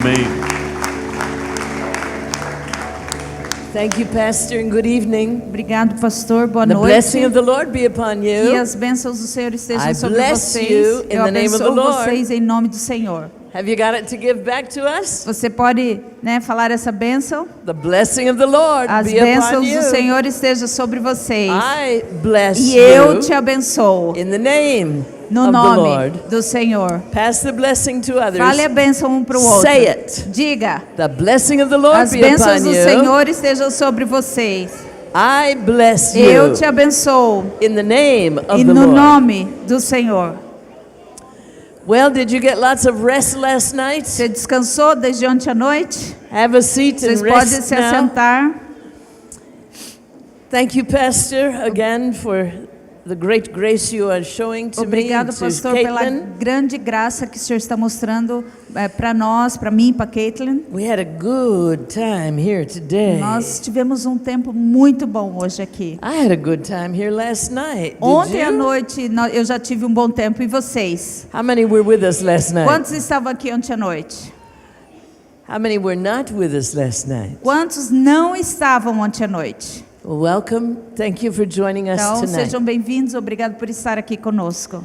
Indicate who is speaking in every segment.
Speaker 1: Amém.
Speaker 2: Thank you, Pastor, and good evening.
Speaker 3: Obrigado, pastor. Boa
Speaker 2: The
Speaker 3: noite.
Speaker 2: blessing of the Lord be upon
Speaker 3: Que
Speaker 2: you.
Speaker 3: as bênçãos do Senhor estejam
Speaker 2: I
Speaker 3: sobre
Speaker 2: bless you
Speaker 3: vocês.
Speaker 2: in
Speaker 3: Eu
Speaker 2: the name of the
Speaker 3: abençoo
Speaker 2: Lord.
Speaker 3: vocês em nome do Senhor.
Speaker 2: Have you got it to give back to us?
Speaker 3: Você pode, falar essa bênção?
Speaker 2: The blessing of the Lord
Speaker 3: As
Speaker 2: be upon
Speaker 3: bênçãos
Speaker 2: you.
Speaker 3: do Senhor estejam sobre vocês.
Speaker 2: I bless
Speaker 3: E eu
Speaker 2: you
Speaker 3: te abençoo
Speaker 2: in the name
Speaker 3: no
Speaker 2: of the
Speaker 3: nome
Speaker 2: Lord.
Speaker 3: do Senhor.
Speaker 2: Pass the blessing to others.
Speaker 3: Fale a bênção um para o outro.
Speaker 2: Say it.
Speaker 3: Diga.
Speaker 2: The blessing of the Lord
Speaker 3: As
Speaker 2: be
Speaker 3: bênçãos
Speaker 2: upon
Speaker 3: do
Speaker 2: you.
Speaker 3: Senhor estejam sobre vocês.
Speaker 2: I bless
Speaker 3: Eu
Speaker 2: you
Speaker 3: te abençoo
Speaker 2: in the name of
Speaker 3: e
Speaker 2: the
Speaker 3: no
Speaker 2: Lord.
Speaker 3: nome do Senhor.
Speaker 2: Well, did you get lots of rest last night?
Speaker 3: Você descansou desde ontem à noite?
Speaker 2: Have a seat and
Speaker 3: Vocês podem
Speaker 2: rest
Speaker 3: se
Speaker 2: now.
Speaker 3: assentar.
Speaker 2: Thank you, Pastor, again for the great grace you are showing to
Speaker 3: Obrigado,
Speaker 2: me, to
Speaker 3: pastor, pela
Speaker 2: Caitlin.
Speaker 3: grande graça que o Senhor está mostrando para nós, para mim, para Caitlin.
Speaker 2: We had a good time here today.
Speaker 3: Nós tivemos um tempo muito bom hoje aqui.
Speaker 2: I had a good time here last night. Did
Speaker 3: Ontem à
Speaker 2: you?
Speaker 3: noite eu já tive um bom tempo. E vocês?
Speaker 2: How many were with us last night?
Speaker 3: Quantos estavam aqui ontem à noite?
Speaker 2: How many were not with us last night?
Speaker 3: Quantos não estavam ontem à noite?
Speaker 2: Well, welcome. Thank you for joining us
Speaker 3: Então,
Speaker 2: tonight.
Speaker 3: sejam bem-vindos. Obrigado por estar aqui conosco.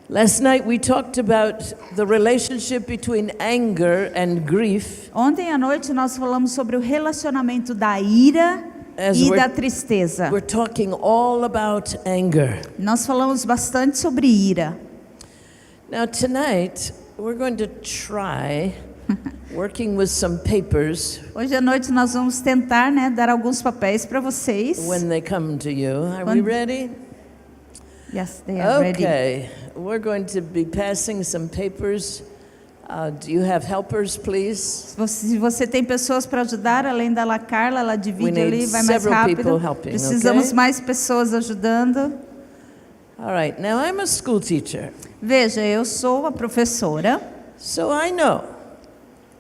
Speaker 2: Last night we talked about the relationship between anger and grief.
Speaker 3: Ontem à noite nós falamos sobre o relacionamento da ira
Speaker 2: As
Speaker 3: e
Speaker 2: we're-
Speaker 3: da tristeza.
Speaker 2: We're talking all about anger.
Speaker 3: Nós falamos bastante sobre ira.
Speaker 2: Now tonight we're going to try working with some papers
Speaker 3: Hoje à noite nós vamos tentar, dar alguns papéis para vocês.
Speaker 2: when they come to you. Are we
Speaker 3: Quando-
Speaker 2: ready?
Speaker 3: Yes, they are ready.
Speaker 2: Okay. We're going to be passing some papers. Do you have helpers, please?
Speaker 3: Se você tem pessoas para ajudar, além da La Carla, ela
Speaker 2: We
Speaker 3: divide
Speaker 2: need
Speaker 3: ali, vai mais
Speaker 2: several people
Speaker 3: rápido.
Speaker 2: helping,
Speaker 3: Precisamos
Speaker 2: okay?
Speaker 3: mais pessoas ajudando.
Speaker 2: All right. Now I'm a school teacher,
Speaker 3: Veja, eu sou uma professora
Speaker 2: so I know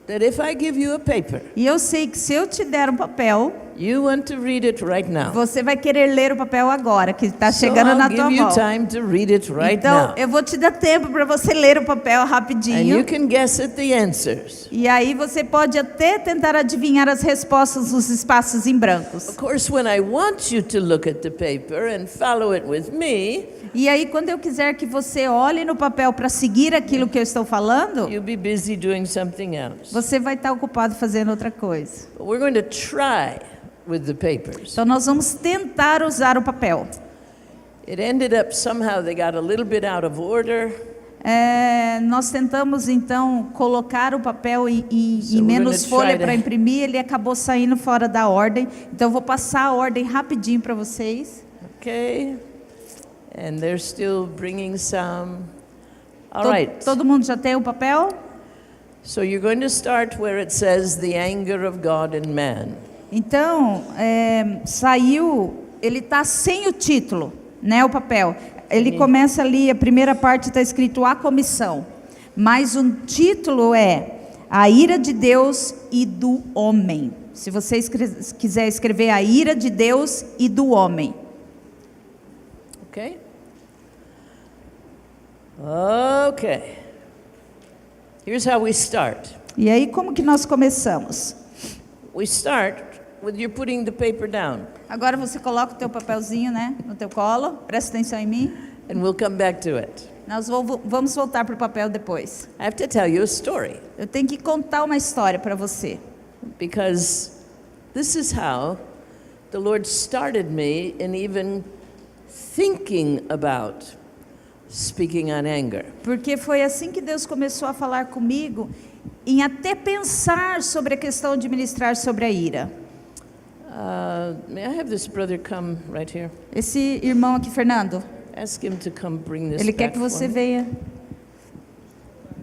Speaker 2: that if I give you a paper,
Speaker 3: e eu sei que se eu te der um papel,
Speaker 2: you want to read it right now.
Speaker 3: você vai querer ler o papel agora, que está
Speaker 2: So
Speaker 3: chegando
Speaker 2: I'll
Speaker 3: na
Speaker 2: give
Speaker 3: tua
Speaker 2: you
Speaker 3: mão.
Speaker 2: time to read it right
Speaker 3: Então,
Speaker 2: now.
Speaker 3: eu vou te dar tempo para você ler o papel
Speaker 2: And you
Speaker 3: rapidinho.
Speaker 2: can guess at the answers.
Speaker 3: E aí você pode até tentar adivinhar as respostas nos espaços em brancos.
Speaker 2: Of course, when I want you to look at the paper and follow it with me,
Speaker 3: E aí, quando eu quiser que você olhe no papel para seguir aquilo que eu estou falando,
Speaker 2: you'll be busy doing something else.
Speaker 3: você vai estar ocupado fazendo outra coisa.
Speaker 2: But we're going to try with the papers.
Speaker 3: Então, nós vamos tentar usar o papel.
Speaker 2: It ended up somehow they got a little bit out of order.
Speaker 3: Nós tentamos, então, colocar o papel em
Speaker 2: So we're
Speaker 3: menos
Speaker 2: gonna
Speaker 3: folha
Speaker 2: try to-
Speaker 3: para imprimir. Ele acabou saindo fora da ordem. Então, eu vou passar a ordem rapidinho para vocês.
Speaker 2: Okay? And they're still bringing some. All
Speaker 3: To-
Speaker 2: right.
Speaker 3: Todo mundo já tem o papel?
Speaker 2: So you're going to start where it says the anger of God in man.
Speaker 3: Então, saiu, ele está sem o título, o papel. Ele começa ali, a primeira parte está escrito a comissão, mas o título é a ira de Deus e do homem. Se você quiser escrever a ira de Deus e do homem.
Speaker 2: Okay? Okay. Here's how we start.
Speaker 3: E aí, como que nós começamos?
Speaker 2: We start with you putting the paper down,
Speaker 3: Agora você coloca o teu papelzinho, no teu colo, presta atenção em mim.
Speaker 2: and we'll come back to it.
Speaker 3: Nós vamos voltar para o papel depois.
Speaker 2: I have to tell you a story,
Speaker 3: Eu tenho que contar uma história para você.
Speaker 2: because this is how the Lord started me in even thinking about speaking on anger.
Speaker 3: Porque foi assim que Deus começou a falar comigo, em até pensar sobre a questão de ministrar sobre a ira.
Speaker 2: May I have this brother come right here?
Speaker 3: Esse irmão aqui, Fernando,
Speaker 2: Ask him to come bring this
Speaker 3: ele quer
Speaker 2: back
Speaker 3: que você
Speaker 2: for me.
Speaker 3: venha.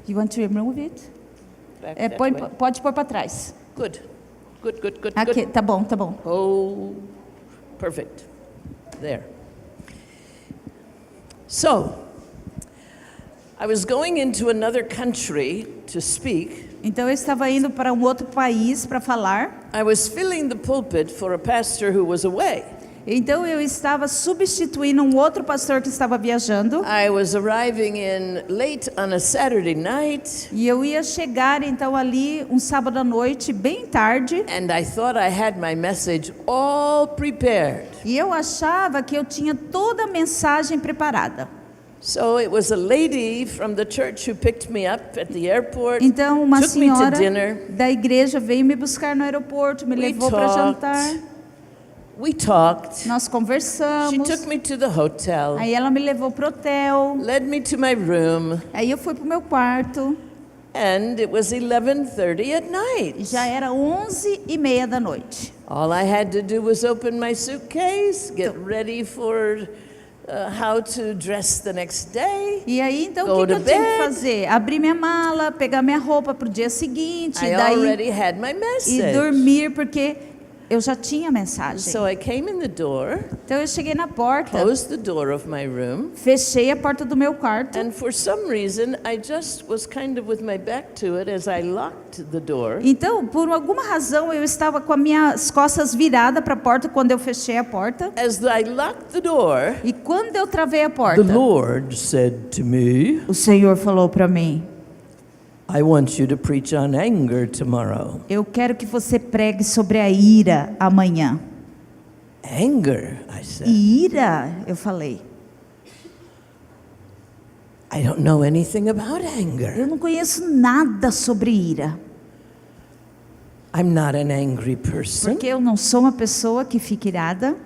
Speaker 3: You want to remove it?
Speaker 2: Back that way.
Speaker 3: Pode pôr para trás.
Speaker 2: Good. Good, good, good,
Speaker 3: Aqui,
Speaker 2: good.
Speaker 3: tá bom, tá bom.
Speaker 2: Oh, perfect. There. So, I was going into another country to speak.
Speaker 3: Então eu estava indo para um outro país para falar.
Speaker 2: I was filling the pulpit for a pastor who was away.
Speaker 3: Então eu estava substituindo um outro pastor que estava viajando.
Speaker 2: I was arriving in late on a Saturday night,
Speaker 3: E eu ia chegar então ali um sábado à noite, bem tarde.
Speaker 2: and I thought I had my message all prepared.
Speaker 3: E eu achava que eu tinha toda a mensagem preparada.
Speaker 2: So it was a lady from the church who picked me up at the airport,
Speaker 3: Então uma
Speaker 2: took me to
Speaker 3: senhora
Speaker 2: dinner.
Speaker 3: da igreja veio me buscar no aeroporto, me levou para jantar.
Speaker 2: We talked.
Speaker 3: Nós
Speaker 2: She
Speaker 3: conversamos.
Speaker 2: took me to the hotel,
Speaker 3: Aí ela me levou pro hotel.
Speaker 2: led me to my room,
Speaker 3: Aí eu fui pro meu quarto.
Speaker 2: and it was 11:30 at night.
Speaker 3: Já era 11h30 da noite.
Speaker 2: All I had to do was open my suitcase, get ready for how to dress the next day.
Speaker 3: E aí, então,
Speaker 2: Go
Speaker 3: o que
Speaker 2: to
Speaker 3: eu tinha que
Speaker 2: bed.
Speaker 3: fazer? Abrir minha mala, pegar minha roupa pro dia seguinte,
Speaker 2: I
Speaker 3: daí
Speaker 2: already had my
Speaker 3: e
Speaker 2: message.
Speaker 3: dormir, porque eu já tinha mensagem.
Speaker 2: So I came in the door,
Speaker 3: Então eu cheguei na porta,
Speaker 2: closed the door of my room,
Speaker 3: fechei a porta do meu quarto.
Speaker 2: and for some reason I just was kind of with my back to it as I locked the door.
Speaker 3: Então, por alguma razão, eu estava com as minhas costas viradas para a porta quando eu fechei a porta.
Speaker 2: As I locked the door,
Speaker 3: E quando eu travei a
Speaker 2: the
Speaker 3: porta,
Speaker 2: Lord said to me,
Speaker 3: o Senhor falou para mim:
Speaker 2: I want you to preach on anger tomorrow.
Speaker 3: eu quero que você pregue sobre a ira amanhã.
Speaker 2: Anger, I said.
Speaker 3: Ira, eu falei.
Speaker 2: I don't know anything about anger.
Speaker 3: Eu não conheço nada sobre ira,
Speaker 2: I'm not an angry person.
Speaker 3: porque eu não sou uma pessoa que fica irada.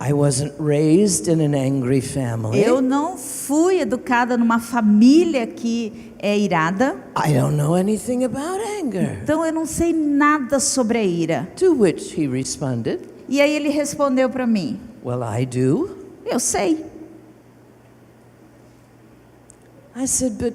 Speaker 2: I wasn't raised in an angry family.
Speaker 3: Eu não fui educada numa família que é irada.
Speaker 2: I don't know anything about anger.
Speaker 3: Então eu não sei nada sobre a ira.
Speaker 2: To which he responded,
Speaker 3: E aí ele respondeu para mim:
Speaker 2: well, I do.
Speaker 3: eu sei.
Speaker 2: I said, but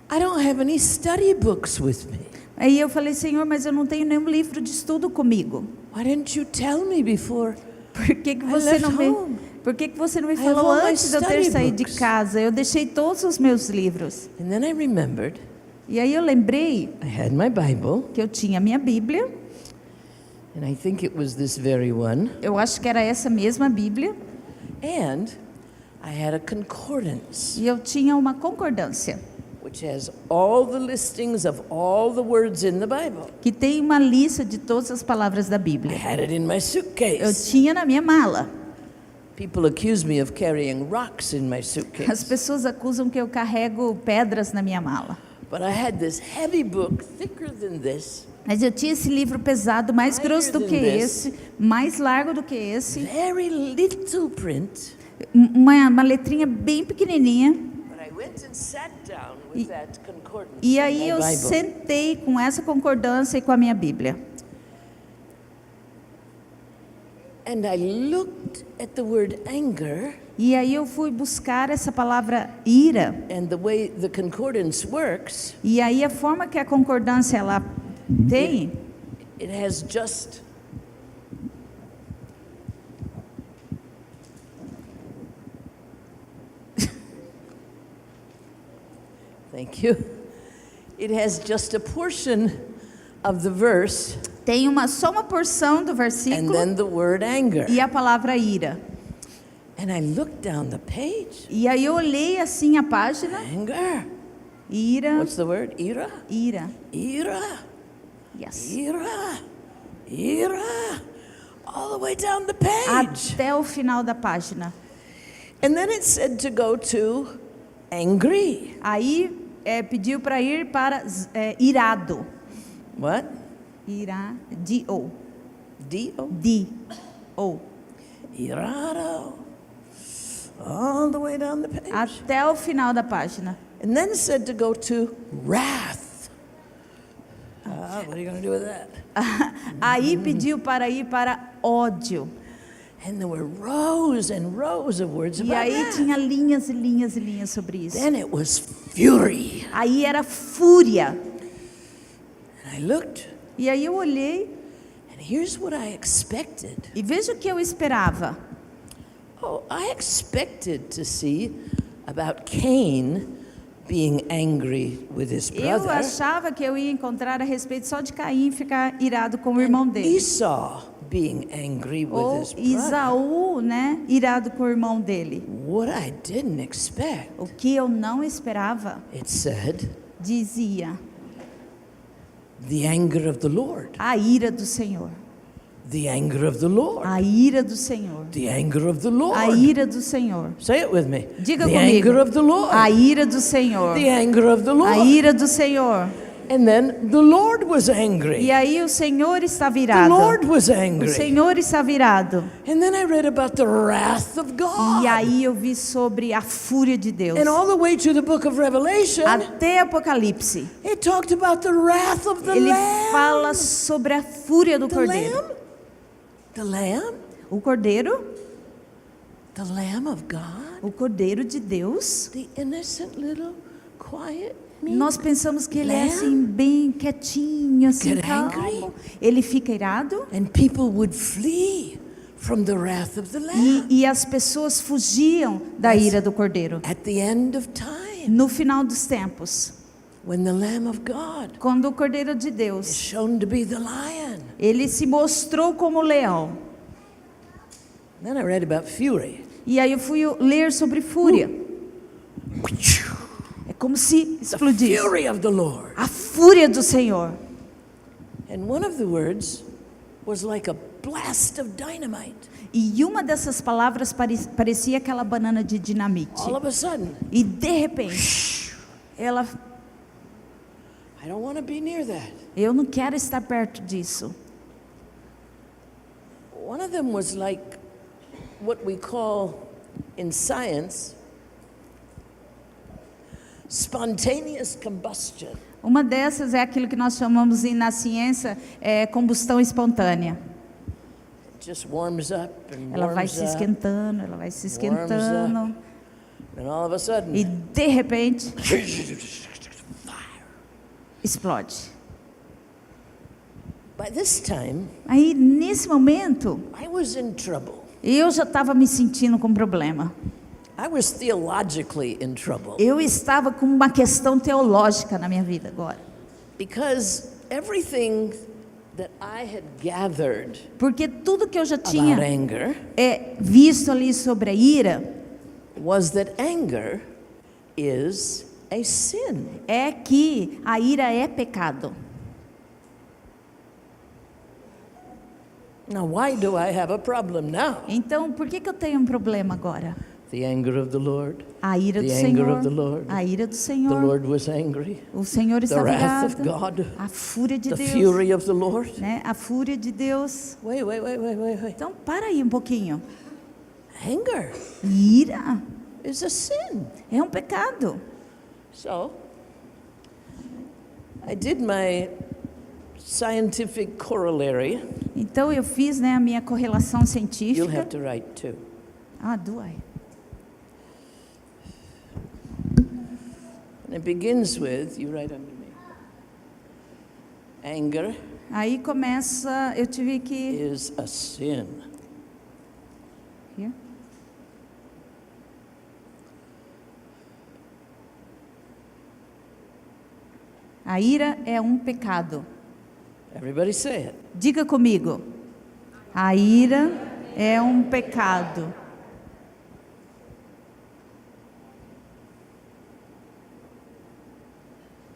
Speaker 2: I don't have any study books with me.
Speaker 3: Aí eu falei: Senhor, mas eu não tenho nenhum livro de estudo comigo.
Speaker 2: Why didn't you tell me before?
Speaker 3: Por que
Speaker 2: I
Speaker 3: você
Speaker 2: left
Speaker 3: não me,
Speaker 2: home.
Speaker 3: por que você não me
Speaker 2: I have
Speaker 3: falou
Speaker 2: all my
Speaker 3: antes de eu ter
Speaker 2: study
Speaker 3: saído de
Speaker 2: books.
Speaker 3: casa? Eu deixei todos os meus livros.
Speaker 2: And then I remembered
Speaker 3: E aí eu lembrei
Speaker 2: I had my Bible,
Speaker 3: que eu tinha a minha Bíblia.
Speaker 2: and I think it was this very one,
Speaker 3: Eu acho que era essa mesma Bíblia.
Speaker 2: and I had a concordance,
Speaker 3: E eu tinha uma concordância,
Speaker 2: which has all the listings of all the words in the Bible.
Speaker 3: que tem uma lista de todas as palavras da
Speaker 2: I
Speaker 3: Bíblia.
Speaker 2: had it in my
Speaker 3: Eu
Speaker 2: suitcase.
Speaker 3: tinha na minha mala.
Speaker 2: People accuse me of carrying rocks in my
Speaker 3: As
Speaker 2: suitcase.
Speaker 3: pessoas acusam que eu carrego pedras na minha mala.
Speaker 2: But I had this heavy book, thicker than this,
Speaker 3: Mas eu tinha esse livro pesado, mais
Speaker 2: Higher
Speaker 3: grosso do
Speaker 2: than
Speaker 3: que
Speaker 2: this.
Speaker 3: esse, mais largo do que esse,
Speaker 2: very little print.
Speaker 3: uma letrinha bem pequenininha.
Speaker 2: But I went and sat down with that concordance
Speaker 3: E
Speaker 2: in
Speaker 3: aí
Speaker 2: my
Speaker 3: eu
Speaker 2: Bible.
Speaker 3: sentei com essa concordância e com a minha Bíblia.
Speaker 2: And I looked at the word anger,
Speaker 3: E aí eu fui buscar essa palavra ira.
Speaker 2: and the way the concordance works,
Speaker 3: E aí a forma que a concordância ela tem,
Speaker 2: it has just Thank you. It has just a portion of the verse
Speaker 3: tem só uma porção do
Speaker 2: and
Speaker 3: versículo
Speaker 2: then the word anger.
Speaker 3: e a palavra ira.
Speaker 2: And I looked down the page.
Speaker 3: E aí eu olhei assim a página,
Speaker 2: Anger.
Speaker 3: ira,
Speaker 2: What's the word? Ira?
Speaker 3: ira.
Speaker 2: Ira.
Speaker 3: Yes.
Speaker 2: Ira. Ira. All the way down the page.
Speaker 3: Até o final da página.
Speaker 2: And then it said to go to angry.
Speaker 3: Aí pediu para ir para irado.
Speaker 2: What?
Speaker 3: Iradio.
Speaker 2: D-O?
Speaker 3: D-O.
Speaker 2: Irado. All the way down the page.
Speaker 3: Até o final da página.
Speaker 2: And then it said to go to wrath. What are you going to do with that?
Speaker 3: Aí pediu para ir para ódio.
Speaker 2: And there were rows and rows of words
Speaker 3: E
Speaker 2: about
Speaker 3: aí
Speaker 2: wrath.
Speaker 3: tinha linhas e linhas e linhas sobre isso.
Speaker 2: Then it was fury.
Speaker 3: Aí era fúria.
Speaker 2: And I looked,
Speaker 3: E aí eu olhei
Speaker 2: and here's what I expected.
Speaker 3: e veja o que eu esperava.
Speaker 2: Oh, I expected to see about Cain being angry with his
Speaker 3: Eu
Speaker 2: brother,
Speaker 3: achava que eu ia encontrar a respeito só de Caim ficar irado com o irmão
Speaker 2: and
Speaker 3: dele.
Speaker 2: Esau being angry with
Speaker 3: Ou
Speaker 2: his brother.
Speaker 3: Isaú, né, irado com o irmão dele.
Speaker 2: What I didn't expect.
Speaker 3: O que eu não esperava,
Speaker 2: It said,
Speaker 3: dizia,
Speaker 2: the anger of the Lord.
Speaker 3: a ira do Senhor.
Speaker 2: The anger of the Lord.
Speaker 3: A ira do Senhor.
Speaker 2: The anger of the
Speaker 3: A
Speaker 2: Lord.
Speaker 3: ira do Senhor.
Speaker 2: Say it with me.
Speaker 3: Diga
Speaker 2: The
Speaker 3: comigo.
Speaker 2: anger of the Lord.
Speaker 3: A ira do Senhor.
Speaker 2: The anger of the
Speaker 3: A
Speaker 2: Lord.
Speaker 3: ira do Senhor.
Speaker 2: And then the Lord was angry.
Speaker 3: E aí o Senhor está
Speaker 2: The
Speaker 3: virado.
Speaker 2: Lord was
Speaker 3: O
Speaker 2: angry.
Speaker 3: Senhor está virado.
Speaker 2: And then I read about the wrath of God.
Speaker 3: E aí eu vi sobre a fúria de Deus.
Speaker 2: And all the way to the book of Revelation,
Speaker 3: Até Apocalipse.
Speaker 2: it talked about the wrath of the
Speaker 3: Ele
Speaker 2: Lamb.
Speaker 3: fala sobre a fúria do
Speaker 2: The
Speaker 3: Cordeiro.
Speaker 2: Lamb? The Lamb?
Speaker 3: O Cordeiro,
Speaker 2: The Lamb of God?
Speaker 3: o Cordeiro de Deus.
Speaker 2: The innocent little quiet meek
Speaker 3: Nós pensamos que ele é
Speaker 2: Lamb?
Speaker 3: assim bem quietinho, assim
Speaker 2: Get angry.
Speaker 3: calmo. Ele fica irado
Speaker 2: And people would flee from the wrath of the Lamb.
Speaker 3: e as pessoas fugiam da ira do Cordeiro.
Speaker 2: At the end of time,
Speaker 3: No final dos tempos,
Speaker 2: when the Lamb of God
Speaker 3: quando o Cordeiro de
Speaker 2: is
Speaker 3: Deus,
Speaker 2: shown to be the lion.
Speaker 3: ele se mostrou como leão.
Speaker 2: Then I read about fury.
Speaker 3: E aí eu fui ler sobre fúria. É como se
Speaker 2: The
Speaker 3: explodisse.
Speaker 2: fury of the Lord.
Speaker 3: A fúria do Senhor.
Speaker 2: And one of the words was like a blast of dynamite.
Speaker 3: E uma dessas palavras parecia aquela banana de dinamite.
Speaker 2: All of a sudden,
Speaker 3: E de repente, ela,
Speaker 2: I don't want to be near that.
Speaker 3: eu não quero estar perto disso.
Speaker 2: One of them was like what we call in science spontaneous combustion.
Speaker 3: Uma dessas é aquilo que nós chamamos na ciência combustão espontânea.
Speaker 2: It just warms up and
Speaker 3: Ela vai
Speaker 2: warms
Speaker 3: se
Speaker 2: up,
Speaker 3: esquentando, ela vai se
Speaker 2: warms
Speaker 3: esquentando.
Speaker 2: up. And all of a
Speaker 3: E
Speaker 2: sudden,
Speaker 3: de repente, explode.
Speaker 2: by this time,
Speaker 3: Aí, nesse momento,
Speaker 2: I was in trouble.
Speaker 3: eu já estava me sentindo com problema.
Speaker 2: I was theologically in trouble
Speaker 3: Eu estava com uma questão teológica na minha vida agora.
Speaker 2: because everything that I had gathered
Speaker 3: Porque tudo que eu já
Speaker 2: about
Speaker 3: tinha
Speaker 2: anger
Speaker 3: visto ali sobre a ira
Speaker 2: was that anger is a sin.
Speaker 3: é que a ira é pecado.
Speaker 2: Now, why do I have a problem now?
Speaker 3: Então, por que eu tenho um problema agora?
Speaker 2: The anger of the Lord.
Speaker 3: A ira do
Speaker 2: The anger
Speaker 3: Senhor.
Speaker 2: of the Lord.
Speaker 3: A ira do
Speaker 2: The
Speaker 3: Senhor.
Speaker 2: Lord was angry.
Speaker 3: O Senhor
Speaker 2: The
Speaker 3: está
Speaker 2: wrath of
Speaker 3: virado.
Speaker 2: God.
Speaker 3: A fúria de
Speaker 2: The
Speaker 3: Deus.
Speaker 2: fury of the Lord.
Speaker 3: Né? A fúria de Deus.
Speaker 2: Wait.
Speaker 3: Então, para aí um pouquinho.
Speaker 2: Anger
Speaker 3: Ira
Speaker 2: is a sin.
Speaker 3: é um pecado.
Speaker 2: So, I did my scientific corollary.
Speaker 3: Então, eu fiz, né, a minha correlação
Speaker 2: You'll
Speaker 3: científica.
Speaker 2: have to write too.
Speaker 3: Do I?
Speaker 2: And it begins with, you write under me. Anger
Speaker 3: Aí começa, eu tive que...
Speaker 2: is a sin.
Speaker 3: Here. A ira é um pecado.
Speaker 2: Everybody say it.
Speaker 3: Diga comigo. A ira é um pecado.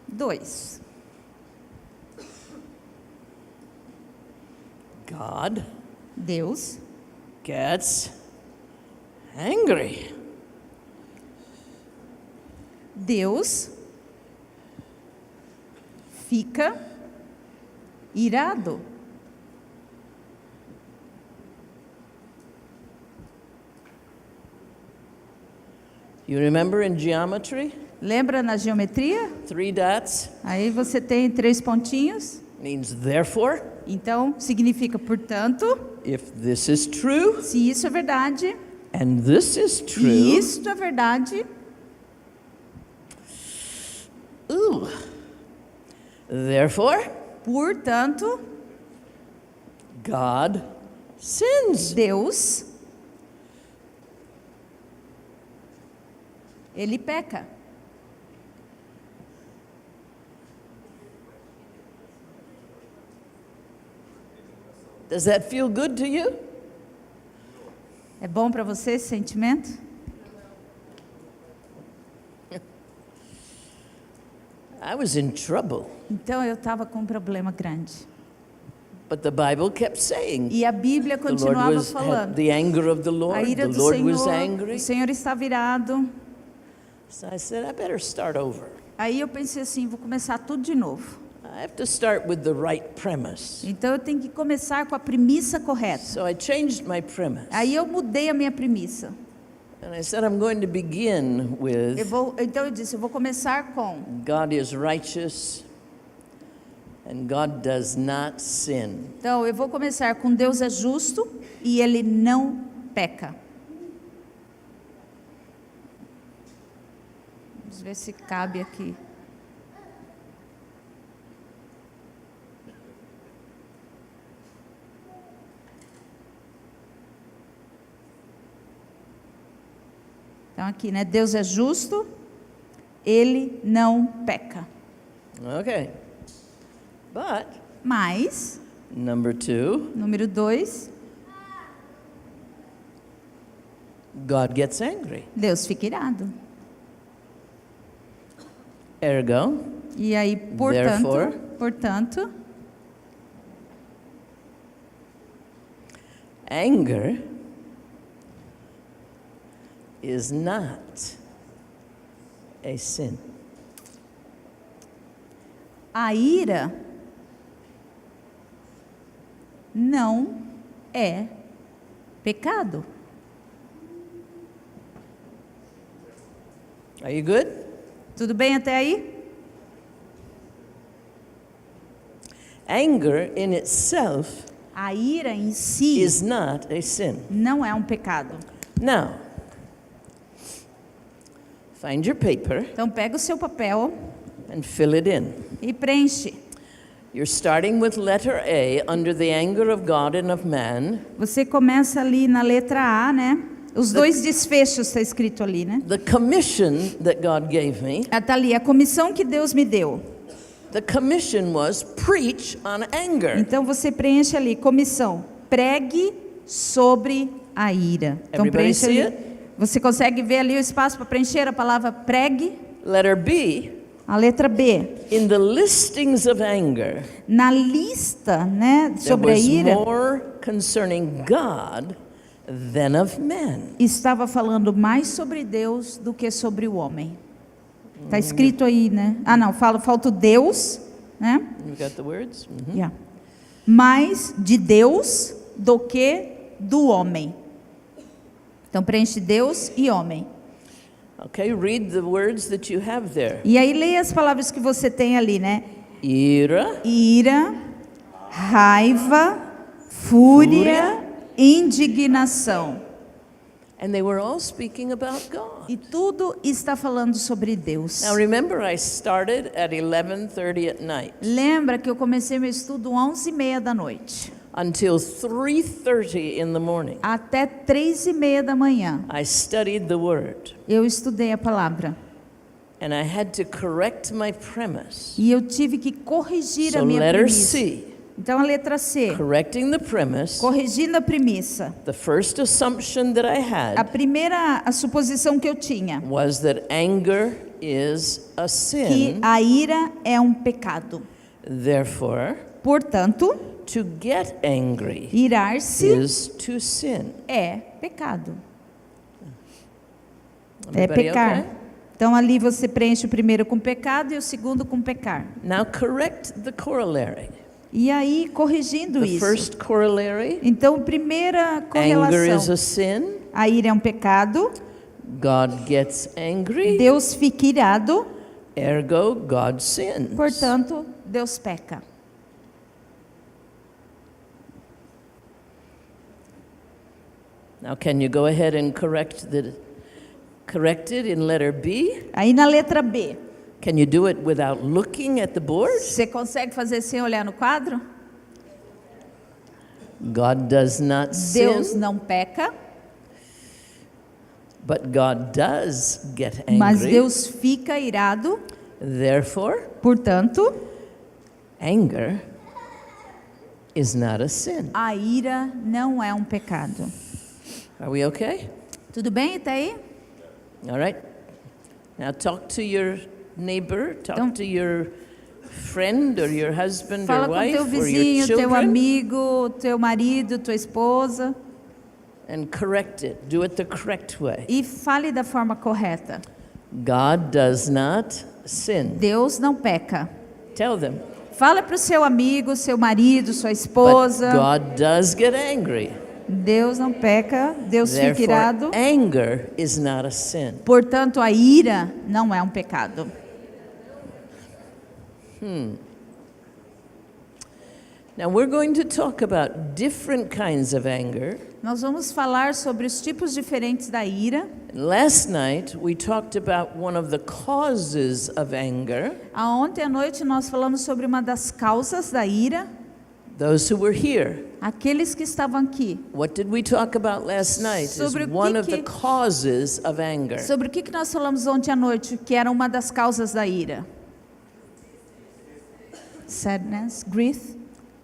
Speaker 3: Dois.
Speaker 2: God
Speaker 3: Deus
Speaker 2: gets angry.
Speaker 3: Deus fica irado.
Speaker 2: You remember in geometry,
Speaker 3: Lembra na geometria?
Speaker 2: 3 dots
Speaker 3: Aí você tem 3 pontinhos.
Speaker 2: means therefore.
Speaker 3: Então, significa, portanto,
Speaker 2: If this is true
Speaker 3: se isso é verdade,
Speaker 2: and this is true,
Speaker 3: e isto é verdade,
Speaker 2: therefore,
Speaker 3: portanto,
Speaker 2: God sins.
Speaker 3: Deus, ele peca.
Speaker 2: Does that feel good to you?
Speaker 3: É bom para você esse sentimento?
Speaker 2: I was in trouble.
Speaker 3: Então eu estava com um problema grande.
Speaker 2: But the Bible kept saying,
Speaker 3: E a Bíblia
Speaker 2: the Lord
Speaker 3: continuava
Speaker 2: had
Speaker 3: falando.
Speaker 2: the anger of the
Speaker 3: A
Speaker 2: Lord.
Speaker 3: ira
Speaker 2: The
Speaker 3: do
Speaker 2: Lord was
Speaker 3: Senhor,
Speaker 2: angry.
Speaker 3: o Senhor está virado.
Speaker 2: So I said, I better start over.
Speaker 3: Aí eu pensei assim, vou começar tudo de novo.
Speaker 2: I have to start with the right premise.
Speaker 3: Então eu tenho que começar com a premissa correta.
Speaker 2: So I changed my premise.
Speaker 3: Aí eu mudei a minha premissa.
Speaker 2: And I said, I'm going to begin with
Speaker 3: Então eu disse, eu vou começar com
Speaker 2: God is righteous and God does not sin.
Speaker 3: Então eu vou começar com Deus é justo e ele não peca. Vamos ver se cabe aqui. Então aqui, né? Deus é justo, ele não peca.
Speaker 2: Okay. But,
Speaker 3: Mas,
Speaker 2: number 2,
Speaker 3: número 2,
Speaker 2: God gets angry.
Speaker 3: Deus fica irado.
Speaker 2: Ergo,
Speaker 3: E aí,
Speaker 2: Therefore,
Speaker 3: portanto,
Speaker 2: anger is not a sin.
Speaker 3: a ira não é pecado.
Speaker 2: Are you good?
Speaker 3: Tudo bem até aí?
Speaker 2: Anger in itself
Speaker 3: A ira em si
Speaker 2: is not a sin.
Speaker 3: não é um pecado.
Speaker 2: Now, find your paper
Speaker 3: Então pega o seu papel
Speaker 2: and fill it in.
Speaker 3: e preenche.
Speaker 2: You're starting with letter A, under the anger of God and of man.
Speaker 3: Você começa ali na letra A, né? Os dois desfechos está escrito ali, né?
Speaker 2: The commission that God gave me,
Speaker 3: Está ali, a comissão que Deus me deu.
Speaker 2: the commission was preach on anger.
Speaker 3: Então você preenche ali, comissão, pregue sobre a ira. Então
Speaker 2: Everybody
Speaker 3: preenche
Speaker 2: see
Speaker 3: ali.
Speaker 2: it?
Speaker 3: Você consegue ver ali o espaço para preencher a palavra pregue?
Speaker 2: Letter B,
Speaker 3: A letra B.
Speaker 2: in the listings of anger,
Speaker 3: Na lista, né,
Speaker 2: there
Speaker 3: sobre a
Speaker 2: was
Speaker 3: ira,
Speaker 2: more concerning God than of men.
Speaker 3: estava falando mais sobre Deus do que sobre o homem. Está escrito aí, né? Ah, não, falta o Deus, né?
Speaker 2: You got the words? Mhm.
Speaker 3: Yeah. Mais de Deus do que do homem. Então preenche Deus e homem.
Speaker 2: Okay, read the words that you have there.
Speaker 3: E aí leia as palavras que você tem ali, né?
Speaker 2: Ira,
Speaker 3: Ira, raiva, fúria, indignação.
Speaker 2: and they were all speaking about God.
Speaker 3: E tudo está falando sobre Deus.
Speaker 2: Now remember, I started at 11:30 at night
Speaker 3: Lembra que eu comecei meu estudo 11h30 da noite,
Speaker 2: until 3:30 in the morning.
Speaker 3: até 3h30 da manhã.
Speaker 2: I studied the Word,
Speaker 3: Eu estudei a palavra
Speaker 2: and I had to correct my premise.
Speaker 3: e eu tive que corrigir
Speaker 2: So
Speaker 3: a minha
Speaker 2: letter
Speaker 3: premissa.
Speaker 2: C,
Speaker 3: Então a letra C,
Speaker 2: correcting the premise,
Speaker 3: corrigindo a premissa.
Speaker 2: the first assumption that I had
Speaker 3: A suposição que eu tinha,
Speaker 2: was that anger is a
Speaker 3: que
Speaker 2: sin.
Speaker 3: a ira é um pecado.
Speaker 2: Therefore,
Speaker 3: Portanto,
Speaker 2: to get angry
Speaker 3: irar-se
Speaker 2: is to sin.
Speaker 3: é pecado. É
Speaker 2: Everybody
Speaker 3: pecar.
Speaker 2: okay?
Speaker 3: Então ali você preenche o primeiro com pecado e o segundo com pecar.
Speaker 2: Now correct the corollary.
Speaker 3: E aí, corrigindo
Speaker 2: The
Speaker 3: isso.
Speaker 2: first corollary,
Speaker 3: Então, primeira
Speaker 2: anger is
Speaker 3: correlação.
Speaker 2: a sin.
Speaker 3: A ira é um pecado.
Speaker 2: God gets angry.
Speaker 3: Deus fica irado.
Speaker 2: Ergo, God sins.
Speaker 3: Portanto, Deus peca.
Speaker 2: Now, can you go ahead and correct it in letter B?
Speaker 3: Aí na letra B,
Speaker 2: Can you do it without looking at the board?
Speaker 3: você consegue fazer sem olhar no quadro?
Speaker 2: God does not
Speaker 3: Deus
Speaker 2: sin,
Speaker 3: não peca,
Speaker 2: but God does get
Speaker 3: mas
Speaker 2: angry.
Speaker 3: Deus fica irado.
Speaker 2: Therefore,
Speaker 3: Portanto,
Speaker 2: anger is not a sin.
Speaker 3: A ira não é um pecado.
Speaker 2: Are we okay?
Speaker 3: Tudo bem até aí?
Speaker 2: All right. Now talk to your neighbor, talk
Speaker 3: Então-
Speaker 2: to your friend or your husband
Speaker 3: Fala
Speaker 2: or
Speaker 3: com
Speaker 2: wife
Speaker 3: teu
Speaker 2: or your
Speaker 3: vizinho, teu
Speaker 2: children
Speaker 3: amigo, teu marido, tua esposa
Speaker 2: and correct it. Do it the correct way.
Speaker 3: e fale da forma correta.
Speaker 2: God does not sin.
Speaker 3: Deus não peca.
Speaker 2: Tell them.
Speaker 3: Fala para o seu amigo, seu marido, sua
Speaker 2: But
Speaker 3: esposa.
Speaker 2: God does get angry.
Speaker 3: Deus não peca, Deus fica
Speaker 2: Therefore,
Speaker 3: irado.
Speaker 2: anger is not a sin.
Speaker 3: Portanto, a ira não é um pecado.
Speaker 2: Now we're going to talk about different kinds of anger.
Speaker 3: Nós vamos falar sobre os tipos diferentes da ira.
Speaker 2: Last night we talked about one of the causes of anger.
Speaker 3: Ontem à noite nós falamos sobre uma das causas da ira.
Speaker 2: Those who were here.
Speaker 3: Aqueles que estavam aqui.
Speaker 2: What did we talk about last night?
Speaker 3: Sobre
Speaker 2: Is
Speaker 3: o
Speaker 2: one
Speaker 3: que
Speaker 2: of the
Speaker 3: que-
Speaker 2: causes of anger.
Speaker 3: Sobre o que nós falamos ontem à noite, que era uma das causas da ira? Sadness, grief,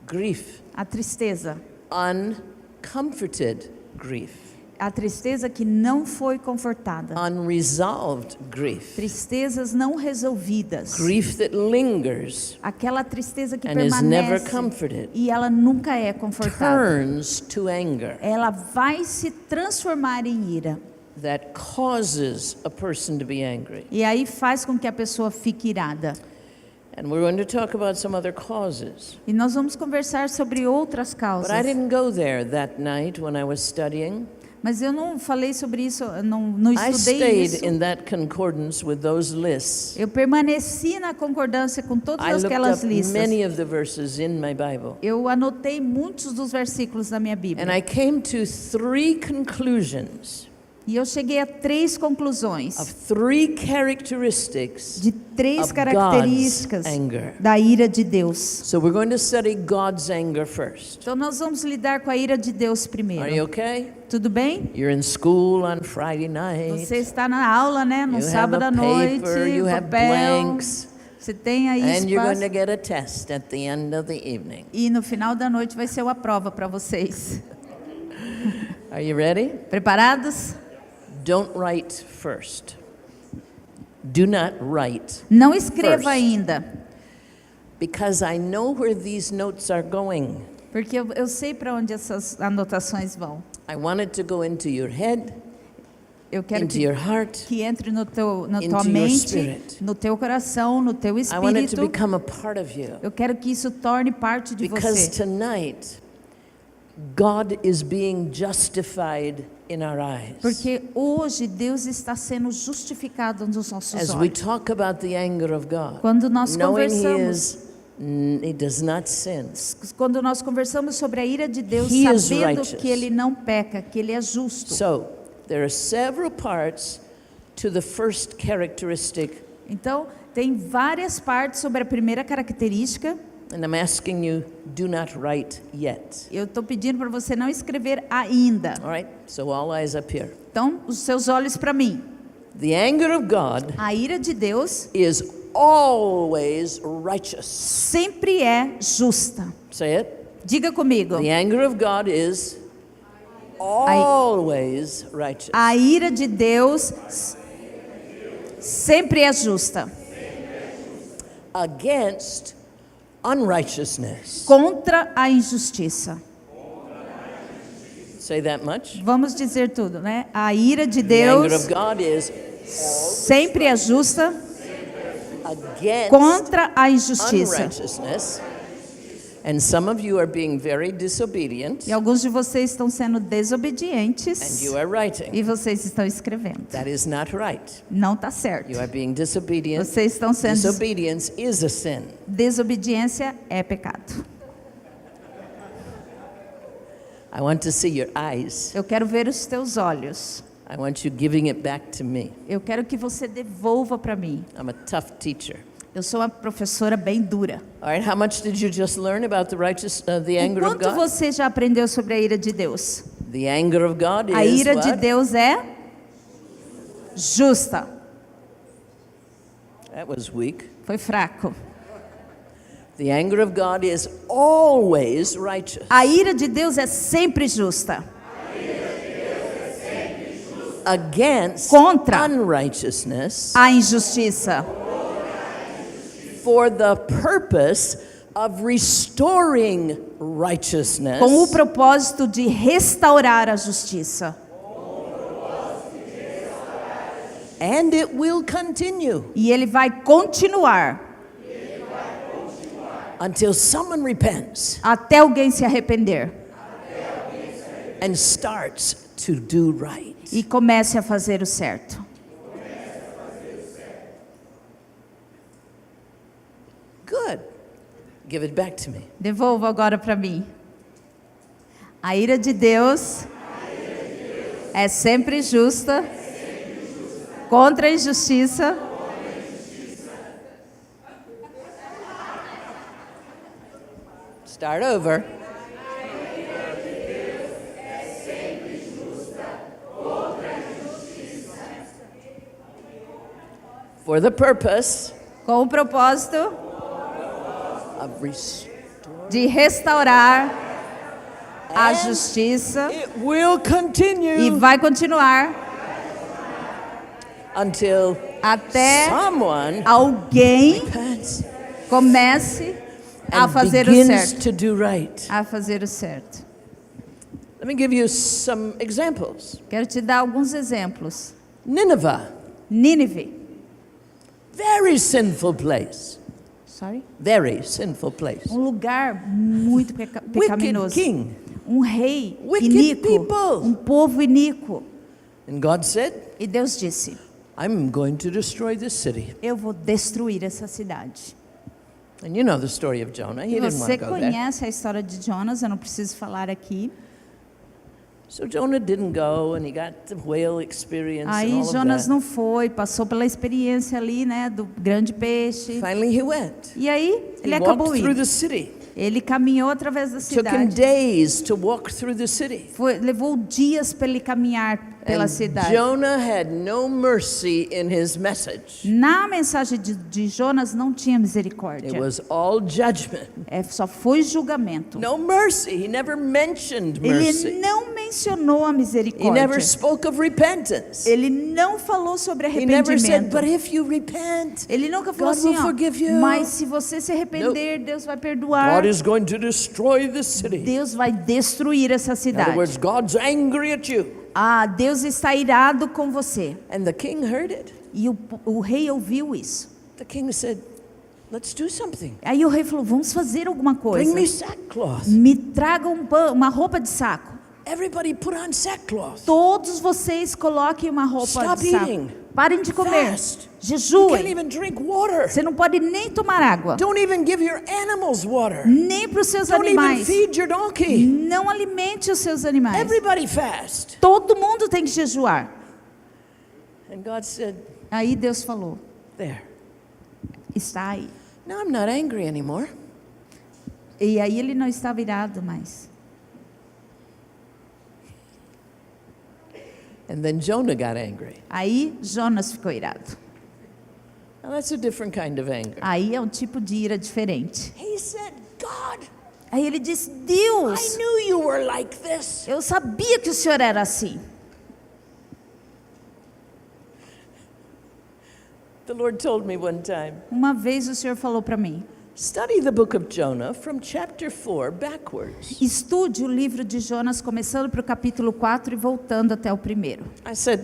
Speaker 2: Grief.
Speaker 3: a tristeza.
Speaker 2: Uncomforted grief.
Speaker 3: A tristeza que não foi confortada.
Speaker 2: Unresolved grief.
Speaker 3: Tristezas não resolvidas.
Speaker 2: Grief that lingers
Speaker 3: Aquela tristeza que
Speaker 2: and is never
Speaker 3: permanece
Speaker 2: comforted.
Speaker 3: e ela nunca é confortada.
Speaker 2: Turns to anger.
Speaker 3: Ela vai se transformar em ira.
Speaker 2: That causes a person to be angry.
Speaker 3: E aí faz com que a pessoa fique irada.
Speaker 2: And we're going to talk about some other causes.
Speaker 3: E nós vamos conversar sobre outras causas.
Speaker 2: But I didn't go there that night when I was studying.
Speaker 3: Mas eu não falei sobre isso, não
Speaker 2: I
Speaker 3: estudei
Speaker 2: stayed
Speaker 3: isso.
Speaker 2: in that concordance with those lists.
Speaker 3: Eu permaneci na concordância com todas
Speaker 2: I looked
Speaker 3: aquelas
Speaker 2: up
Speaker 3: listas.
Speaker 2: many of the verses in my Bible.
Speaker 3: Eu anotei muitos dos versículos da minha
Speaker 2: And
Speaker 3: Bíblia.
Speaker 2: I came to 3 conclusions
Speaker 3: E eu cheguei a 3 conclusões
Speaker 2: of 3 characteristics
Speaker 3: de 3
Speaker 2: of
Speaker 3: características
Speaker 2: God's anger.
Speaker 3: da ira de Deus.
Speaker 2: So we're going to study God's anger first.
Speaker 3: Então nós vamos lidar com a ira de Deus
Speaker 2: Are you
Speaker 3: primeiro.
Speaker 2: okay?
Speaker 3: Tudo bem?
Speaker 2: You're in school on Friday night.
Speaker 3: Você está na aula, né? No
Speaker 2: You have
Speaker 3: sábado
Speaker 2: a
Speaker 3: à noite,
Speaker 2: paper, you have
Speaker 3: papel.
Speaker 2: blanks,
Speaker 3: Você tem aí
Speaker 2: and you're going
Speaker 3: espaço.
Speaker 2: to get a test at the end of the evening.
Speaker 3: E no final da noite vai ser uma prova para vocês.
Speaker 2: Are you ready?
Speaker 3: Preparados?
Speaker 2: Don't write first. Do not write,
Speaker 3: Não escreva
Speaker 2: First.
Speaker 3: ainda,
Speaker 2: because I know where these notes are going.
Speaker 3: porque eu sei para onde essas anotações vão.
Speaker 2: I want it to go into your head,
Speaker 3: Eu quero
Speaker 2: into
Speaker 3: que,
Speaker 2: your heart.
Speaker 3: que entre na tua
Speaker 2: into your
Speaker 3: mente,
Speaker 2: spirit.
Speaker 3: no teu coração, no teu
Speaker 2: I want it to
Speaker 3: espírito.
Speaker 2: become a part of you.
Speaker 3: Eu quero que isso torne parte de
Speaker 2: Because
Speaker 3: você.
Speaker 2: tonight, God is being justified in our eyes.
Speaker 3: Porque hoje Deus está sendo justificado nos nossos
Speaker 2: As we
Speaker 3: olhos.
Speaker 2: talk about the anger of God,
Speaker 3: Quando nós
Speaker 2: knowing
Speaker 3: conversamos,
Speaker 2: He does not sin.
Speaker 3: quando nós conversamos sobre a ira de Deus,
Speaker 2: He is
Speaker 3: sabendo
Speaker 2: righteous.
Speaker 3: que Ele não peca, que Ele é justo.
Speaker 2: So, there are several parts to the first characteristic,
Speaker 3: Então, tem várias partes sobre a primeira característica.
Speaker 2: and I'm asking you, do not write yet.
Speaker 3: Eu estou pedindo para você não escrever ainda.
Speaker 2: All right? So, all eyes up here.
Speaker 3: Então, os seus olhos para mim.
Speaker 2: The anger of God
Speaker 3: A ira de Deus
Speaker 2: is always righteous.
Speaker 3: sempre é justa.
Speaker 2: Say it.
Speaker 3: Diga comigo.
Speaker 2: The anger of God is always righteous.
Speaker 3: A ira de Deus sempre é justa.
Speaker 2: Against unrighteousness.
Speaker 3: Contra a injustiça.
Speaker 2: Say that much.
Speaker 3: Vamos dizer tudo, né? A ira de
Speaker 2: The anger
Speaker 3: Deus
Speaker 2: of God is
Speaker 3: sempre é justa
Speaker 2: against
Speaker 3: contra a injustiça.
Speaker 2: unrighteousness. And some of you are being very disobedient,
Speaker 3: E alguns de vocês estão sendo
Speaker 2: and
Speaker 3: desobedientes
Speaker 2: you are writing.
Speaker 3: e vocês estão escrevendo.
Speaker 2: That is not right.
Speaker 3: Não está certo.
Speaker 2: You are being disobedient.
Speaker 3: Vocês estão sendo
Speaker 2: Disobedience is a sin.
Speaker 3: desobediência é pecado.
Speaker 2: I want to see your eyes.
Speaker 3: Eu quero ver os teus olhos.
Speaker 2: I want you giving it back to me.
Speaker 3: Eu quero que você devolva para mim.
Speaker 2: I'm a tough teacher.
Speaker 3: Eu sou uma professora bem dura.
Speaker 2: All right, how much did you just learn about the
Speaker 3: O
Speaker 2: anger of
Speaker 3: quanto
Speaker 2: God?
Speaker 3: você já aprendeu sobre a ira de Deus?
Speaker 2: The anger of God
Speaker 3: A
Speaker 2: is
Speaker 3: ira de
Speaker 2: what?
Speaker 3: Deus é justa.
Speaker 2: That was weak.
Speaker 3: Foi fraco.
Speaker 2: The anger of God is always righteous.
Speaker 3: A ira de Deus é sempre justa.
Speaker 2: Against
Speaker 3: Contra
Speaker 2: unrighteousness,
Speaker 3: a injustiça,
Speaker 2: for the purpose of restoring righteousness.
Speaker 3: com o propósito de restaurar a justiça.
Speaker 2: And it will continue
Speaker 3: E ele vai continuar
Speaker 2: until someone repents
Speaker 3: até alguém se arrepender
Speaker 2: and starts to do right.
Speaker 3: e comece a fazer o certo.
Speaker 2: Good. Give it back to me.
Speaker 3: Devolva agora para mim. A ira de Deus é sempre justa, contra a injustiça.
Speaker 2: Start over. For the purpose
Speaker 3: Com o propósito
Speaker 2: of restoring.
Speaker 3: de restaurar a justiça.
Speaker 2: It will
Speaker 3: E
Speaker 2: continue
Speaker 3: vai continuar
Speaker 2: until
Speaker 3: até
Speaker 2: someone
Speaker 3: alguém
Speaker 2: repents
Speaker 3: comece a
Speaker 2: and
Speaker 3: fazer o
Speaker 2: begins
Speaker 3: certo.
Speaker 2: to do right.
Speaker 3: A fazer o certo.
Speaker 2: Let me give you some examples.
Speaker 3: Quero te dar alguns exemplos.
Speaker 2: Nineveh,
Speaker 3: Nínive.
Speaker 2: very sinful place.
Speaker 3: Sorry?
Speaker 2: Very sinful place.
Speaker 3: Um lugar muito
Speaker 2: Wicked
Speaker 3: pecaminoso.
Speaker 2: king.
Speaker 3: Um rei
Speaker 2: Wicked
Speaker 3: iníquo.
Speaker 2: people.
Speaker 3: Um povo iníquo.
Speaker 2: And God said,
Speaker 3: E Deus disse:
Speaker 2: I'm going to destroy this city.
Speaker 3: eu vou destruir essa cidade.
Speaker 2: And you know the story of Jonah. He
Speaker 3: E
Speaker 2: didn't want
Speaker 3: você
Speaker 2: to go there.
Speaker 3: conhece a história de Jonas, eu não preciso falar aqui.
Speaker 2: So Jonah didn't go and he got the whale experience and
Speaker 3: Aí
Speaker 2: all of
Speaker 3: Jonas
Speaker 2: that.
Speaker 3: não foi, passou pela experiência ali, né, do grande peixe.
Speaker 2: Finally he went.
Speaker 3: E aí ele
Speaker 2: He
Speaker 3: acabou
Speaker 2: walked through
Speaker 3: indo.
Speaker 2: the city.
Speaker 3: Ele caminhou através da
Speaker 2: Took him
Speaker 3: cidade.
Speaker 2: days to walk through the city.
Speaker 3: Levou dias para ele caminhar pela
Speaker 2: And
Speaker 3: cidade.
Speaker 2: Jonah had no mercy in his message.
Speaker 3: Na mensagem de Jonas não tinha misericórdia.
Speaker 2: It was all judgment.
Speaker 3: Só foi julgamento.
Speaker 2: No mercy. He never mentioned
Speaker 3: Ele
Speaker 2: mercy.
Speaker 3: não mencionou a
Speaker 2: He
Speaker 3: misericórdia.
Speaker 2: never spoke of repentance.
Speaker 3: Ele não falou sobre
Speaker 2: He never said,
Speaker 3: arrependimento.
Speaker 2: but if you repent,
Speaker 3: Ele nunca falou
Speaker 2: God
Speaker 3: assim,
Speaker 2: will
Speaker 3: ó,
Speaker 2: forgive you.
Speaker 3: mas se você se arrepender, Deus vai perdoar.
Speaker 2: God is going to destroy this city.
Speaker 3: Deus vai destruir essa
Speaker 2: In other
Speaker 3: cidade.
Speaker 2: words, God's angry at you.
Speaker 3: Ah, Deus está irado com você.
Speaker 2: And the king heard it.
Speaker 3: E o rei ouviu isso.
Speaker 2: The king said, let's do something.
Speaker 3: Aí o rei falou, vamos fazer alguma coisa.
Speaker 2: Bring me sackcloth.
Speaker 3: Me tragam uma roupa de saco.
Speaker 2: Everybody put on sackcloth.
Speaker 3: Todos vocês coloquem uma roupa
Speaker 2: Stop
Speaker 3: de saco.
Speaker 2: eating.
Speaker 3: Parem de comer.
Speaker 2: Fast. You can't
Speaker 3: Jejuem.
Speaker 2: even drink water.
Speaker 3: Você não pode nem tomar água.
Speaker 2: Don't even give your animals water.
Speaker 3: Nem para os seus
Speaker 2: Don't even
Speaker 3: animais.
Speaker 2: feed your donkey.
Speaker 3: Não alimente os seus animais.
Speaker 2: Everybody fast.
Speaker 3: Todo mundo tem que jejuar.
Speaker 2: And God said,
Speaker 3: Aí Deus falou,
Speaker 2: there.
Speaker 3: está aí.
Speaker 2: Now I'm not angry anymore.
Speaker 3: E aí ele não estava irado mais.
Speaker 2: And then Jonah got angry.
Speaker 3: Aí Jonas ficou irado.
Speaker 2: Now that's a different kind of anger.
Speaker 3: Aí é um tipo de ira diferente.
Speaker 2: He said, God,
Speaker 3: Aí ele disse,
Speaker 2: I
Speaker 3: Deus,
Speaker 2: knew you were like this.
Speaker 3: eu sabia que o senhor era assim.
Speaker 2: The Lord told me one time,
Speaker 3: Uma vez o senhor falou para mim,
Speaker 2: study the book of Jonah from chapter 4 backwards.
Speaker 3: estude o livro de Jonas começando para o capítulo 4 e voltando até o primeiro.
Speaker 2: I said,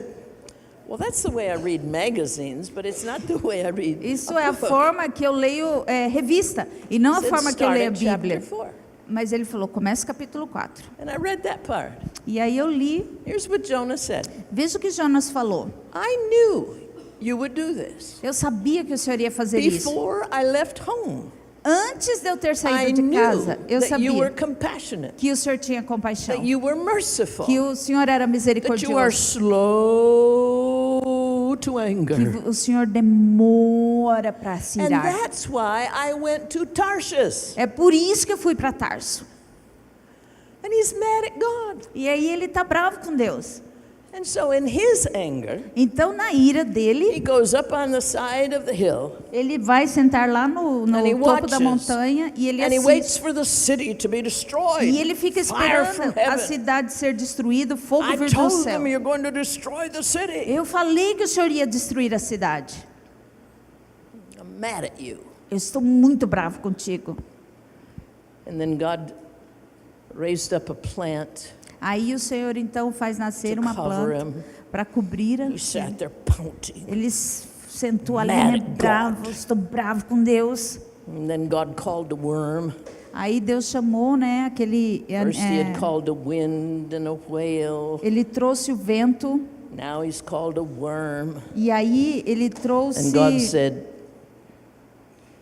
Speaker 2: well, that's the way I read magazines, but it's not the way I read
Speaker 3: Isso
Speaker 2: a
Speaker 3: é a
Speaker 2: book.
Speaker 3: forma que eu leio revista e não a
Speaker 2: Said,
Speaker 3: forma que eu
Speaker 2: start
Speaker 3: leio a
Speaker 2: at chapter
Speaker 3: Bíblia.
Speaker 2: 4.
Speaker 3: Mas ele falou, começa o capítulo 4.
Speaker 2: And I read that part.
Speaker 3: E aí eu li,
Speaker 2: Here's what Jonah said.
Speaker 3: veja o que Jonas falou.
Speaker 2: I knew you would do this.
Speaker 3: Eu sabia que o senhor ia fazer isso.
Speaker 2: Before I left home,
Speaker 3: Antes de eu ter
Speaker 2: I
Speaker 3: saído de
Speaker 2: knew
Speaker 3: casa, eu
Speaker 2: that you were
Speaker 3: sabia
Speaker 2: compassionate,
Speaker 3: que o senhor tinha compaixão,
Speaker 2: that you were merciful,
Speaker 3: que o senhor era
Speaker 2: that you are
Speaker 3: misericordioso,
Speaker 2: slow to
Speaker 3: que
Speaker 2: anger.
Speaker 3: o senhor demora para se
Speaker 2: And
Speaker 3: irar.
Speaker 2: that's why I went to Tarshish.
Speaker 3: É por isso que eu fui para Tarso.
Speaker 2: And he's mad at God.
Speaker 3: E aí ele está bravo com Deus.
Speaker 2: And so in his anger,
Speaker 3: Então, na ira
Speaker 2: he
Speaker 3: dele,
Speaker 2: goes up on the side of the hill
Speaker 3: ele vai sentar lá no
Speaker 2: and he
Speaker 3: topo da
Speaker 2: watches,
Speaker 3: montanha e ele
Speaker 2: and he waits
Speaker 3: assiste.
Speaker 2: for the city to be destroyed.
Speaker 3: E ele fica
Speaker 2: Fire from
Speaker 3: esperando a
Speaker 2: heaven.
Speaker 3: cidade ser destruída, o fogo
Speaker 2: I
Speaker 3: vir do
Speaker 2: told
Speaker 3: céu.
Speaker 2: them you're going to destroy the city.
Speaker 3: Eu falei que o Senhor ia destruir a cidade.
Speaker 2: I'm mad at you.
Speaker 3: Eu estou muito bravo contigo.
Speaker 2: And then God raised up a plant.
Speaker 3: Aí o Senhor então faz nascer
Speaker 2: To
Speaker 3: uma
Speaker 2: cover
Speaker 3: planta para cobrir.
Speaker 2: He sat there pouting.
Speaker 3: Ele sentou ali,
Speaker 2: Mad
Speaker 3: né,
Speaker 2: at God.
Speaker 3: bravo, estou bravo com Deus.
Speaker 2: And then God called the worm.
Speaker 3: Aí Deus chamou, né, aquele...
Speaker 2: First he had called a wind and a whale.
Speaker 3: ele trouxe o vento,
Speaker 2: Now he's called a worm.
Speaker 3: e aí ele trouxe...
Speaker 2: And God said,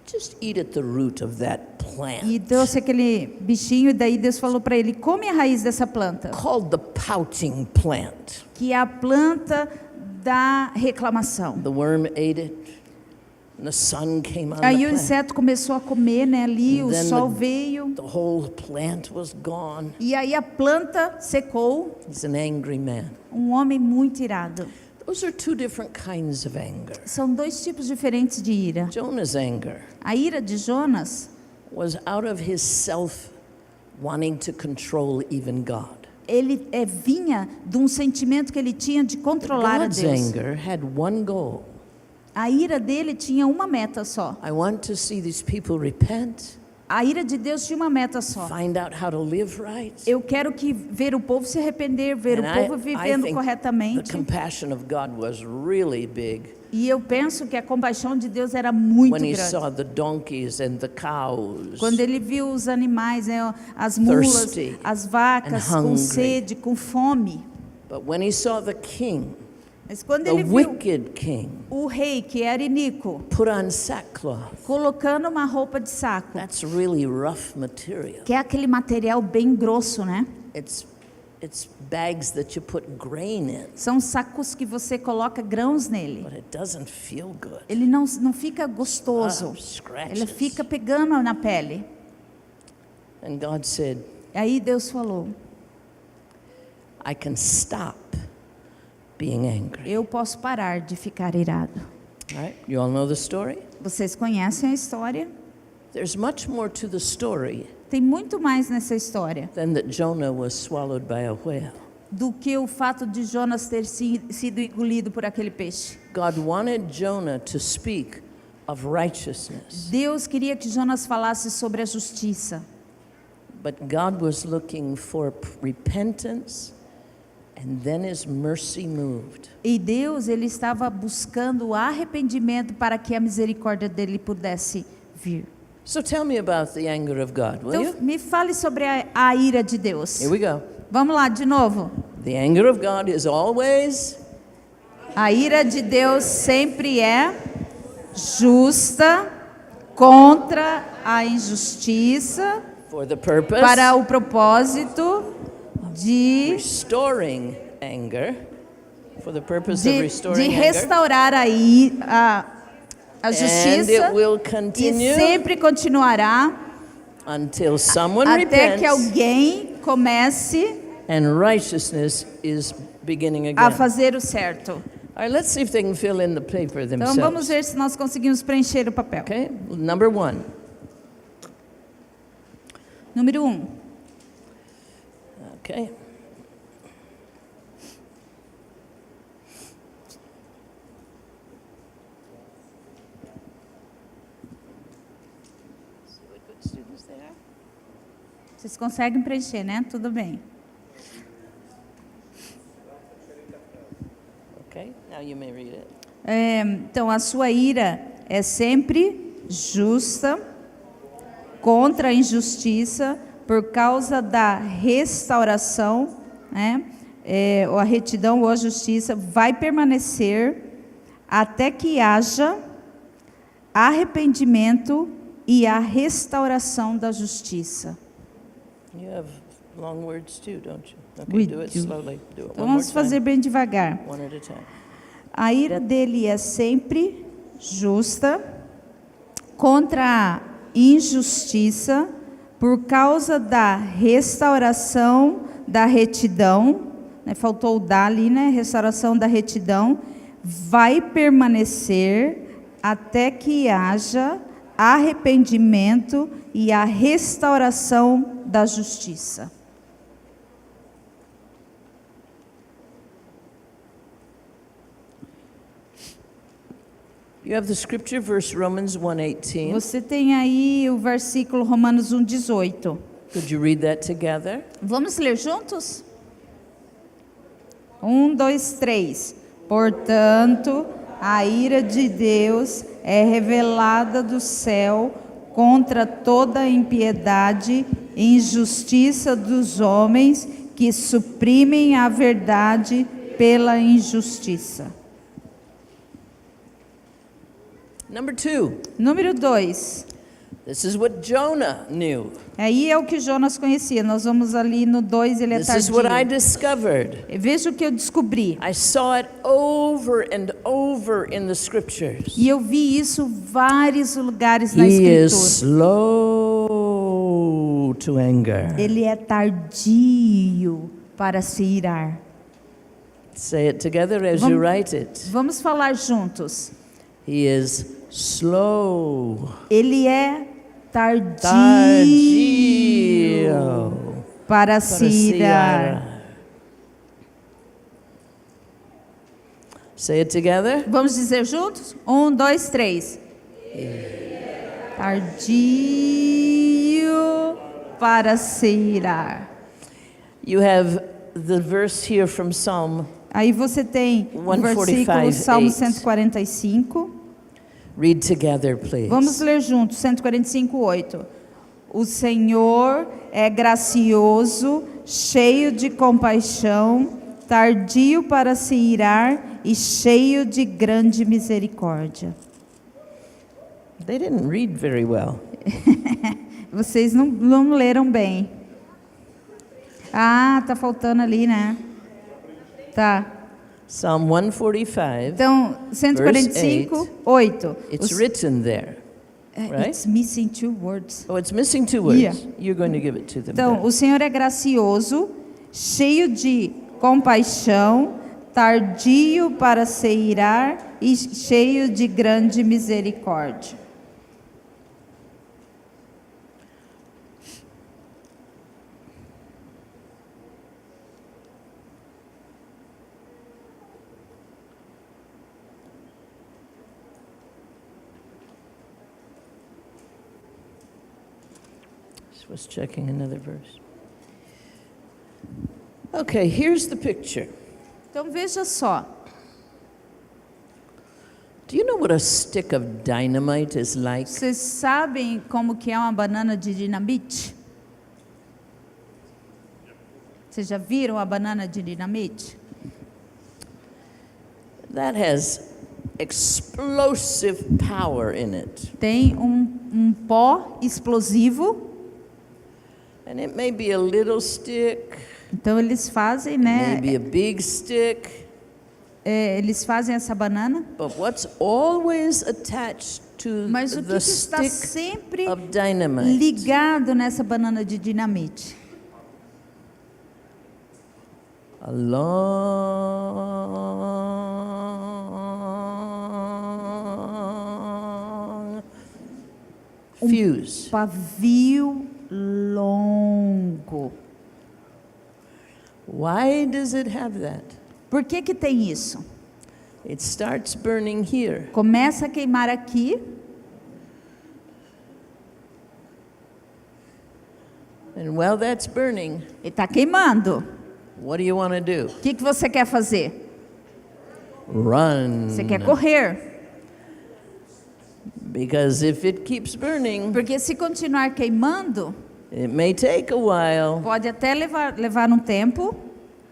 Speaker 2: just eat at the root of that plant.
Speaker 3: E trouxe aquele bichinho, e daí Deus falou para ele, come a raiz dessa planta,
Speaker 2: Called the pouting plant.
Speaker 3: que é a planta da reclamação.
Speaker 2: The worm ate it. And the sun came on
Speaker 3: Aí
Speaker 2: the
Speaker 3: o
Speaker 2: plant.
Speaker 3: inseto começou a comer, né, ali,
Speaker 2: And
Speaker 3: o
Speaker 2: then
Speaker 3: sol veio,
Speaker 2: The whole plant was gone.
Speaker 3: e aí a planta secou.
Speaker 2: He's an angry man.
Speaker 3: Um homem muito irado.
Speaker 2: Those are two different kinds of anger.
Speaker 3: São dois tipos diferentes de ira.
Speaker 2: Jonah's anger
Speaker 3: A ira de Jonas,
Speaker 2: was out of his self wanting to control even God.
Speaker 3: ele vinha de um sentimento que ele tinha de controlar a
Speaker 2: God's
Speaker 3: Deus.
Speaker 2: anger had one goal.
Speaker 3: A ira dele tinha uma meta só.
Speaker 2: I want to see these people repent,
Speaker 3: A ira de Deus tinha uma meta só.
Speaker 2: find out how to live right.
Speaker 3: Eu quero que ver o povo se arrepender, ver
Speaker 2: And
Speaker 3: o povo
Speaker 2: I
Speaker 3: vivendo
Speaker 2: think the
Speaker 3: corretamente.
Speaker 2: compassion of God was really big
Speaker 3: E eu penso que a compaixão de Deus era muito
Speaker 2: when he
Speaker 3: grande.
Speaker 2: saw the donkeys and the cows.
Speaker 3: Quando ele viu os animais, né, as mulas,
Speaker 2: Thirsty
Speaker 3: as vacas
Speaker 2: and
Speaker 3: com
Speaker 2: hungry.
Speaker 3: sede, com fome.
Speaker 2: But when he saw the king,
Speaker 3: Mas quando
Speaker 2: the
Speaker 3: ele viu
Speaker 2: wicked king,
Speaker 3: o rei, que era iníquo,
Speaker 2: put on sackcloth,
Speaker 3: colocando uma roupa de saco,
Speaker 2: that's really rough material.
Speaker 3: que é aquele material bem grosso, né?
Speaker 2: It's bags that you put grain in,
Speaker 3: São sacos que você coloca grãos nele.
Speaker 2: but it doesn't feel good.
Speaker 3: Ele não fica gostoso.
Speaker 2: Scratches.
Speaker 3: Ele fica pegando na pele.
Speaker 2: And God said,
Speaker 3: Aí Deus falou,
Speaker 2: I can stop being angry.
Speaker 3: eu posso parar de ficar irado.
Speaker 2: All right? You all know the story?
Speaker 3: Vocês conhecem a história?
Speaker 2: There's much more to the story
Speaker 3: Tem muito mais nessa história
Speaker 2: than that Jonah was swallowed by a whale.
Speaker 3: do que o fato de Jonas ter sido engolido por aquele peixe.
Speaker 2: God wanted Jonah to speak of righteousness,
Speaker 3: Deus queria que Jonas falasse sobre a justiça.
Speaker 2: but God was looking for repentance, and then his mercy moved.
Speaker 3: E Deus, ele estava buscando o arrependimento para que a misericórdia dele pudesse vir.
Speaker 2: So tell me about the anger of God, will
Speaker 3: Então,
Speaker 2: you?
Speaker 3: me fale sobre a ira de Deus.
Speaker 2: Here we go.
Speaker 3: Vamos lá, de novo.
Speaker 2: The anger of God is always
Speaker 3: A ira de Deus sempre é justa, contra a injustiça,
Speaker 2: for the purpose
Speaker 3: para o propósito de
Speaker 2: restoring anger, for the purpose of
Speaker 3: de
Speaker 2: restoring anger,
Speaker 3: restaurar a
Speaker 2: and
Speaker 3: justiça,
Speaker 2: it will
Speaker 3: e
Speaker 2: continue
Speaker 3: sempre continuará
Speaker 2: until someone
Speaker 3: até que
Speaker 2: repents
Speaker 3: alguém comece
Speaker 2: and righteousness is beginning
Speaker 3: a
Speaker 2: again.
Speaker 3: fazer o certo.
Speaker 2: All right, let's see if they can fill in the paper
Speaker 3: Então
Speaker 2: themselves.
Speaker 3: vamos ver se nós conseguimos preencher o papel.
Speaker 2: Okay, number 1.
Speaker 3: Número 1.
Speaker 2: Okay.
Speaker 3: Vocês conseguem preencher, né? Tudo bem.
Speaker 2: Okay, now you may read it.
Speaker 3: Então, a sua ira é sempre justa, contra a injustiça, por causa da restauração, né? Ou a retidão ou a justiça vai permanecer até que haja arrependimento e a restauração da justiça.
Speaker 2: You have long words too, don't you? Okay,
Speaker 3: We
Speaker 2: do it
Speaker 3: do.
Speaker 2: slowly. Do it
Speaker 3: Então,
Speaker 2: one more
Speaker 3: vamos fazer
Speaker 2: time.
Speaker 3: bem devagar.
Speaker 2: One at a time.
Speaker 3: A ira dele é sempre justa, contra a injustiça, por causa da restauração da retidão né, faltou o da ali, né? Restauração da retidão vai permanecer até que haja arrependimento e a restauração da justiça.
Speaker 2: You have the scripture verse Romans 1:18.
Speaker 3: Você tem aí o versículo Romanos 1:18.
Speaker 2: Could you read that together?
Speaker 3: Vamos ler juntos? 1, 2, 3. Portanto, a ira de Deus é revelada do céu contra toda a impiedade e injustiça dos homens que suprimem a verdade pela injustiça.
Speaker 2: Number 2.
Speaker 3: Número 2.
Speaker 2: This is what Jonah knew.
Speaker 3: Aí é o que Jonas conhecia. Nós vamos ali no 2, ele é
Speaker 2: This is what I
Speaker 3: tardio.
Speaker 2: discovered.
Speaker 3: Veja o que eu descobri.
Speaker 2: I saw it over and over in the scriptures.
Speaker 3: E eu vi isso em vários lugares na
Speaker 2: He is
Speaker 3: Escritura.
Speaker 2: slow to anger.
Speaker 3: Ele é tardio para se irar.
Speaker 2: Say it together as you write it.
Speaker 3: Vamos falar juntos.
Speaker 2: He is slow.
Speaker 3: Ele é tardio para se irar.
Speaker 2: Say it together.
Speaker 3: Vamos dizer juntos? 1, 2, 3. Tardio para se irar.
Speaker 2: You have the verse here from Psalm.
Speaker 3: Aí você tem o
Speaker 2: 145,
Speaker 3: versículo Salmo
Speaker 2: 8.
Speaker 3: 145.
Speaker 2: Read together, please.
Speaker 3: Vamos ler juntos, 145, 8. O Senhor é gracioso, cheio de compaixão, tardio para se irar e cheio de grande misericórdia.
Speaker 2: They didn't read very well.
Speaker 3: Vocês não leram bem. Ah, tá faltando ali, né? Tá.
Speaker 2: Psalm 145.
Speaker 3: Então, 145, 8.
Speaker 2: It's written there, right?
Speaker 3: It's missing 2 words.
Speaker 2: Oh, it's missing 2 words.
Speaker 3: Yeah.
Speaker 2: You're going to give it to them.
Speaker 3: Então,
Speaker 2: then.
Speaker 3: o Senhor é gracioso, cheio de compaixão, tardio para se irar e cheio de grande misericórdia.
Speaker 2: Just was checking another verse. Okay, here's the picture.
Speaker 3: Então veja só.
Speaker 2: Do you know what a stick of dynamite is like?
Speaker 3: Vocês sabem como que é uma banana de dinamite? Vocês já viram a banana de dinamite?
Speaker 2: That has explosive power in it.
Speaker 3: Tem um pó explosivo.
Speaker 2: And it may be a little stick,
Speaker 3: Então eles fazem, né?
Speaker 2: maybe a big stick,
Speaker 3: Eles fazem essa banana.
Speaker 2: but what's always attached to
Speaker 3: Mas o que
Speaker 2: the
Speaker 3: está
Speaker 2: stick
Speaker 3: sempre
Speaker 2: of dynamite?
Speaker 3: ligado nessa banana de dinamite?
Speaker 2: A long fuse.
Speaker 3: Pavio longo.
Speaker 2: Why does it have that?
Speaker 3: Por que que tem isso?
Speaker 2: It starts burning here.
Speaker 3: Começa a queimar aqui.
Speaker 2: And while that's burning,
Speaker 3: E está queimando.
Speaker 2: what do you want to do?
Speaker 3: O que que você quer fazer?
Speaker 2: Run.
Speaker 3: Você quer correr.
Speaker 2: Because if it keeps burning,
Speaker 3: Porque se continuar queimando,
Speaker 2: it may take a while,
Speaker 3: pode até levar um tempo.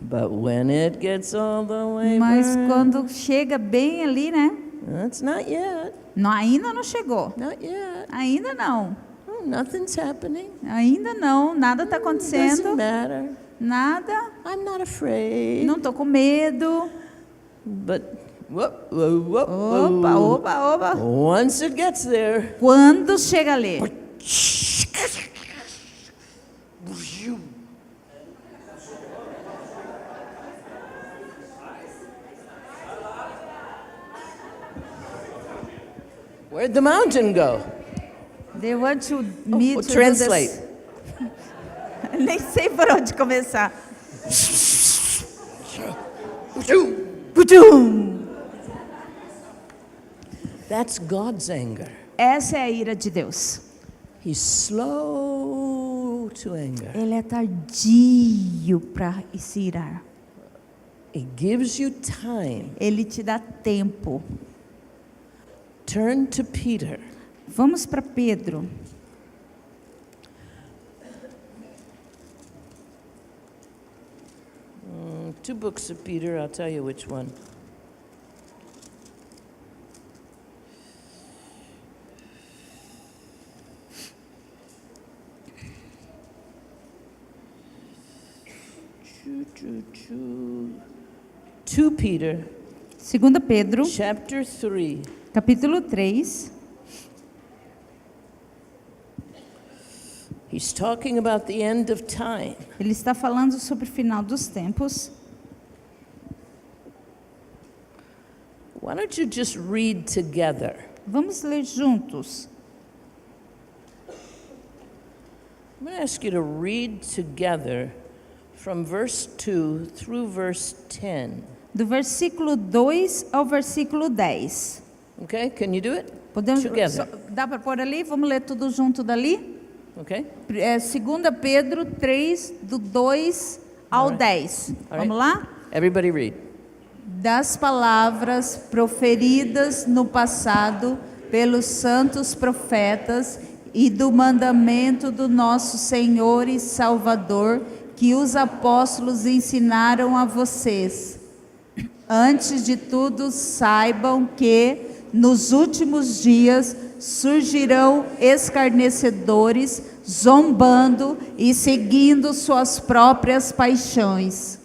Speaker 2: but when it gets all the way
Speaker 3: Mas
Speaker 2: burned,
Speaker 3: quando chega bem ali, né?
Speaker 2: that's not yet.
Speaker 3: Não, ainda não chegou.
Speaker 2: Not yet.
Speaker 3: Ainda não.
Speaker 2: Oh, nothing's happening.
Speaker 3: Ainda não. Nada está
Speaker 2: Doesn't
Speaker 3: acontecendo.
Speaker 2: matter.
Speaker 3: Nada.
Speaker 2: I'm not afraid.
Speaker 3: Não estou com medo.
Speaker 2: But whoop, whoop, whoop,
Speaker 3: Opa,
Speaker 2: whoop.
Speaker 3: opa, opa.
Speaker 2: Once it gets there,
Speaker 3: Quando chega ali,
Speaker 2: Where'd the mountain go?
Speaker 3: They want to me to do
Speaker 2: Translate.
Speaker 3: this. Nem sei por onde começar. Putum!
Speaker 2: That's God's anger.
Speaker 3: Essa é a ira de Deus.
Speaker 2: He's slow to anger.
Speaker 3: Ele é tardio para se irar.
Speaker 2: He gives you time.
Speaker 3: Ele te dá tempo.
Speaker 2: Turn to Peter.
Speaker 3: Vamos para Pedro.
Speaker 2: Two books of Peter, I'll tell you which one. Two Peter,
Speaker 3: 2 Pedro,
Speaker 2: chapter 3.
Speaker 3: capítulo 3.
Speaker 2: He's talking about the end of time.
Speaker 3: Ele está falando sobre o final dos tempos.
Speaker 2: Why don't you just read together?
Speaker 3: Vamos ler juntos.
Speaker 2: I'm going to ask you to read together from verse 2 through verse 10.
Speaker 3: Do versículo 2 ao versículo 10.
Speaker 2: Okay, can you do it?
Speaker 3: Podemos,
Speaker 2: Together.
Speaker 3: dá para pôr ali? Vamos ler tudo junto dali?
Speaker 2: Okay?
Speaker 3: 2 Pedro 3, do 2 ao 10.
Speaker 2: All right.
Speaker 3: Vamos lá?
Speaker 2: Everybody read.
Speaker 3: Das palavras proferidas no passado pelos santos profetas e do mandamento do nosso Senhor e Salvador que os apóstolos ensinaram a vocês. Antes de tudo, saibam que nos últimos dias surgirão escarnecedores, zombando e seguindo suas próprias paixões.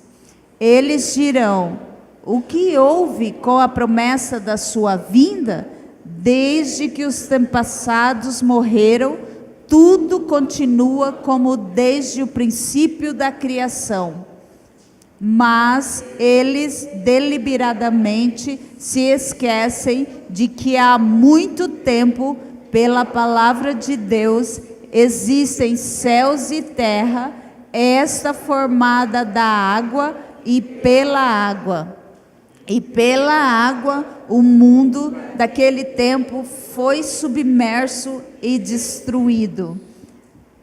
Speaker 3: Eles dirão: o que houve com a promessa da sua vinda? Desde que os antepassados morreram, tudo continua como desde o princípio da criação. Mas eles deliberadamente se esquecem de que há muito tempo, pela palavra de Deus, existem céus e terra, esta formada da água e pela água. E pela água, o mundo daquele tempo foi submerso e destruído.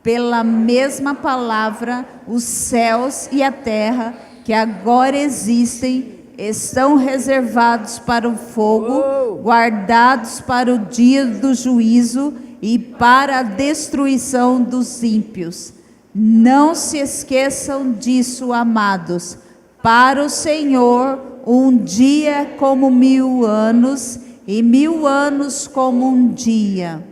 Speaker 3: Pela mesma palavra, os céus e a terra, que agora existem, estão reservados para o fogo, guardados para o dia do juízo e para a destruição dos ímpios. Não se esqueçam disso, amados. Para o Senhor, um dia é como 1000 anos, e 1000 anos como um dia.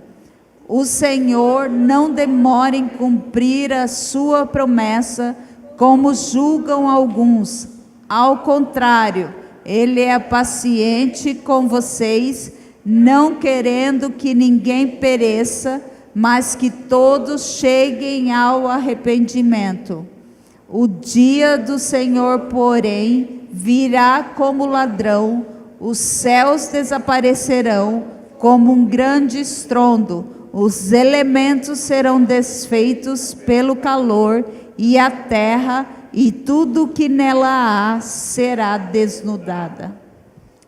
Speaker 3: O Senhor não demora em cumprir a sua promessa, como julgam alguns. Ao contrário, Ele é paciente com vocês, não querendo que ninguém pereça, mas que todos cheguem ao arrependimento. O dia do Senhor, porém, virá como ladrão, os céus desaparecerão como um grande estrondo, os elementos serão desfeitos pelo calor, e a terra e tudo que nela há será desnudada.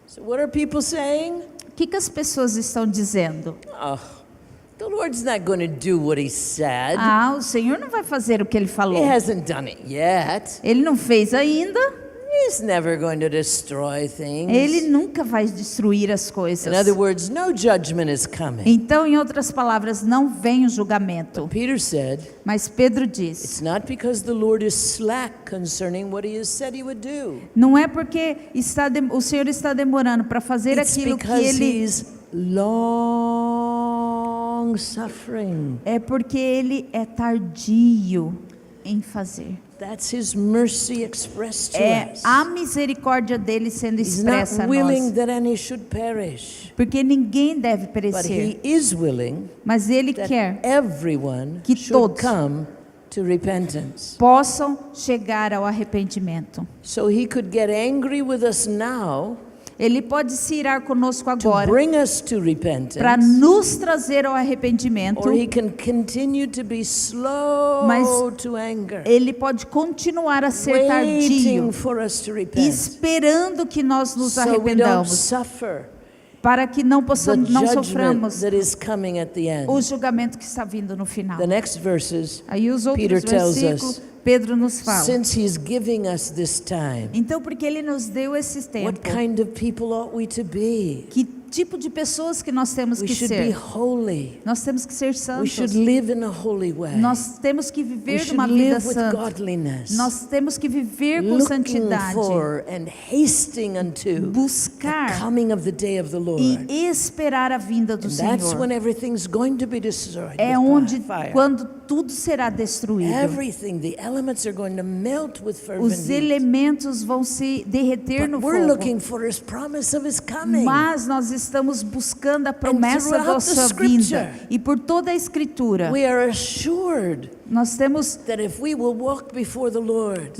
Speaker 2: So what are people saying?
Speaker 3: O que as pessoas estão dizendo?
Speaker 2: Oh, the Lord's not going to do what he said.
Speaker 3: O Senhor não vai fazer o que Ele falou.
Speaker 2: He hasn't done it yet.
Speaker 3: Ele não fez ainda.
Speaker 2: He's never going to destroy things.
Speaker 3: Ele nunca vai destruir as coisas.
Speaker 2: In other words, no judgment is coming.
Speaker 3: Então, em outras palavras, não vem o julgamento.
Speaker 2: Peter said,
Speaker 3: Mas Pedro diz:
Speaker 2: it's not because the Lord is slack concerning what he has said he would do.
Speaker 3: não é porque o Senhor está demorando para fazer
Speaker 2: It's
Speaker 3: aquilo que
Speaker 2: because
Speaker 3: Ele...
Speaker 2: he's long suffering.
Speaker 3: É porque Ele é tardio em fazer.
Speaker 2: That's his mercy expressed to
Speaker 3: É
Speaker 2: us.
Speaker 3: a misericórdia dele sendo
Speaker 2: He's
Speaker 3: expressa a
Speaker 2: not willing
Speaker 3: nós.
Speaker 2: that any should perish,
Speaker 3: Porque ninguém deve
Speaker 2: but
Speaker 3: perecer.
Speaker 2: he is willing
Speaker 3: Mas Ele
Speaker 2: that
Speaker 3: quer
Speaker 2: everyone
Speaker 3: que
Speaker 2: should
Speaker 3: todos
Speaker 2: come to repentance.
Speaker 3: possam chegar ao arrependimento.
Speaker 2: So he could get angry with us now
Speaker 3: Ele pode se irar conosco
Speaker 2: to
Speaker 3: agora
Speaker 2: bring us to
Speaker 3: para
Speaker 2: repentance,
Speaker 3: nos trazer ao arrependimento.
Speaker 2: or He can continue to be slow
Speaker 3: Mas
Speaker 2: to anger,
Speaker 3: Ele pode continuar a ser
Speaker 2: waiting
Speaker 3: tardio,
Speaker 2: for us to repent,
Speaker 3: esperando que nós nos
Speaker 2: so we don't
Speaker 3: arrependamos,
Speaker 2: suffer
Speaker 3: para que não
Speaker 2: the
Speaker 3: possamos, não
Speaker 2: judgment
Speaker 3: soframos
Speaker 2: that is coming at the end.
Speaker 3: o julgamento que está vindo no final.
Speaker 2: The next verses,
Speaker 3: Aí os outros
Speaker 2: Peter tells
Speaker 3: versículos,
Speaker 2: us,
Speaker 3: Pedro nos fala.
Speaker 2: since He's giving us this time,
Speaker 3: Então, porque Ele nos deu esse
Speaker 2: what
Speaker 3: tempo,
Speaker 2: kind of people ought we to be?
Speaker 3: que tipo de pessoas que nós temos
Speaker 2: We
Speaker 3: que
Speaker 2: should be
Speaker 3: ser?
Speaker 2: holy.
Speaker 3: Nós temos que ser
Speaker 2: We
Speaker 3: santos.
Speaker 2: should live in a holy way.
Speaker 3: Nós temos que
Speaker 2: We
Speaker 3: viver
Speaker 2: should
Speaker 3: uma vida
Speaker 2: live with
Speaker 3: santa.
Speaker 2: godliness,
Speaker 3: Nós temos que viver com
Speaker 2: looking
Speaker 3: santidade,
Speaker 2: for and hasting unto the
Speaker 3: buscar
Speaker 2: coming of the day of the Lord.
Speaker 3: e esperar a vinda do
Speaker 2: And that's
Speaker 3: Senhor.
Speaker 2: when everything's going to be destroyed
Speaker 3: É
Speaker 2: with
Speaker 3: onde,
Speaker 2: fire.
Speaker 3: quando tudo será destruído,
Speaker 2: Everything, the elements are going to melt with fervent
Speaker 3: os
Speaker 2: heat.
Speaker 3: elementos vão se derreter no
Speaker 2: But we're
Speaker 3: fogo.
Speaker 2: looking for His promise of His coming.
Speaker 3: Mas nós estamos buscando a promessa
Speaker 2: throughout
Speaker 3: da
Speaker 2: the
Speaker 3: sua
Speaker 2: scripture,
Speaker 3: vinda. E por toda a Escritura,
Speaker 2: We are assured
Speaker 3: nós temos
Speaker 2: that if we will walk before the Lord,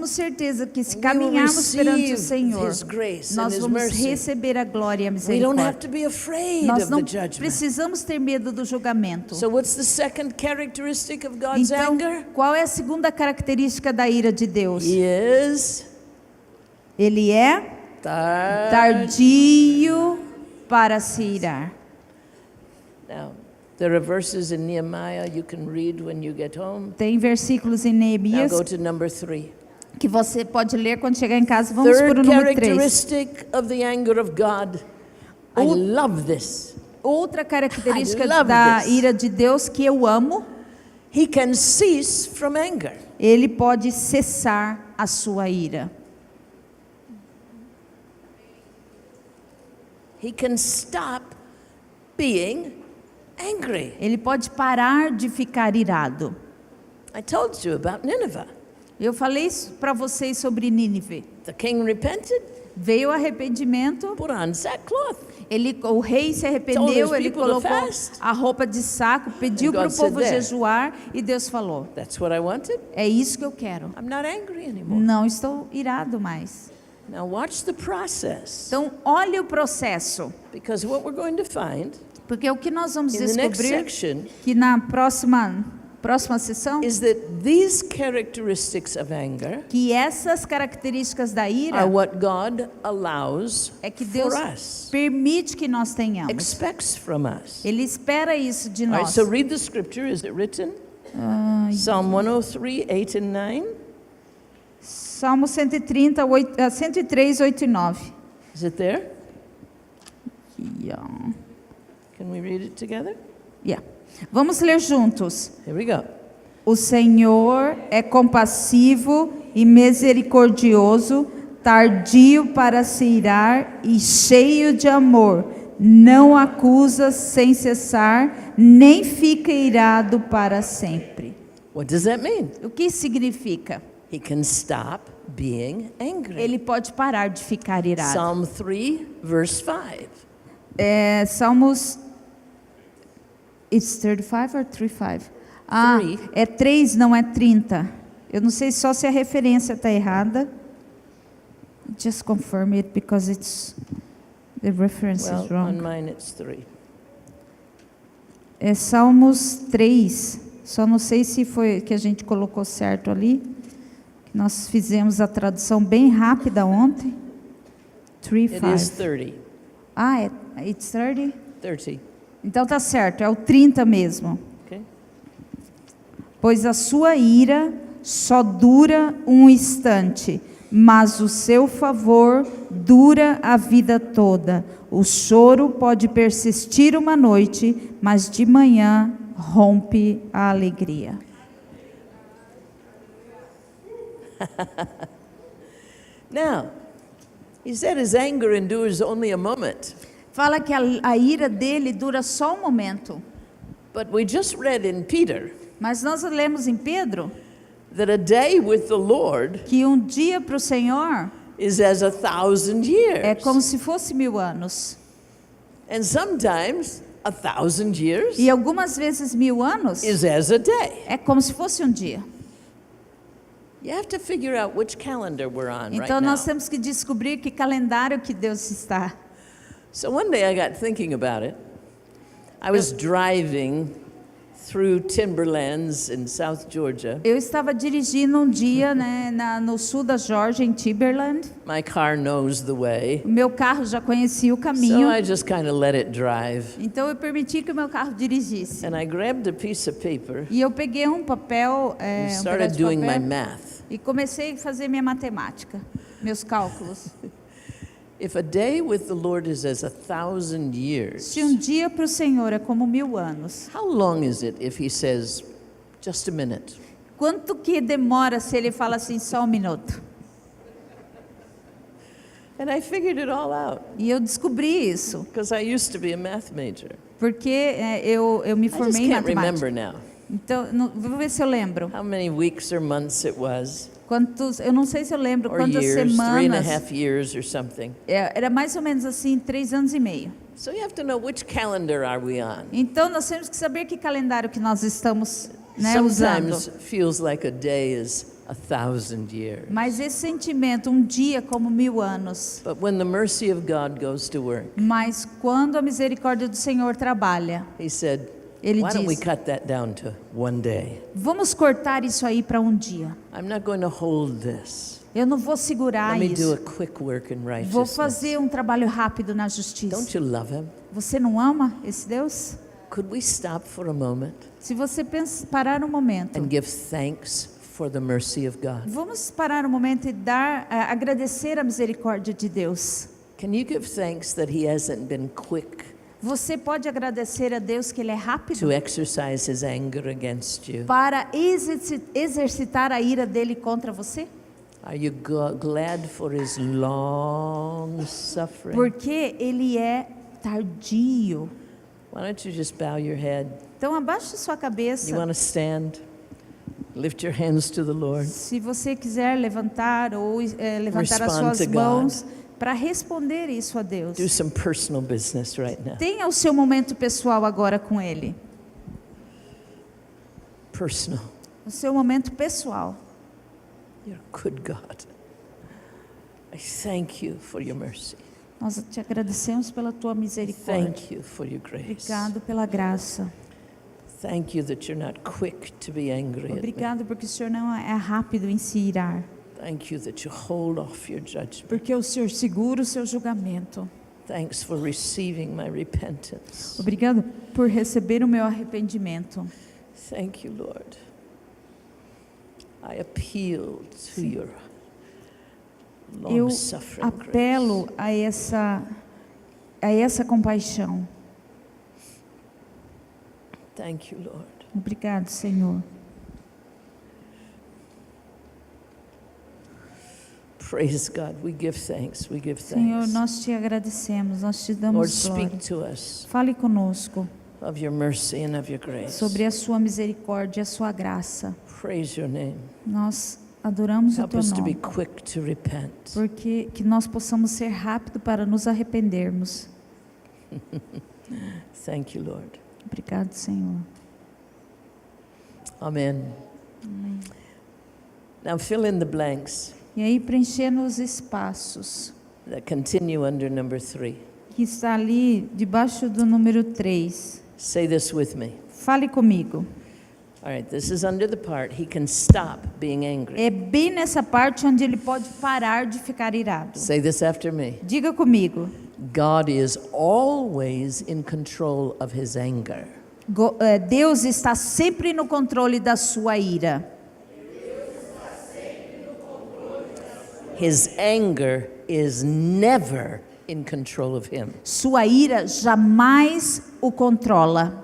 Speaker 3: certeza que se
Speaker 2: we will
Speaker 3: caminharmos perante o
Speaker 2: receive
Speaker 3: Senhor,
Speaker 2: His grace and
Speaker 3: nós
Speaker 2: His
Speaker 3: vamos
Speaker 2: mercy.
Speaker 3: receber a glória e a
Speaker 2: We don't have
Speaker 3: misericórdia.
Speaker 2: to be afraid
Speaker 3: Nós
Speaker 2: of
Speaker 3: não
Speaker 2: the judgment.
Speaker 3: precisamos ter medo do julgamento.
Speaker 2: So what's the second characteristic of God's
Speaker 3: Então,
Speaker 2: anger?
Speaker 3: qual é a segunda característica da ira de Deus?
Speaker 2: He is
Speaker 3: Ele é tardio para se irar.
Speaker 2: Now, there are verses in Nehemiah you can read when you get home.
Speaker 3: Tem versículos em
Speaker 2: Now
Speaker 3: Neemias
Speaker 2: go to number 3.
Speaker 3: que você pode ler quando chegar em casa. Vamos para
Speaker 2: Third
Speaker 3: o número 3.
Speaker 2: characteristic of the anger of God. I love this.
Speaker 3: Outra característica
Speaker 2: I love
Speaker 3: da
Speaker 2: this.
Speaker 3: ira de Deus que eu amo,
Speaker 2: He can cease from anger.
Speaker 3: ele pode cessar a sua ira.
Speaker 2: He can stop being angry.
Speaker 3: Ele pode parar de ficar irado.
Speaker 2: I told you about Nineveh.
Speaker 3: Eu falei para vocês sobre Nínive.
Speaker 2: The king repented,
Speaker 3: Veio o arrependimento,
Speaker 2: put on sackcloth.
Speaker 3: o rei se
Speaker 2: Told
Speaker 3: arrependeu,
Speaker 2: his
Speaker 3: ele
Speaker 2: people to
Speaker 3: colocou
Speaker 2: fast.
Speaker 3: a roupa de saco, pediu
Speaker 2: And
Speaker 3: para o
Speaker 2: God said
Speaker 3: povo
Speaker 2: there.
Speaker 3: jejuar e Deus falou:
Speaker 2: That's what I wanted.
Speaker 3: é isso que eu quero.
Speaker 2: I'm not angry anymore.
Speaker 3: Não estou irado mais.
Speaker 2: Now watch the process.
Speaker 3: Então, olhe o processo,
Speaker 2: Because what we're going to find
Speaker 3: porque o que nós vamos
Speaker 2: in the next
Speaker 3: descobrir
Speaker 2: section
Speaker 3: que na próxima sessão,
Speaker 2: is that these characteristics of anger
Speaker 3: que essas características da ira
Speaker 2: are what God allows
Speaker 3: é que Deus
Speaker 2: for us,
Speaker 3: permite que nós tenhamos.
Speaker 2: expects from us.
Speaker 3: Ele espera isso de
Speaker 2: All right,
Speaker 3: nós.
Speaker 2: so read the scripture. Is it written? Psalm 103, 8 and 9.
Speaker 3: Salmo 103, 8 e 9.
Speaker 2: Is it there?
Speaker 3: Yeah.
Speaker 2: Can we read it together?
Speaker 3: Yeah. Vamos ler juntos.
Speaker 2: Here we go.
Speaker 3: O Senhor é compassivo e misericordioso, tardio para se irar e cheio de amor. Não acusa sem cessar, nem fica irado para sempre.
Speaker 2: What does that mean?
Speaker 3: O que significa?
Speaker 2: He can stop being angry.
Speaker 3: Ele pode parar de ficar irado.
Speaker 2: Psalm 3, verse 5.
Speaker 3: Salmos. It's 35 or 35? Ah,
Speaker 2: Three.
Speaker 3: é 3, não é 30. Eu não sei só se a referência está errada. Just confirm it because the reference
Speaker 2: Well,
Speaker 3: is wrong.
Speaker 2: on mine it's 3.
Speaker 3: É Salmos 3. Só não sei se foi que a gente colocou certo ali. Nós fizemos a tradução bem rápida ontem. 3,
Speaker 2: It is
Speaker 3: 5.
Speaker 2: 30.
Speaker 3: Ah, it's 30?
Speaker 2: 30.
Speaker 3: Então tá certo, é o 30 mesmo.
Speaker 2: Okay?
Speaker 3: Pois a sua ira só dura um instante, mas o seu favor dura a vida toda. O choro pode persistir uma noite, mas de manhã rompe a alegria.
Speaker 2: Now, he said his anger endures only a moment.
Speaker 3: Fala que a ira dele dura só um momento.
Speaker 2: But we just read in Peter
Speaker 3: Mas nós lemos em Pedro
Speaker 2: that a day with the Lord
Speaker 3: que um dia para o Senhor
Speaker 2: is as 1,000 years.
Speaker 3: é como se fosse 1000 anos.
Speaker 2: And sometimes 1,000 years
Speaker 3: E algumas vezes 1000 anos
Speaker 2: is as a day.
Speaker 3: é como se fosse um dia.
Speaker 2: You have to figure out which calendar we're on right
Speaker 3: Então
Speaker 2: now.
Speaker 3: nós temos que descobrir que calendário que Deus está.
Speaker 2: So one day I got thinking about it. I was driving through timberlands in South Georgia.
Speaker 3: Eu estava dirigindo um dia, né, no sul da Geórgia, em Timberland.
Speaker 2: My car knows the way,
Speaker 3: O meu carro já conhecia o
Speaker 2: so
Speaker 3: caminho,
Speaker 2: I just kind of let it drive.
Speaker 3: então eu permiti que o meu carro dirigisse.
Speaker 2: And I grabbed a piece of paper
Speaker 3: E eu peguei um papel,
Speaker 2: and
Speaker 3: um
Speaker 2: started
Speaker 3: pedaço de
Speaker 2: doing my
Speaker 3: papel,
Speaker 2: math.
Speaker 3: e comecei a fazer minha matemática, meus cálculos.
Speaker 2: If a day with the Lord is as 1,000 years,
Speaker 3: Se um dia para o Senhor é como 1000 anos,
Speaker 2: how long is it if he says, just a minute?
Speaker 3: quanto que demora se ele fala assim, só um minuto?
Speaker 2: And I figured it all out
Speaker 3: E eu descobri isso,
Speaker 2: because I used to be a math major.
Speaker 3: porque eu me
Speaker 2: I just
Speaker 3: formei em
Speaker 2: can't
Speaker 3: matemática.
Speaker 2: remember now
Speaker 3: Então, vou ver se eu lembro.
Speaker 2: how many weeks or months it was,
Speaker 3: Eu não sei se eu lembro
Speaker 2: or
Speaker 3: quantas
Speaker 2: years, 3.5
Speaker 3: semanas.
Speaker 2: years or something.
Speaker 3: Era mais ou menos assim, 3 anos e meio.
Speaker 2: So you have to know which calendar are we on.
Speaker 3: Então nós temos que saber que calendário que nós estamos, né, usando.
Speaker 2: Sometimes feels like a day is 1,000 years.
Speaker 3: Mas esse sentimento, um dia como 1000 anos.
Speaker 2: But when the mercy of God goes to work,
Speaker 3: Mas quando a misericórdia do Senhor trabalha,
Speaker 2: he said,
Speaker 3: Ele
Speaker 2: why don't we
Speaker 3: diz,
Speaker 2: cut that down to one day?
Speaker 3: vamos cortar isso aí para um dia.
Speaker 2: I'm not going to hold this.
Speaker 3: Eu não vou segurar
Speaker 2: Let me do a
Speaker 3: isso.
Speaker 2: quick work in
Speaker 3: Vou
Speaker 2: righteousness.
Speaker 3: fazer um trabalho rápido na
Speaker 2: Don't
Speaker 3: justiça.
Speaker 2: you love him?
Speaker 3: Você não ama esse Deus?
Speaker 2: Could we stop for a moment
Speaker 3: Se você parar um momento,
Speaker 2: and give thanks for the mercy of God?
Speaker 3: vamos parar um momento e agradecer a misericórdia de Deus.
Speaker 2: Can you give thanks that he hasn't been quick
Speaker 3: Você pode agradecer a Deus que Ele é rápido
Speaker 2: to exercise his anger against you?
Speaker 3: para exercitar a ira dele contra você?
Speaker 2: Are you glad for his long suffering?
Speaker 3: Porque Ele é tardio.
Speaker 2: Why don't you just bow your head?
Speaker 3: Então abaixe sua cabeça.
Speaker 2: You want to stand? Lift your hands to the Lord.
Speaker 3: Se você quiser levantar ou levantar as
Speaker 2: Respond
Speaker 3: suas
Speaker 2: to God.
Speaker 3: mãos para responder isso a Deus.
Speaker 2: Do some personal business right now.
Speaker 3: Tenha o seu momento pessoal agora com Ele.
Speaker 2: Personal.
Speaker 3: O seu momento pessoal.
Speaker 2: You're a good God. I thank you for your mercy.
Speaker 3: Nós te agradecemos pela tua misericórdia.
Speaker 2: Thank you for your grace.
Speaker 3: Obrigado pela graça.
Speaker 2: Thank you that you're not quick to be angry at me.
Speaker 3: Obrigado porque o Senhor não é rápido em se irar.
Speaker 2: Thank you that you hold off your judgment.
Speaker 3: Porque o Senhor segura o seu julgamento.
Speaker 2: Thanks for receiving my repentance.
Speaker 3: Obrigado por receber o meu arrependimento.
Speaker 2: Thank you, Lord. I appeal to your
Speaker 3: Eu
Speaker 2: long-suffering
Speaker 3: apelo
Speaker 2: grace.
Speaker 3: a essa compaixão.
Speaker 2: Thank you, Lord.
Speaker 3: Obrigado, Senhor.
Speaker 2: Praise God. We give thanks. We give
Speaker 3: Senhor,
Speaker 2: thanks.
Speaker 3: nós te agradecemos, nós te
Speaker 2: Lord,
Speaker 3: damos glória.
Speaker 2: speak to us
Speaker 3: Fale conosco
Speaker 2: of your mercy and of your grace.
Speaker 3: sobre a sua misericórdia e a sua graça.
Speaker 2: Praise your name.
Speaker 3: Nós adoramos o
Speaker 2: Help
Speaker 3: teu
Speaker 2: us to be
Speaker 3: nome.
Speaker 2: quick to repent.
Speaker 3: Porque que nós possamos ser rápidos para nos arrependermos.
Speaker 2: Thank you, Lord.
Speaker 3: Obrigado, Senhor.
Speaker 2: Amen. Now fill in the blanks
Speaker 3: E aí, preenchendo os espaços,
Speaker 2: that continue under number 3.
Speaker 3: que está ali debaixo do número 3.
Speaker 2: Say this with me.
Speaker 3: Fale comigo.
Speaker 2: All right, this is under the part he can stop being angry.
Speaker 3: É bem nessa parte onde ele pode parar de ficar irado.
Speaker 2: Say this after me.
Speaker 3: Diga comigo.
Speaker 2: God is always in control of his anger.
Speaker 3: Deus está sempre no controle da sua ira.
Speaker 2: His anger is never in control of him.
Speaker 3: Sua ira jamais o controla.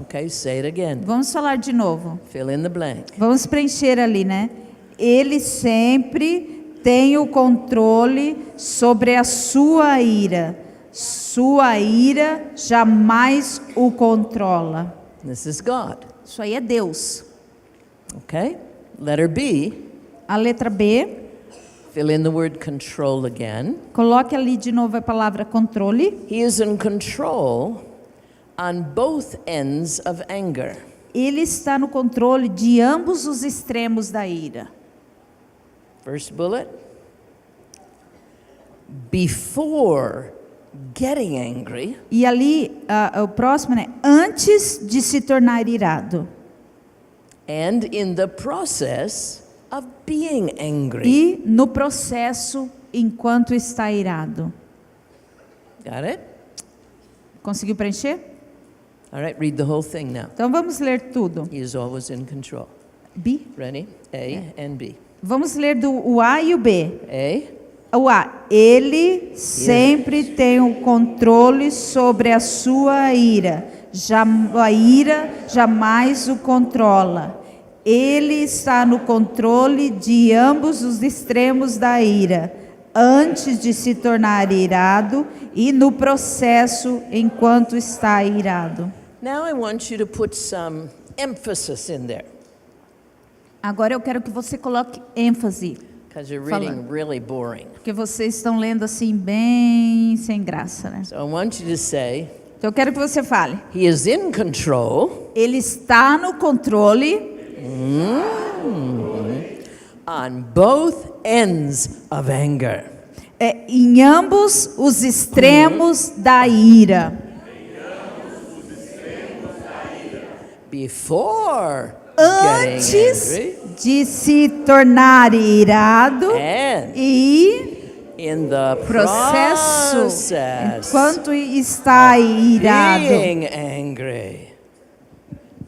Speaker 2: Okay, say it again.
Speaker 3: Vamos falar de novo.
Speaker 2: Fill in the blank.
Speaker 3: Vamos preencher ali, né? Ele sempre tem o controle sobre a sua ira. Sua ira jamais o controla.
Speaker 2: This is God.
Speaker 3: Isso aí é Deus.
Speaker 2: Okay? Letter B,
Speaker 3: A letra B,
Speaker 2: fill in the word control again.
Speaker 3: coloque ali de novo a palavra controle.
Speaker 2: He is in control on both ends of anger.
Speaker 3: Ele está no controle de ambos os extremos da ira.
Speaker 2: First bullet. Before getting angry,
Speaker 3: E ali, o próximo, né? Antes de se tornar irado.
Speaker 2: and in the process of being angry.
Speaker 3: E no processo, enquanto está irado.
Speaker 2: Got it?
Speaker 3: Conseguiu preencher?
Speaker 2: All right, read the whole thing now.
Speaker 3: Então vamos ler tudo.
Speaker 2: He is always in control.
Speaker 3: B.
Speaker 2: Ready? A and B.
Speaker 3: Vamos ler o A e o B.
Speaker 2: A.
Speaker 3: O A. Ele sempre tem o controle sobre a sua ira. A ira jamais o controla. Ele está no controle de ambos os extremos da ira, antes de se tornar irado e no processo enquanto está irado.
Speaker 2: Now I want you to put some emphasis in there,
Speaker 3: Agora eu quero que você coloque ênfase,
Speaker 2: because you're reading really boring.
Speaker 3: porque vocês estão lendo assim bem sem graça, né?
Speaker 2: So I want you to say,
Speaker 3: Então eu quero que você fale.
Speaker 2: He is in control
Speaker 3: Ele está no controle
Speaker 2: on both ends of anger.
Speaker 3: em ambos os extremos da ira.
Speaker 2: Before getting
Speaker 3: Antes
Speaker 2: angry
Speaker 3: de se tornar irado
Speaker 2: and
Speaker 3: e
Speaker 2: in the
Speaker 3: processo
Speaker 2: process
Speaker 3: enquanto está irado.
Speaker 2: being angry.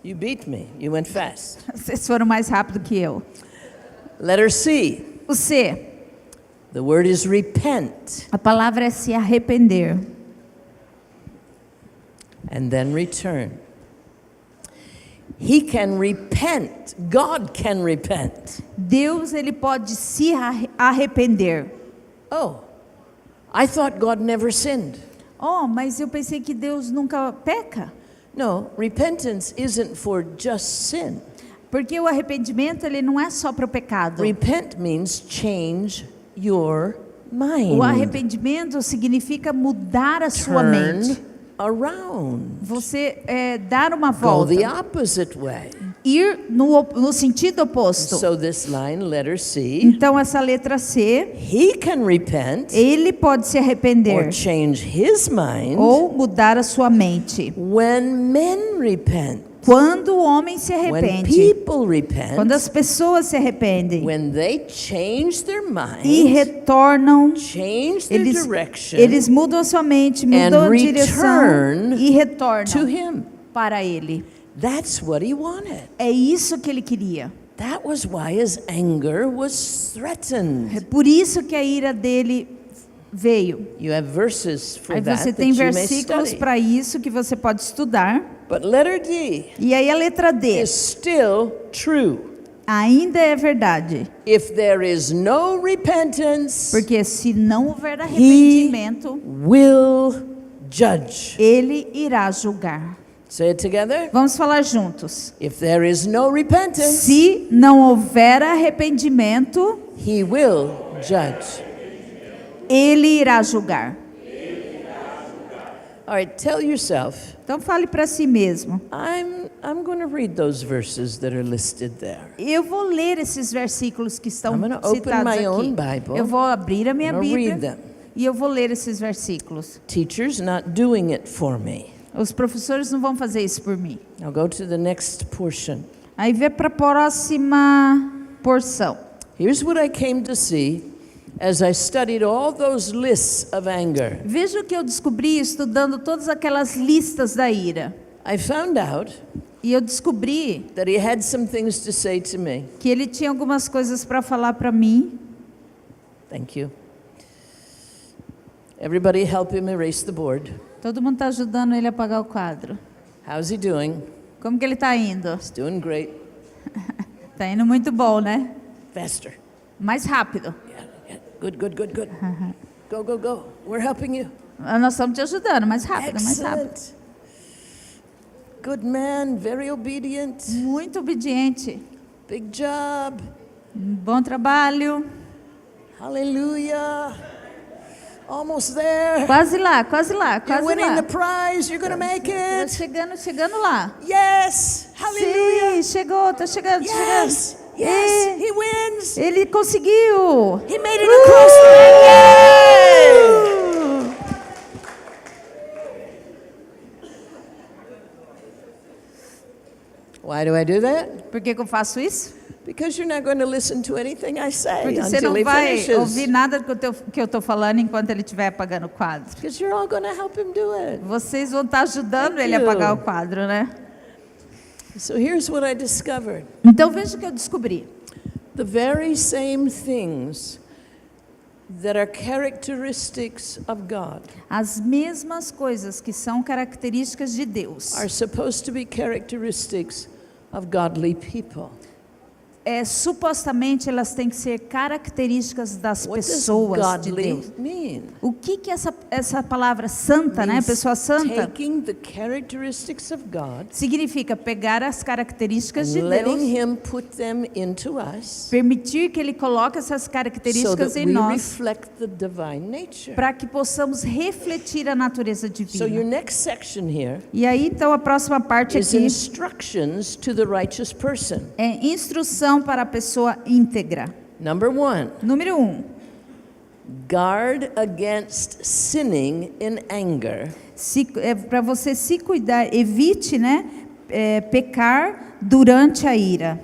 Speaker 2: You beat me. You went fast.
Speaker 3: Vocês foram mais rápido que eu.
Speaker 2: Letter C.
Speaker 3: O C,
Speaker 2: The word is repent
Speaker 3: a palavra é se arrepender.
Speaker 2: and then return. He can repent. God can repent.
Speaker 3: Deus, ele pode se arrepender.
Speaker 2: Oh, I thought God never sinned.
Speaker 3: Oh, mas eu pensei que Deus nunca peca.
Speaker 2: No, repentance isn't for just sin.
Speaker 3: Porque o arrependimento, ele não é só para o pecado.
Speaker 2: Repent means change your mind.
Speaker 3: O arrependimento significa mudar a sua
Speaker 2: Turn
Speaker 3: mente.
Speaker 2: around.
Speaker 3: Você dar uma
Speaker 2: Go
Speaker 3: volta.
Speaker 2: the opposite way.
Speaker 3: Ir no sentido oposto.
Speaker 2: So this line, letter C,
Speaker 3: Então essa letra C,
Speaker 2: he can repent
Speaker 3: ele pode se
Speaker 2: or
Speaker 3: arrepender
Speaker 2: change his mind
Speaker 3: ou mudar a sua mente.
Speaker 2: when men repent,
Speaker 3: Quando o homem se
Speaker 2: when
Speaker 3: arrepende,
Speaker 2: people repent,
Speaker 3: quando as pessoas se arrependem
Speaker 2: when they change their
Speaker 3: e
Speaker 2: mind,
Speaker 3: retornam,
Speaker 2: change their direction
Speaker 3: eles mudam a sua mente, mudam a direção
Speaker 2: return
Speaker 3: e
Speaker 2: to
Speaker 3: retornam
Speaker 2: him.
Speaker 3: para ele.
Speaker 2: That's what he wanted.
Speaker 3: É isso que ele queria.
Speaker 2: That was why his anger was
Speaker 3: É
Speaker 2: threatened.
Speaker 3: por isso que a ira dele veio.
Speaker 2: You have verses for
Speaker 3: Aí
Speaker 2: that
Speaker 3: você
Speaker 2: that
Speaker 3: tem
Speaker 2: you may
Speaker 3: versículos
Speaker 2: study.
Speaker 3: para isso que você pode estudar.
Speaker 2: But letter D
Speaker 3: E aí a letra D,
Speaker 2: is still true.
Speaker 3: ainda é verdade.
Speaker 2: If there is no repentance,
Speaker 3: Porque se não houver arrependimento,
Speaker 2: will judge.
Speaker 3: ele irá julgar.
Speaker 2: Say it together.
Speaker 3: Vamos falar juntos.
Speaker 2: If there is no repentance,
Speaker 3: Se não houver arrependimento,
Speaker 2: he will judge.
Speaker 3: ele irá julgar.
Speaker 2: All right, tell yourself,
Speaker 3: Então fale para si mesmo.
Speaker 2: I'm going to read those verses that are listed there.
Speaker 3: Eu vou ler esses versículos que estão
Speaker 2: I'm gonna open
Speaker 3: citados
Speaker 2: my own
Speaker 3: aqui.
Speaker 2: Bible.
Speaker 3: Eu vou abrir a minha
Speaker 2: I'm gonna read
Speaker 3: Bíblia
Speaker 2: them.
Speaker 3: e eu vou ler esses versículos.
Speaker 2: Teachers not doing it for me.
Speaker 3: Os professores não vão fazer isso por mim.
Speaker 2: Now go to the next portion.
Speaker 3: Aí vê para a próxima porção.
Speaker 2: Here's what I came to see as I studied all those lists of anger.
Speaker 3: Veja o que eu descobri estudando todas aquelas listas da ira.
Speaker 2: I found out
Speaker 3: E eu descobri
Speaker 2: that he had some things to say to me.
Speaker 3: que ele tinha algumas coisas para falar para mim.
Speaker 2: Thank you. Everybody help him erase the board.
Speaker 3: Todo mundo está ajudando ele a apagar o quadro.
Speaker 2: How's he doing?
Speaker 3: Como que ele está indo?
Speaker 2: He's doing great.
Speaker 3: Está indo muito bom, né?
Speaker 2: Faster.
Speaker 3: Mais rápido.
Speaker 2: Yeah, yeah. Good, good, good, good. Go, go, go. We're helping you.
Speaker 3: Nós estamos te ajudando, mais rápido, mais rápido.
Speaker 2: Excellent. Good man, very obedient.
Speaker 3: Muito obediente.
Speaker 2: Big job.
Speaker 3: Bom trabalho.
Speaker 2: Hallelujah. Almost there.
Speaker 3: Quase lá, quase lá,
Speaker 2: You're
Speaker 3: quase
Speaker 2: winning
Speaker 3: lá.
Speaker 2: the prize. You're going to make
Speaker 3: Tá
Speaker 2: it.
Speaker 3: chegando lá.
Speaker 2: Yes. Hallelujah.
Speaker 3: Sim, chegou, tá chegando, tá
Speaker 2: Yes.
Speaker 3: chegando.
Speaker 2: Yes. He wins.
Speaker 3: Ele conseguiu.
Speaker 2: He made it across the line. Yay! Why do I do that?
Speaker 3: Por que que eu faço isso?
Speaker 2: Because you're not going to listen to anything I say
Speaker 3: Porque você
Speaker 2: until
Speaker 3: não
Speaker 2: he
Speaker 3: vai
Speaker 2: finishes.
Speaker 3: ouvir nada que eu estou falando enquanto ele estiver apagando o quadro.
Speaker 2: Because you're all going to help him do it.
Speaker 3: Vocês vão estar ajudando
Speaker 2: Thank
Speaker 3: ele a
Speaker 2: you.
Speaker 3: apagar o quadro, né?
Speaker 2: So here's what I discovered.
Speaker 3: Então veja o que eu descobri.
Speaker 2: The very same things that are characteristics of God
Speaker 3: As mesmas coisas que são características de Deus
Speaker 2: are supposed to be characteristics of godly people.
Speaker 3: supostamente elas têm que ser características das
Speaker 2: What does
Speaker 3: pessoas de
Speaker 2: godly
Speaker 3: Deus.
Speaker 2: mean?
Speaker 3: O que essa palavra santa, né,
Speaker 2: Means
Speaker 3: pessoa santa,
Speaker 2: taking the characteristics of God
Speaker 3: significa pegar as características de
Speaker 2: and letting
Speaker 3: Deus,
Speaker 2: Him put them into us
Speaker 3: permitir que Ele coloque essas
Speaker 2: so
Speaker 3: características
Speaker 2: that
Speaker 3: em
Speaker 2: we
Speaker 3: nós,
Speaker 2: reflect the divine nature.
Speaker 3: para que possamos refletir a natureza
Speaker 2: So your
Speaker 3: divina.
Speaker 2: next section here
Speaker 3: E aí, então, a próxima parte
Speaker 2: is
Speaker 3: aqui
Speaker 2: instructions to the righteous person.
Speaker 3: é instrução para a pessoa íntegra.
Speaker 2: Number 1,
Speaker 3: Número 1.
Speaker 2: guard against sinning in anger.
Speaker 3: Para você se cuidar, evite, né, pecar durante a ira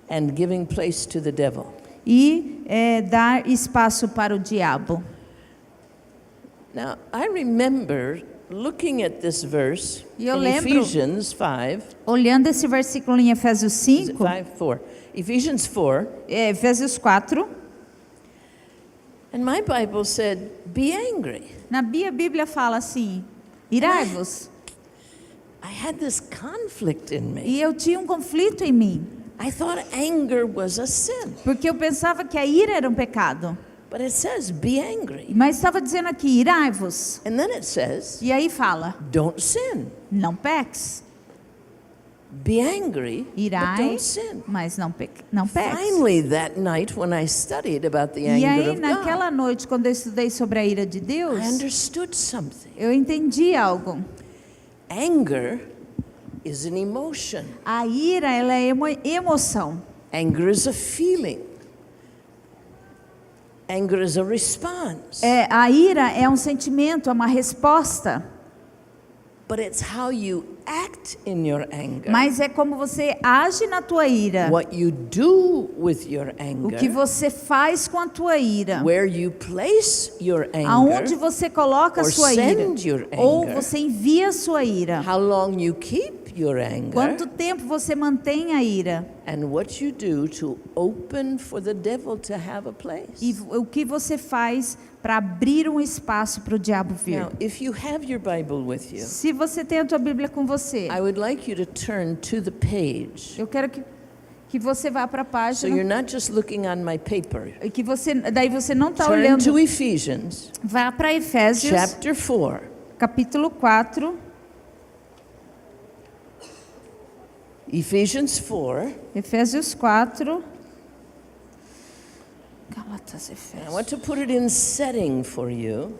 Speaker 2: And giving place to the devil.
Speaker 3: e dar espaço para o diabo.
Speaker 2: Now, I remember looking at this verse
Speaker 3: E eu
Speaker 2: in
Speaker 3: lembro-
Speaker 2: Ephesians 5,
Speaker 3: Olhando esse versículo em Efésios
Speaker 2: is it
Speaker 3: 5,
Speaker 2: 5, 4? Ephesians 4,
Speaker 3: Efésios 4,
Speaker 2: and my Bible said, be angry.
Speaker 3: na Bíblia fala assim: irai-vos.
Speaker 2: I had this conflict in me.
Speaker 3: E eu tinha um conflito em mim,
Speaker 2: I thought anger was a sin,
Speaker 3: porque eu pensava que a ira era um pecado.
Speaker 2: but it says be angry.
Speaker 3: Mas estava dizendo aqui: irai-vos.
Speaker 2: And then it says,
Speaker 3: E aí fala:
Speaker 2: don't sin.
Speaker 3: não peques.
Speaker 2: Be angry, but
Speaker 3: Irai,
Speaker 2: don't sin.
Speaker 3: mas não peques.
Speaker 2: Finally, that night when I studied about the
Speaker 3: E
Speaker 2: anger
Speaker 3: aí,
Speaker 2: of
Speaker 3: naquela
Speaker 2: God,
Speaker 3: noite, quando eu estudei sobre a ira de Deus,
Speaker 2: I understood something.
Speaker 3: eu entendi algo.
Speaker 2: Anger is an emotion.
Speaker 3: A ira, ela é uma emoção.
Speaker 2: Anger is a feeling. Anger is a response.
Speaker 3: A ira é um sentimento, é uma resposta.
Speaker 2: But it's how you act in your anger.
Speaker 3: Mas é como você age na tua ira.
Speaker 2: What you do with your
Speaker 3: O que
Speaker 2: anger.
Speaker 3: você faz com a tua ira.
Speaker 2: Where you place your
Speaker 3: Aonde
Speaker 2: anger.
Speaker 3: você coloca a
Speaker 2: or
Speaker 3: sua ira.
Speaker 2: send your
Speaker 3: Ou
Speaker 2: anger.
Speaker 3: você envia a sua ira.
Speaker 2: How long you keep your anger.
Speaker 3: Quanto tempo você mantém a ira.
Speaker 2: And what you do to open for the devil to have a place.
Speaker 3: E o que você faz para abrir um espaço para o diabo vir.
Speaker 2: Now, if you have your Bible with you,
Speaker 3: Se você tem a tua Bíblia com você,
Speaker 2: I would like you to turn to the page.
Speaker 3: eu quero que você vá para a
Speaker 2: So you're
Speaker 3: página.
Speaker 2: not just looking on my paper.
Speaker 3: E que daí você não está
Speaker 2: Turn
Speaker 3: olhando.
Speaker 2: to Ephesians,
Speaker 3: Vá para Efésios,
Speaker 2: chapter 4.
Speaker 3: capítulo 4.
Speaker 2: Ephesians 4.
Speaker 3: Efésios 4. Gálatas,
Speaker 2: I
Speaker 3: Efésios.
Speaker 2: want to put it in setting for you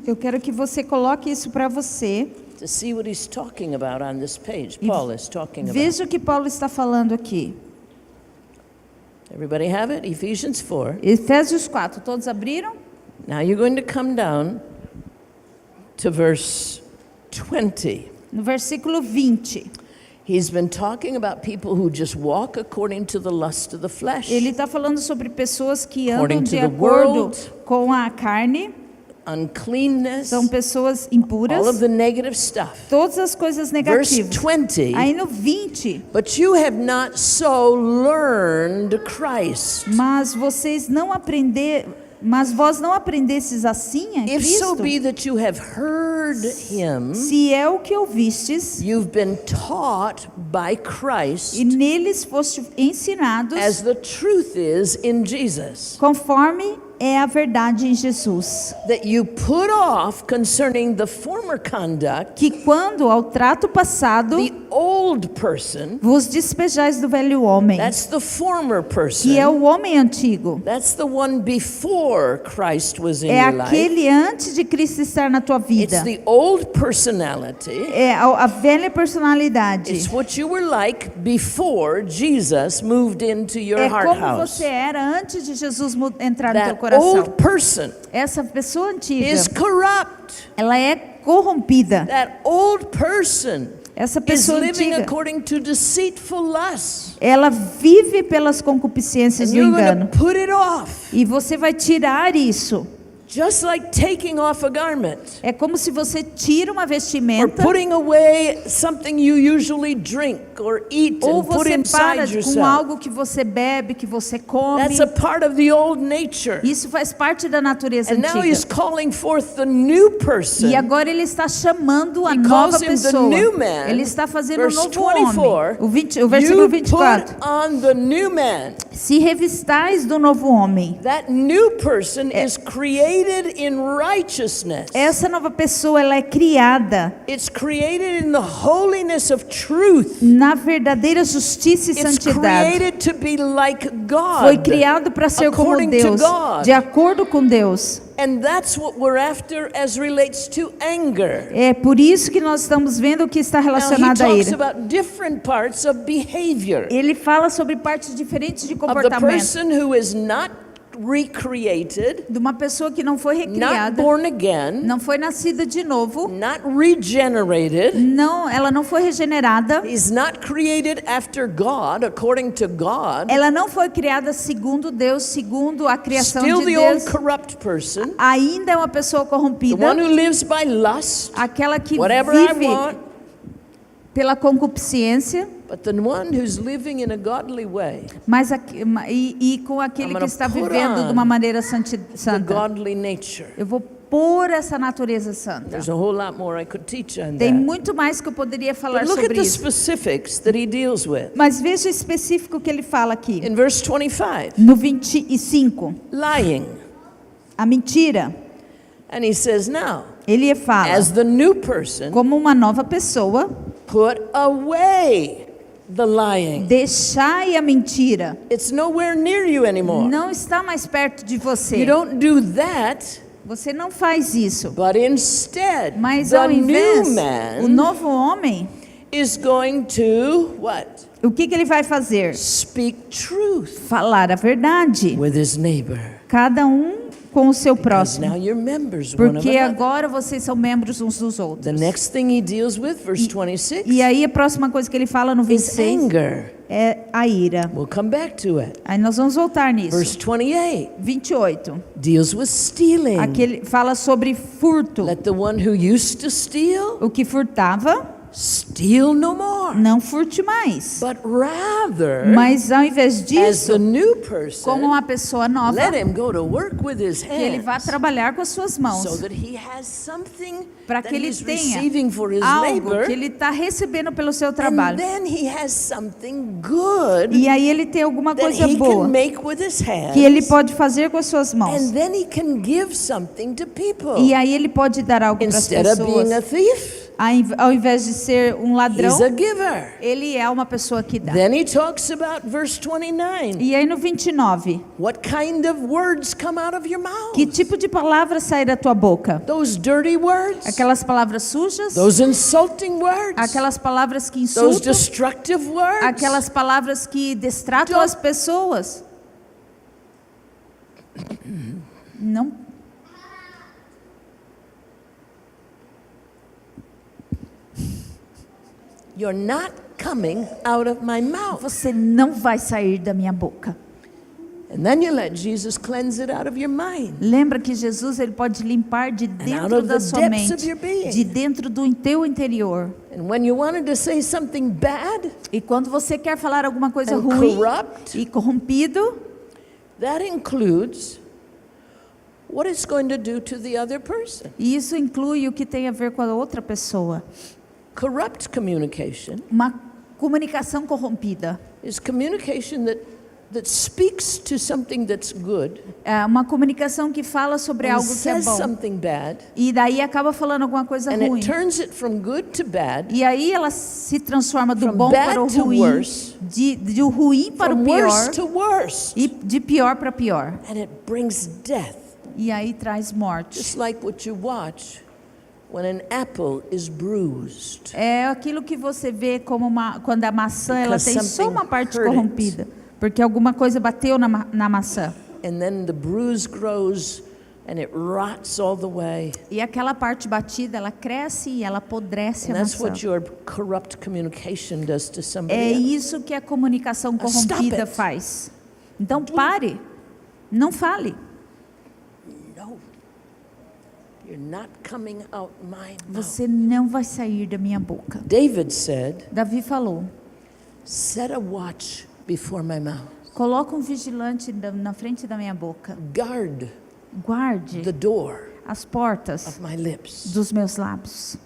Speaker 3: Eu quero que você coloque isso para você.
Speaker 2: to see what he's talking about on this page. Paul is talking about.
Speaker 3: Veja o que Paulo está falando aqui.
Speaker 2: Everybody have it? Ephesians 4.
Speaker 3: Efésios 4. Todos abriram?
Speaker 2: Now you're going to come down to verse 20.
Speaker 3: No versículo 20.
Speaker 2: He's been talking about people who just walk according to the lust of the flesh,
Speaker 3: Ele está falando sobre pessoas que
Speaker 2: According
Speaker 3: andam
Speaker 2: to
Speaker 3: de
Speaker 2: the
Speaker 3: acordo
Speaker 2: world.
Speaker 3: com a carne.
Speaker 2: uncleanness,
Speaker 3: São pessoas impuras.
Speaker 2: all of the negative stuff.
Speaker 3: Todas as coisas
Speaker 2: Verse
Speaker 3: negativas.
Speaker 2: 20,
Speaker 3: Aí no 20.
Speaker 2: but you have not so learned Christ.
Speaker 3: Mas vocês não aprenderam. Mas vós não aprendestes assim a
Speaker 2: If so
Speaker 3: Cristo?
Speaker 2: be that you have heard him,
Speaker 3: Se é o que ouvistes,
Speaker 2: you've been taught by Christ
Speaker 3: e neles foste ensinados,
Speaker 2: as the truth is in Jesus.
Speaker 3: conforme é a verdade em Jesus.
Speaker 2: that you put off concerning the former conduct,
Speaker 3: Que quando ao trato passado
Speaker 2: the old person,
Speaker 3: vos despejais do velho homem,
Speaker 2: that's the former
Speaker 3: que é
Speaker 2: person,
Speaker 3: o homem antigo,
Speaker 2: that's the one before Christ was in
Speaker 3: é
Speaker 2: your life.
Speaker 3: aquele antes de Cristo estar na tua
Speaker 2: It's
Speaker 3: vida,
Speaker 2: the old personality.
Speaker 3: é a velha personalidade.
Speaker 2: It's what you were like before Jesus moved into your
Speaker 3: É
Speaker 2: heart
Speaker 3: como
Speaker 2: house.
Speaker 3: você era antes de Jesus entrar no teu
Speaker 2: That
Speaker 3: coração.
Speaker 2: old person
Speaker 3: Essa pessoa antiga,
Speaker 2: is corrupt.
Speaker 3: ela é corrompida.
Speaker 2: That old person
Speaker 3: Essa
Speaker 2: is
Speaker 3: pessoa
Speaker 2: living
Speaker 3: antiga,
Speaker 2: according to deceitful lusts.
Speaker 3: ela vive pelas concupiscências
Speaker 2: And
Speaker 3: do
Speaker 2: you're going
Speaker 3: engano.
Speaker 2: to put it off.
Speaker 3: E você vai tirar isso.
Speaker 2: Just like taking off a garment
Speaker 3: É como se você tira uma
Speaker 2: or
Speaker 3: vestimenta
Speaker 2: putting away something you usually drink or eat
Speaker 3: ou
Speaker 2: and put
Speaker 3: você para
Speaker 2: inside
Speaker 3: com
Speaker 2: yourself.
Speaker 3: algo que você bebe, que você come.
Speaker 2: That's a part of the old nature.
Speaker 3: Isso faz parte da natureza
Speaker 2: And now he's
Speaker 3: antiga.
Speaker 2: calling forth the new person.
Speaker 3: E agora ele está chamando a
Speaker 2: He
Speaker 3: nova
Speaker 2: calls him the
Speaker 3: pessoa.
Speaker 2: new man.
Speaker 3: Ele está fazendo um
Speaker 2: Verse
Speaker 3: novo
Speaker 2: 24,
Speaker 3: homem. O versículo
Speaker 2: you
Speaker 3: 24.
Speaker 2: put on the new man.
Speaker 3: Se revistais do novo homem.
Speaker 2: That new person is created in righteousness.
Speaker 3: Essa nova pessoa, ela é criada
Speaker 2: It's created in the holiness of truth.
Speaker 3: na verdadeira justiça e
Speaker 2: It's
Speaker 3: santidade.
Speaker 2: created to be like God.
Speaker 3: Foi criado para ser como
Speaker 2: according to
Speaker 3: Deus,
Speaker 2: God.
Speaker 3: de acordo com Deus.
Speaker 2: And that's what we're after as relates to anger.
Speaker 3: É por isso que nós estamos vendo o que está
Speaker 2: Now he
Speaker 3: relacionado a
Speaker 2: talks
Speaker 3: ira.
Speaker 2: about different parts of behavior.
Speaker 3: Ele fala sobre partes diferentes de
Speaker 2: Of the
Speaker 3: comportamento.
Speaker 2: person who is not recreated,
Speaker 3: De uma pessoa que não foi
Speaker 2: not
Speaker 3: recriada,
Speaker 2: born again,
Speaker 3: não foi nascida de novo,
Speaker 2: not regenerated.
Speaker 3: ela não foi regenerada,
Speaker 2: He's not created after God, according to God.
Speaker 3: ela não foi criada segundo Deus, segundo a criação
Speaker 2: Still
Speaker 3: de
Speaker 2: the old
Speaker 3: Deus.
Speaker 2: corrupt person,
Speaker 3: Ainda é uma pessoa
Speaker 2: the
Speaker 3: corrompida,
Speaker 2: one who lives by lust,
Speaker 3: aquela que
Speaker 2: whatever I
Speaker 3: vive
Speaker 2: want,
Speaker 3: pela concupiscência,
Speaker 2: but the one who's living in a godly way,
Speaker 3: mas e com aquele
Speaker 2: I'm
Speaker 3: que
Speaker 2: gonna
Speaker 3: está
Speaker 2: put
Speaker 3: vivendo
Speaker 2: on
Speaker 3: de uma maneira
Speaker 2: the
Speaker 3: santa.
Speaker 2: godly nature.
Speaker 3: Eu vou pôr essa natureza santa.
Speaker 2: There's a whole lot more I could teach on
Speaker 3: Tem
Speaker 2: that.
Speaker 3: muito mais que eu poderia falar
Speaker 2: But look at
Speaker 3: sobre
Speaker 2: the
Speaker 3: isso.
Speaker 2: specifics that he deals with.
Speaker 3: Mas veja o específico que ele fala aqui.
Speaker 2: In verse 25,
Speaker 3: No 25,
Speaker 2: lying.
Speaker 3: a mentira.
Speaker 2: And he says, now,
Speaker 3: Ele fala,
Speaker 2: as the new person,
Speaker 3: como uma nova pessoa,
Speaker 2: put away the lying.
Speaker 3: deixai a mentira.
Speaker 2: It's nowhere near you anymore.
Speaker 3: Não está mais perto de você.
Speaker 2: You don't do that,
Speaker 3: Você não faz isso.
Speaker 2: but instead,
Speaker 3: Mas
Speaker 2: the
Speaker 3: ao invés,
Speaker 2: new
Speaker 3: o
Speaker 2: man
Speaker 3: novo homem,
Speaker 2: is going to, what?
Speaker 3: o que ele vai fazer?
Speaker 2: Speak truth
Speaker 3: Falar a verdade.
Speaker 2: with his neighbor.
Speaker 3: Cada com o seu
Speaker 2: Because
Speaker 3: próximo.
Speaker 2: now you're members one of
Speaker 3: Porque
Speaker 2: another.
Speaker 3: agora vocês são membros uns dos
Speaker 2: The
Speaker 3: outros.
Speaker 2: next thing he deals with, verse 26,
Speaker 3: E aí a próxima coisa que ele fala no
Speaker 2: is
Speaker 3: 26
Speaker 2: anger.
Speaker 3: é a ira.
Speaker 2: We'll come back to it.
Speaker 3: Aí nós vamos voltar nisso.
Speaker 2: Verse 28
Speaker 3: 28.
Speaker 2: deals with stealing.
Speaker 3: Aquele fala sobre furto.
Speaker 2: Let the one who used to steal
Speaker 3: O que furtava,
Speaker 2: steal no more,
Speaker 3: não furte mais.
Speaker 2: but rather,
Speaker 3: Mas ao invés
Speaker 2: as
Speaker 3: disso,
Speaker 2: the new
Speaker 3: como
Speaker 2: person,
Speaker 3: uma pessoa nova,
Speaker 2: let him go to work with his
Speaker 3: que ele vá
Speaker 2: hands,
Speaker 3: trabalhar com as suas
Speaker 2: so
Speaker 3: mãos,
Speaker 2: that he has something
Speaker 3: para
Speaker 2: that
Speaker 3: que ele
Speaker 2: he's
Speaker 3: tenha
Speaker 2: receiving for his
Speaker 3: algo
Speaker 2: labor,
Speaker 3: que ele está recebendo pelo seu
Speaker 2: and
Speaker 3: trabalho.
Speaker 2: then he has something good
Speaker 3: E aí ele tem alguma
Speaker 2: that
Speaker 3: coisa
Speaker 2: he
Speaker 3: boa
Speaker 2: can make with his hands,
Speaker 3: que ele pode fazer com as suas mãos.
Speaker 2: and then he can give something to people.
Speaker 3: E aí ele pode dar algo para as
Speaker 2: Instead of being a
Speaker 3: pessoas.
Speaker 2: thief,
Speaker 3: Ao invés de ser um ladrão,
Speaker 2: he's a giver.
Speaker 3: ele é uma pessoa que dá.
Speaker 2: Then he talks about verse 29.
Speaker 3: E aí no 29,
Speaker 2: What kind of words come out of your mouth?
Speaker 3: que tipo de palavra sai da tua boca?
Speaker 2: Those dirty words?
Speaker 3: Aquelas palavras sujas?
Speaker 2: Those insulting words?
Speaker 3: Aquelas palavras que
Speaker 2: Those
Speaker 3: insultam?
Speaker 2: destructive words?
Speaker 3: Aquelas palavras que destratam
Speaker 2: Don't-
Speaker 3: as pessoas? Não.
Speaker 2: You're not coming out of my mouth.
Speaker 3: Você não vai sair da minha boca.
Speaker 2: And then you let Jesus cleanse it out of your mind.
Speaker 3: Lembra que Jesus ele pode limpar de
Speaker 2: out
Speaker 3: dentro
Speaker 2: of
Speaker 3: da
Speaker 2: the
Speaker 3: sua
Speaker 2: depths of
Speaker 3: mente,
Speaker 2: your being.
Speaker 3: de dentro do teu interior.
Speaker 2: And when you wanted to say something bad
Speaker 3: E quando você quer falar alguma coisa
Speaker 2: and
Speaker 3: ruim
Speaker 2: corrupt,
Speaker 3: e corrompido,
Speaker 2: that includes what it's going to do to the other person.
Speaker 3: e isso inclui o que tem a ver com a outra pessoa.
Speaker 2: Corrupt communication
Speaker 3: Uma comunicação corrompida
Speaker 2: is communication that that speaks to something that's good
Speaker 3: É uma comunicação que fala sobre
Speaker 2: and
Speaker 3: algo que é
Speaker 2: says
Speaker 3: bom.
Speaker 2: something bad,
Speaker 3: E daí acaba falando alguma coisa
Speaker 2: and
Speaker 3: ruim.
Speaker 2: it turns it from good to bad,
Speaker 3: E aí ela se transforma do
Speaker 2: From
Speaker 3: bom
Speaker 2: bad
Speaker 3: para o
Speaker 2: to
Speaker 3: ruim,
Speaker 2: worse,
Speaker 3: de ruim para o
Speaker 2: from
Speaker 3: pior
Speaker 2: worse to worse,
Speaker 3: e de pior para pior.
Speaker 2: and it brings death.
Speaker 3: E aí traz morte.
Speaker 2: Just like what you watch when an apple is bruised.
Speaker 3: É aquilo que você vê como quando a maçã ela
Speaker 2: Because
Speaker 3: tem só uma
Speaker 2: something
Speaker 3: parte
Speaker 2: hurt it.
Speaker 3: corrompida, porque alguma coisa bateu na maçã.
Speaker 2: And then the bruise grows and it rots all the way.
Speaker 3: E aquela parte batida, ela cresce e ela apodrece
Speaker 2: And
Speaker 3: a
Speaker 2: that's
Speaker 3: maçã.
Speaker 2: what your corrupt communication does to somebody
Speaker 3: É
Speaker 2: else.
Speaker 3: isso que a comunicação
Speaker 2: Stop
Speaker 3: corrompida
Speaker 2: it.
Speaker 3: faz. Então pare, não fale.
Speaker 2: No. You're not coming out my mouth.
Speaker 3: Você não vai sair da minha boca.
Speaker 2: David said,
Speaker 3: Davi falou:
Speaker 2: set a watch before my mouth.
Speaker 3: coloca um vigilante na frente da minha boca.
Speaker 2: Guard
Speaker 3: Guarde
Speaker 2: the door
Speaker 3: as portas
Speaker 2: of my lips.
Speaker 3: dos meus lábios.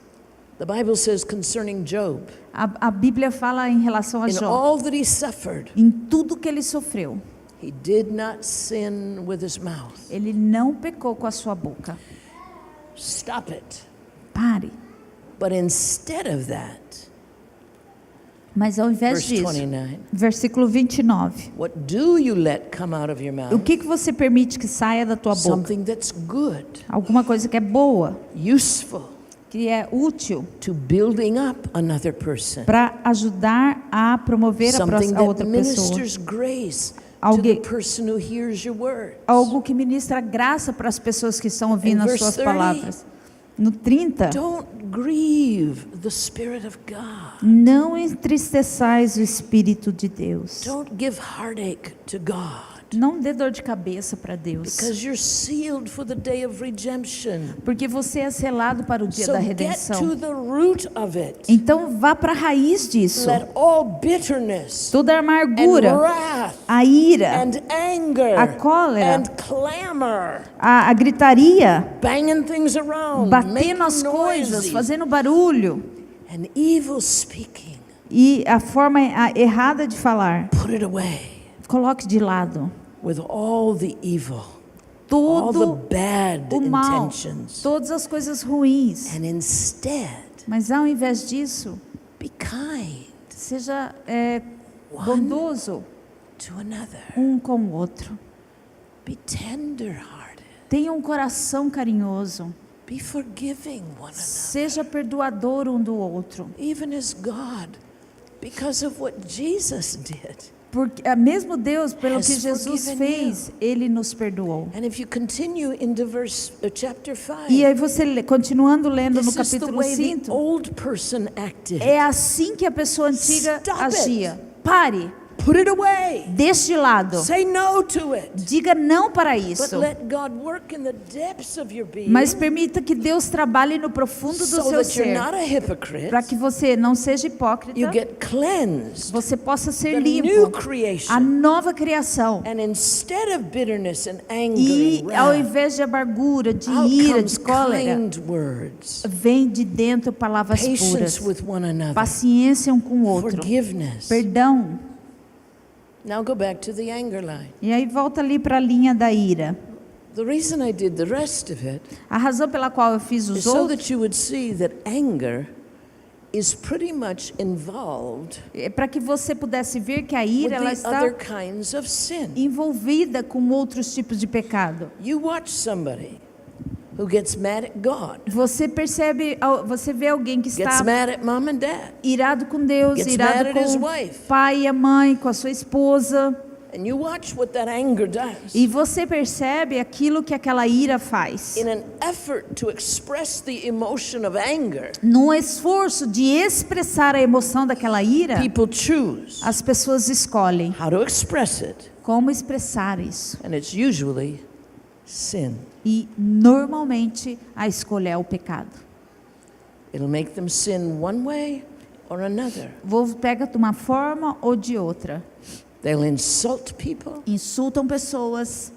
Speaker 2: The Bible says concerning Job,
Speaker 3: A Bíblia fala em relação a
Speaker 2: in
Speaker 3: Jó,
Speaker 2: all that he suffered,
Speaker 3: em tudo que ele sofreu,
Speaker 2: he did not sin with his mouth.
Speaker 3: ele não pecou com a sua boca.
Speaker 2: Stop it.
Speaker 3: Pare.
Speaker 2: But instead of that,
Speaker 3: Mas ao invés
Speaker 2: verse
Speaker 3: disso,
Speaker 2: 29,
Speaker 3: versículo 29,
Speaker 2: what do you let come out of your
Speaker 3: o
Speaker 2: mouth?
Speaker 3: que você permite que saia da tua boca?
Speaker 2: Something that's good,
Speaker 3: Alguma coisa que é boa,
Speaker 2: useful,
Speaker 3: que é útil
Speaker 2: to building up another person.
Speaker 3: para ajudar a promover
Speaker 2: Something
Speaker 3: a
Speaker 2: that
Speaker 3: outra pessoa.
Speaker 2: ministers grace to
Speaker 3: Alguém-
Speaker 2: the person who hears your words.
Speaker 3: Algo que ministra graça para as pessoas que estão ouvindo
Speaker 2: In
Speaker 3: as
Speaker 2: verse
Speaker 3: suas
Speaker 2: 30,
Speaker 3: palavras. No 30,
Speaker 2: Don't grieve the Spirit of God.
Speaker 3: não entristeçais o Espírito de Deus.
Speaker 2: Don't give heartache to God.
Speaker 3: Não dê dor de cabeça para Deus.
Speaker 2: Because you're sealed for the day of redemption.
Speaker 3: Porque você é selado para o dia
Speaker 2: So
Speaker 3: da
Speaker 2: get
Speaker 3: redenção.
Speaker 2: to the root of it.
Speaker 3: Então vá para a raiz disso.
Speaker 2: Let all bitterness
Speaker 3: Toda a
Speaker 2: and
Speaker 3: amargura,
Speaker 2: wrath
Speaker 3: a ira,
Speaker 2: and anger
Speaker 3: a cólera,
Speaker 2: and clamor,
Speaker 3: a gritaria,
Speaker 2: banging things around,
Speaker 3: batendo
Speaker 2: making
Speaker 3: as coisas,
Speaker 2: noises,
Speaker 3: fazendo barulho
Speaker 2: and evil speaking,
Speaker 3: e a forma errada de falar,
Speaker 2: put it away
Speaker 3: coloque de lado.
Speaker 2: with all the evil, all the
Speaker 3: Todo
Speaker 2: bad
Speaker 3: o mal,
Speaker 2: intentions.
Speaker 3: todas as coisas ruins.
Speaker 2: And instead,
Speaker 3: Mas ao invés disso,
Speaker 2: be kind
Speaker 3: seja
Speaker 2: One-
Speaker 3: bondoso
Speaker 2: to another.
Speaker 3: um com o outro.
Speaker 2: Be tender-hearted.
Speaker 3: Tenha um coração carinhoso.
Speaker 2: Be forgiving one another.
Speaker 3: Seja perdoador um do outro.
Speaker 2: Even as God, because of what Jesus did.
Speaker 3: Porque mesmo Deus, pelo
Speaker 2: Has
Speaker 3: que Jesus
Speaker 2: forgiven
Speaker 3: fez, Ele nos perdoou.
Speaker 2: And if you continue into chapter 5,
Speaker 3: E aí você, continuando lendo no
Speaker 2: this is the
Speaker 3: capítulo
Speaker 2: way the
Speaker 3: 5,
Speaker 2: old person acted.
Speaker 3: é assim que a pessoa antiga
Speaker 2: Stop it.
Speaker 3: agia. Pare,
Speaker 2: Put it away.
Speaker 3: deixe de lado.
Speaker 2: Say no to it.
Speaker 3: Diga não para
Speaker 2: But
Speaker 3: isso.
Speaker 2: let God work in the depths of your being
Speaker 3: Mas permita que Deus trabalhe no profundo do
Speaker 2: so
Speaker 3: seu
Speaker 2: that you're
Speaker 3: ser,
Speaker 2: not a hypocrite.
Speaker 3: para que você não seja hipócrita,
Speaker 2: You get cleansed,
Speaker 3: você possa ser
Speaker 2: the new
Speaker 3: limpo, a
Speaker 2: creation.
Speaker 3: nova criação.
Speaker 2: And instead of bitterness and anger
Speaker 3: E
Speaker 2: and
Speaker 3: ao
Speaker 2: wrath,
Speaker 3: invés de amargura, de
Speaker 2: out
Speaker 3: ira,
Speaker 2: comes
Speaker 3: de cólera,
Speaker 2: kind words,
Speaker 3: vem de dentro palavras
Speaker 2: patience
Speaker 3: puras,
Speaker 2: with one another,
Speaker 3: paciência um com o outro,
Speaker 2: forgiveness.
Speaker 3: perdão.
Speaker 2: Now go back to the anger line.
Speaker 3: E aí volta ali para a linha da ira.
Speaker 2: The reason I did the rest of it
Speaker 3: A razão pela qual eu fiz
Speaker 2: is
Speaker 3: os
Speaker 2: so
Speaker 3: outros
Speaker 2: that you would see that anger is pretty much involved
Speaker 3: é para que você pudesse ver que a
Speaker 2: with
Speaker 3: ira ela
Speaker 2: the
Speaker 3: está
Speaker 2: other kinds of sin.
Speaker 3: envolvida com outros tipos de pecado.
Speaker 2: You watch somebody who gets mad at God,
Speaker 3: Você percebe, você vê alguém que
Speaker 2: gets
Speaker 3: está
Speaker 2: mad at mom and dad,
Speaker 3: irado com Deus,
Speaker 2: gets
Speaker 3: irado
Speaker 2: mad at his
Speaker 3: com
Speaker 2: wife.
Speaker 3: o pai e a mãe, com a sua esposa,
Speaker 2: and you watch what that anger does.
Speaker 3: e você percebe aquilo que aquela ira faz.
Speaker 2: In an effort to express the emotion of anger,
Speaker 3: No esforço de expressar a emoção daquela ira,
Speaker 2: people choose
Speaker 3: as pessoas escolhem
Speaker 2: how to express it,
Speaker 3: como expressar isso.
Speaker 2: and it's usually sin.
Speaker 3: E normalmente a escolha é o pecado.
Speaker 2: It'll make them sin one way or another.
Speaker 3: Pega de uma forma ou de outra.
Speaker 2: They'll insult people,
Speaker 3: Insultam pessoas,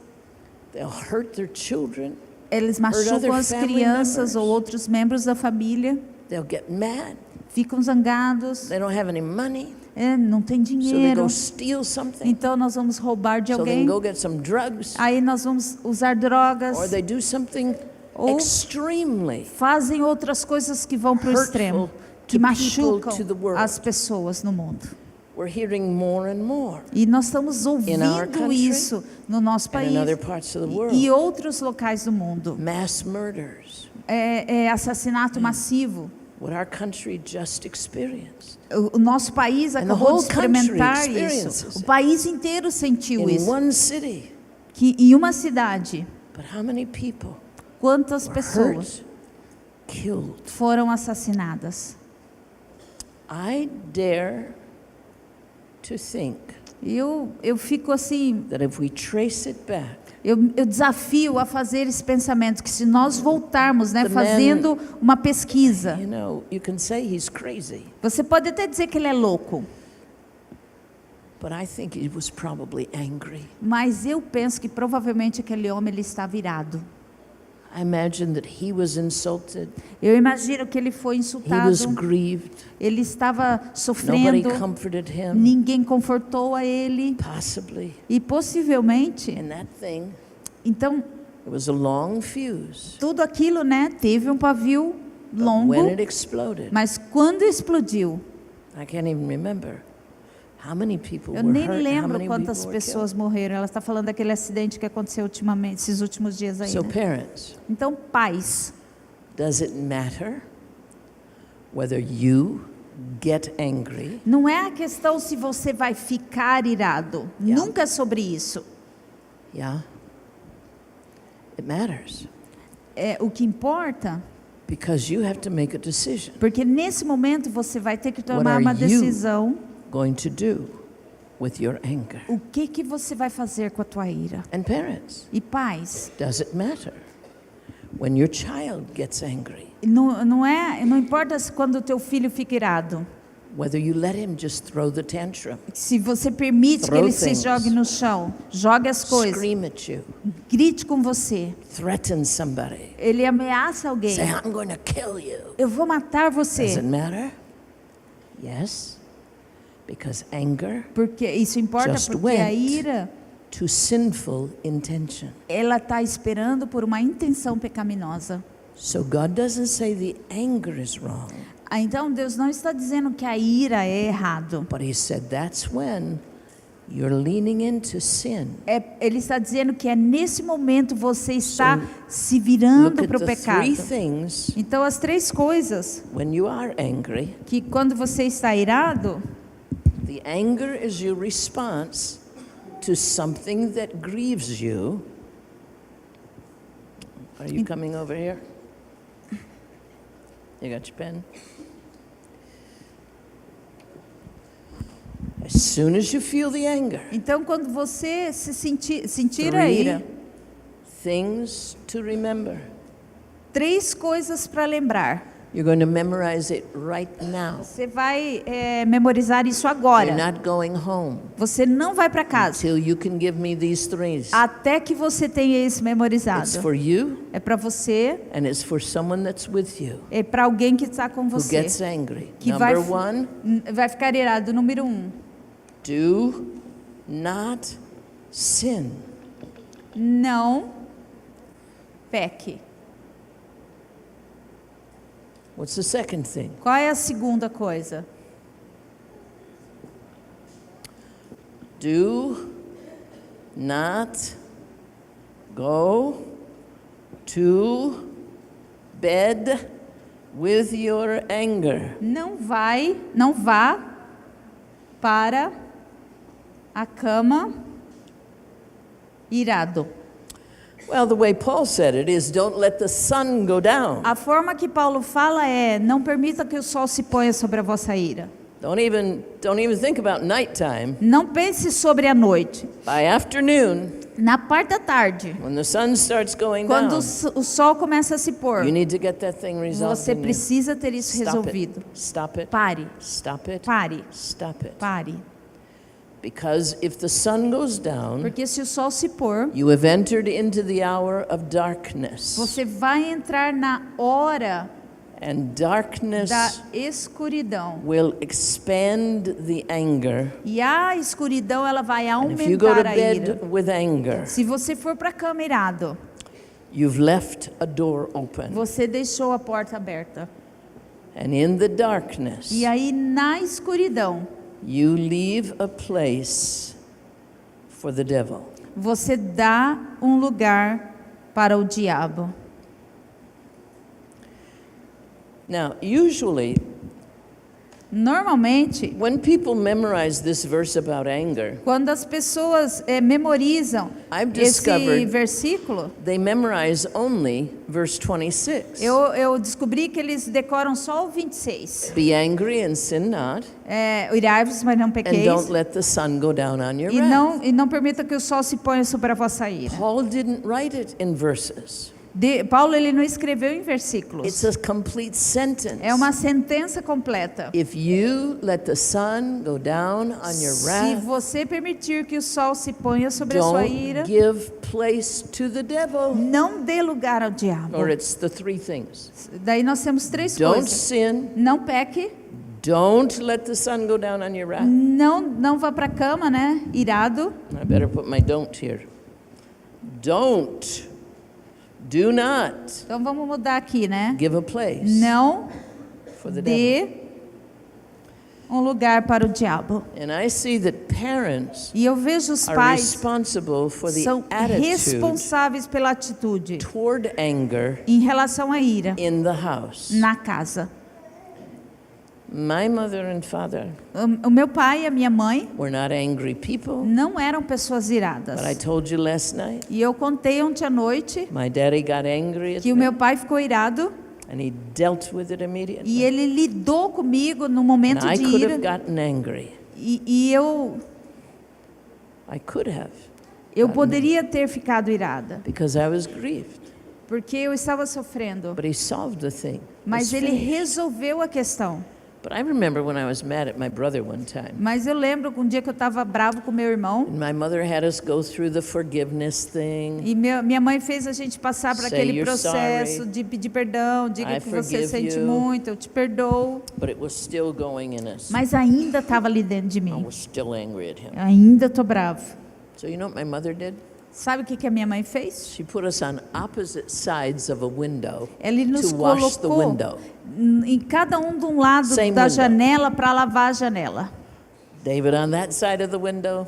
Speaker 2: they'll hurt their children,
Speaker 3: eles
Speaker 2: other
Speaker 3: machucam as
Speaker 2: family
Speaker 3: crianças
Speaker 2: members.
Speaker 3: ou outros membros da família,
Speaker 2: they'll get mad,
Speaker 3: ficam zangados,
Speaker 2: they don't have any money,
Speaker 3: Não tem
Speaker 2: So they
Speaker 3: dinheiro,
Speaker 2: go steal something.
Speaker 3: então nós vamos roubar de
Speaker 2: So they can
Speaker 3: alguém,
Speaker 2: go get some drugs.
Speaker 3: aí nós vamos usar drogas,
Speaker 2: Or they do something
Speaker 3: ou
Speaker 2: extremely
Speaker 3: fazem outras coisas que vão para o extremo,
Speaker 2: hurtful
Speaker 3: que
Speaker 2: to
Speaker 3: machucam
Speaker 2: people, to the world.
Speaker 3: as pessoas no mundo.
Speaker 2: We're hearing more and more
Speaker 3: E nós estamos
Speaker 2: our
Speaker 3: ouvindo
Speaker 2: country
Speaker 3: isso no nosso
Speaker 2: and
Speaker 3: país
Speaker 2: in other parts of the
Speaker 3: e
Speaker 2: world.
Speaker 3: outros locais do mundo.
Speaker 2: Mass murders.
Speaker 3: Assassinato massivo.
Speaker 2: What our country just experienced.
Speaker 3: O nosso país
Speaker 2: And the
Speaker 3: acabou
Speaker 2: whole
Speaker 3: de experimentar
Speaker 2: country
Speaker 3: isso.
Speaker 2: experiences
Speaker 3: O
Speaker 2: it.
Speaker 3: país inteiro sentiu
Speaker 2: In
Speaker 3: isso.
Speaker 2: one city.
Speaker 3: Que em uma cidade,
Speaker 2: But how many people
Speaker 3: quantas
Speaker 2: were
Speaker 3: pessoas
Speaker 2: hurt, killed?
Speaker 3: foram assassinadas?
Speaker 2: I dare to think
Speaker 3: Eu fico assim,
Speaker 2: that if we trace it back,
Speaker 3: eu desafio a fazer esse pensamento, que se nós voltarmos, né,
Speaker 2: The man-
Speaker 3: fazendo uma pesquisa,
Speaker 2: you know, you can say he's crazy,
Speaker 3: você pode até dizer que ele é louco,
Speaker 2: but I think he was probably angry.
Speaker 3: mas eu penso que provavelmente aquele homem ele está virado.
Speaker 2: I imagine that he was insulted,
Speaker 3: Eu imagino que ele foi
Speaker 2: he was
Speaker 3: insultado,
Speaker 2: grieved,
Speaker 3: ele estava
Speaker 2: nobody
Speaker 3: sofrendo,
Speaker 2: comforted him,
Speaker 3: ninguém confortou a ele
Speaker 2: possibly.
Speaker 3: e possivelmente,
Speaker 2: And that thing,
Speaker 3: então
Speaker 2: it was a long fuse.
Speaker 3: tudo aquilo, né, teve um pavio
Speaker 2: But
Speaker 3: longo,
Speaker 2: when it exploded,
Speaker 3: mas quando explodiu,
Speaker 2: I can't even remember how many people
Speaker 3: eu
Speaker 2: were
Speaker 3: nem
Speaker 2: hurt, how
Speaker 3: lembro
Speaker 2: many
Speaker 3: quantas
Speaker 2: people were
Speaker 3: pessoas morreram. Ela está falando daquele acidente que aconteceu ultimamente, esses últimos dias aí.
Speaker 2: killed. So
Speaker 3: Né?
Speaker 2: parents,
Speaker 3: Então, pais,
Speaker 2: does it matter whether you get angry?
Speaker 3: não é a questão se você vai ficar irado.
Speaker 2: Yeah.
Speaker 3: Nunca é sobre isso.
Speaker 2: Yeah. It matters
Speaker 3: O que importa,
Speaker 2: because you have to make a decision.
Speaker 3: porque nesse momento você vai ter que
Speaker 2: What
Speaker 3: tomar
Speaker 2: are
Speaker 3: uma
Speaker 2: you
Speaker 3: decisão.
Speaker 2: going to do with your anger?
Speaker 3: O que você vai fazer com a tua ira?
Speaker 2: And parents,
Speaker 3: E pais,
Speaker 2: does it matter when your child gets angry?
Speaker 3: não importa quando o teu filho fica irado.
Speaker 2: Whether you let him just throw the tantrum,
Speaker 3: Se você permite que
Speaker 2: Throw
Speaker 3: ele se
Speaker 2: things.
Speaker 3: jogue no chão, jogue as coisas,
Speaker 2: scream at you,
Speaker 3: grite com você,
Speaker 2: threaten somebody,
Speaker 3: ele ameaça alguém,
Speaker 2: say, I'm going to kill you.
Speaker 3: eu vou matar
Speaker 2: Does it
Speaker 3: você.
Speaker 2: matter? Yes, because anger
Speaker 3: Porque isso importa,
Speaker 2: Just
Speaker 3: porque a
Speaker 2: went.
Speaker 3: ira,
Speaker 2: to sinful intention.
Speaker 3: ela está esperando por uma intenção pecaminosa.
Speaker 2: So God doesn't say the anger is wrong,
Speaker 3: Então Deus não está dizendo que a ira é errado.
Speaker 2: but He said that's when you're leaning into sin.
Speaker 3: Ele está dizendo que é nesse momento você está
Speaker 2: So,
Speaker 3: se
Speaker 2: Look
Speaker 3: virando
Speaker 2: at
Speaker 3: para o
Speaker 2: the
Speaker 3: pecado.
Speaker 2: three things
Speaker 3: Então as três coisas
Speaker 2: when you are angry.
Speaker 3: que quando você está irado,
Speaker 2: The anger is your response to something that grieves you. Are you coming over here? You got your pen? As soon as you feel the anger,
Speaker 3: então quando você se sentir a ira,
Speaker 2: things to remember.
Speaker 3: três coisas para lembrar.
Speaker 2: You're going to memorize it right now.
Speaker 3: Você vai memorizar isso
Speaker 2: You're
Speaker 3: agora.
Speaker 2: not going home
Speaker 3: Você não vai para casa
Speaker 2: until you can give me these three.
Speaker 3: até que você tenha isso
Speaker 2: It's
Speaker 3: memorizado.
Speaker 2: for you
Speaker 3: É para você,
Speaker 2: and it's for someone that's with you
Speaker 3: é para alguém que está com
Speaker 2: who
Speaker 3: você,
Speaker 2: gets angry.
Speaker 3: que vai
Speaker 2: Number one,
Speaker 3: vai ficar irado. Número 1,
Speaker 2: do not sin.
Speaker 3: não peque.
Speaker 2: What's the second thing?
Speaker 3: Qual é a segunda coisa?
Speaker 2: Do not go to bed with your anger.
Speaker 3: Não vá para a cama irado.
Speaker 2: Well, the way Paul said it is don't let the sun go down.
Speaker 3: A forma que Paulo fala é: não permita que o sol se ponha sobre a vossa ira.
Speaker 2: Don't even think about nighttime.
Speaker 3: Não pense sobre a noite.
Speaker 2: By afternoon,
Speaker 3: Na parte da tarde,
Speaker 2: when the sun starts going
Speaker 3: quando
Speaker 2: down,
Speaker 3: o sol começa a se pôr,
Speaker 2: you need to get that thing resolved.
Speaker 3: você
Speaker 2: in you.
Speaker 3: precisa ter isso
Speaker 2: Stop
Speaker 3: resolvido.
Speaker 2: it. Stop it.
Speaker 3: Pare,
Speaker 2: Stop it.
Speaker 3: pare,
Speaker 2: Stop it.
Speaker 3: pare.
Speaker 2: Because if the sun goes down,
Speaker 3: Porque se o sol se pôr,
Speaker 2: you have entered into the hour of darkness.
Speaker 3: você vai entrar na hora
Speaker 2: And darkness
Speaker 3: da escuridão.
Speaker 2: will expand the anger.
Speaker 3: E a escuridão ela vai
Speaker 2: And if you go to
Speaker 3: aumentar a ira.
Speaker 2: bed with anger,
Speaker 3: Se você for para a cama irado,
Speaker 2: you've left a door open.
Speaker 3: você deixou a porta aberta.
Speaker 2: And in the darkness,
Speaker 3: E aí na escuridão,
Speaker 2: you leave a place for the devil.
Speaker 3: você dá um lugar para o diabo.
Speaker 2: Now, usually,
Speaker 3: Normalmente,
Speaker 2: when people memorize this verse about anger,
Speaker 3: quando as pessoas memorizam
Speaker 2: I've
Speaker 3: esse
Speaker 2: discovered
Speaker 3: versículo,
Speaker 2: they memorize only verse 26.
Speaker 3: eu descobri que eles decoram só o 26.
Speaker 2: Be angry and sin not,
Speaker 3: Irai-vos, mas não
Speaker 2: and
Speaker 3: pequeis.
Speaker 2: don't let the sun go down on your
Speaker 3: E
Speaker 2: wrath.
Speaker 3: não permita que o sol se ponha sobre a vossa ira.
Speaker 2: Paul didn't write it in verses.
Speaker 3: Paulo ele não escreveu em
Speaker 2: It's
Speaker 3: versículos.
Speaker 2: a complete sentence.
Speaker 3: É uma sentença completa.
Speaker 2: If you let the sun go down on your
Speaker 3: Se
Speaker 2: wrath,
Speaker 3: você permitir que o sol se ponha sobre a sua ira,
Speaker 2: don't give place to the devil.
Speaker 3: não dê lugar ao diabo.
Speaker 2: Or it's the three things.
Speaker 3: Daí nós temos três
Speaker 2: Don't
Speaker 3: coisas.
Speaker 2: sin,
Speaker 3: Não peque,
Speaker 2: don't let the sun go down on your wrath.
Speaker 3: não vá para a cama, né? Irado.
Speaker 2: I better put my don't here. Don't, do not
Speaker 3: Então vamos mudar aqui, né?
Speaker 2: give a place
Speaker 3: Não
Speaker 2: for the devil.
Speaker 3: dê um lugar para o diabo.
Speaker 2: And I see that parents
Speaker 3: E eu vejo os
Speaker 2: are
Speaker 3: pais
Speaker 2: responsible for the
Speaker 3: são
Speaker 2: attitude
Speaker 3: responsáveis pela atitude
Speaker 2: toward anger
Speaker 3: em relação à ira
Speaker 2: in the house.
Speaker 3: na casa.
Speaker 2: My mother and father
Speaker 3: O meu pai e a minha mãe
Speaker 2: were not angry people,
Speaker 3: não eram pessoas iradas.
Speaker 2: but I told you last night,
Speaker 3: E eu contei ontem à noite
Speaker 2: my daddy got angry at
Speaker 3: que o
Speaker 2: me,
Speaker 3: meu pai ficou irado
Speaker 2: and he dealt with it
Speaker 3: e
Speaker 2: immediately.
Speaker 3: ele lidou comigo no
Speaker 2: And
Speaker 3: momento
Speaker 2: I
Speaker 3: de
Speaker 2: could
Speaker 3: ira.
Speaker 2: have gotten angry.
Speaker 3: E
Speaker 2: I could have,
Speaker 3: eu poderia ter ficado irada,
Speaker 2: because I was grieved.
Speaker 3: porque eu estava sofrendo.
Speaker 2: But he solved the thing. It
Speaker 3: Mas
Speaker 2: was
Speaker 3: ele
Speaker 2: finished.
Speaker 3: resolveu a questão.
Speaker 2: But I remember when I was mad at my brother one time.
Speaker 3: Mas eu lembro que um dia que eu estava bravo com meu irmão,
Speaker 2: And my mother had us go through the forgiveness thing.
Speaker 3: e minha mãe fez a gente passar por
Speaker 2: Say
Speaker 3: aquele
Speaker 2: you're
Speaker 3: processo
Speaker 2: sorry.
Speaker 3: de pedir perdão, diga
Speaker 2: I
Speaker 3: que você
Speaker 2: forgive
Speaker 3: sente
Speaker 2: you.
Speaker 3: muito, eu te perdoo.
Speaker 2: But it was still going in us.
Speaker 3: Mas ainda estava ali dentro de
Speaker 2: I
Speaker 3: mim.
Speaker 2: was still angry at him.
Speaker 3: Ainda tô bravo.
Speaker 2: So you know what my mother did?
Speaker 3: Sabe o que a minha mãe fez?
Speaker 2: She put us on opposite sides of a window
Speaker 3: Ele nos
Speaker 2: to wash the
Speaker 3: colocou
Speaker 2: window.
Speaker 3: em cada um de um lado
Speaker 2: Same
Speaker 3: da
Speaker 2: window.
Speaker 3: janela para lavar a janela.
Speaker 2: David on that side of the window,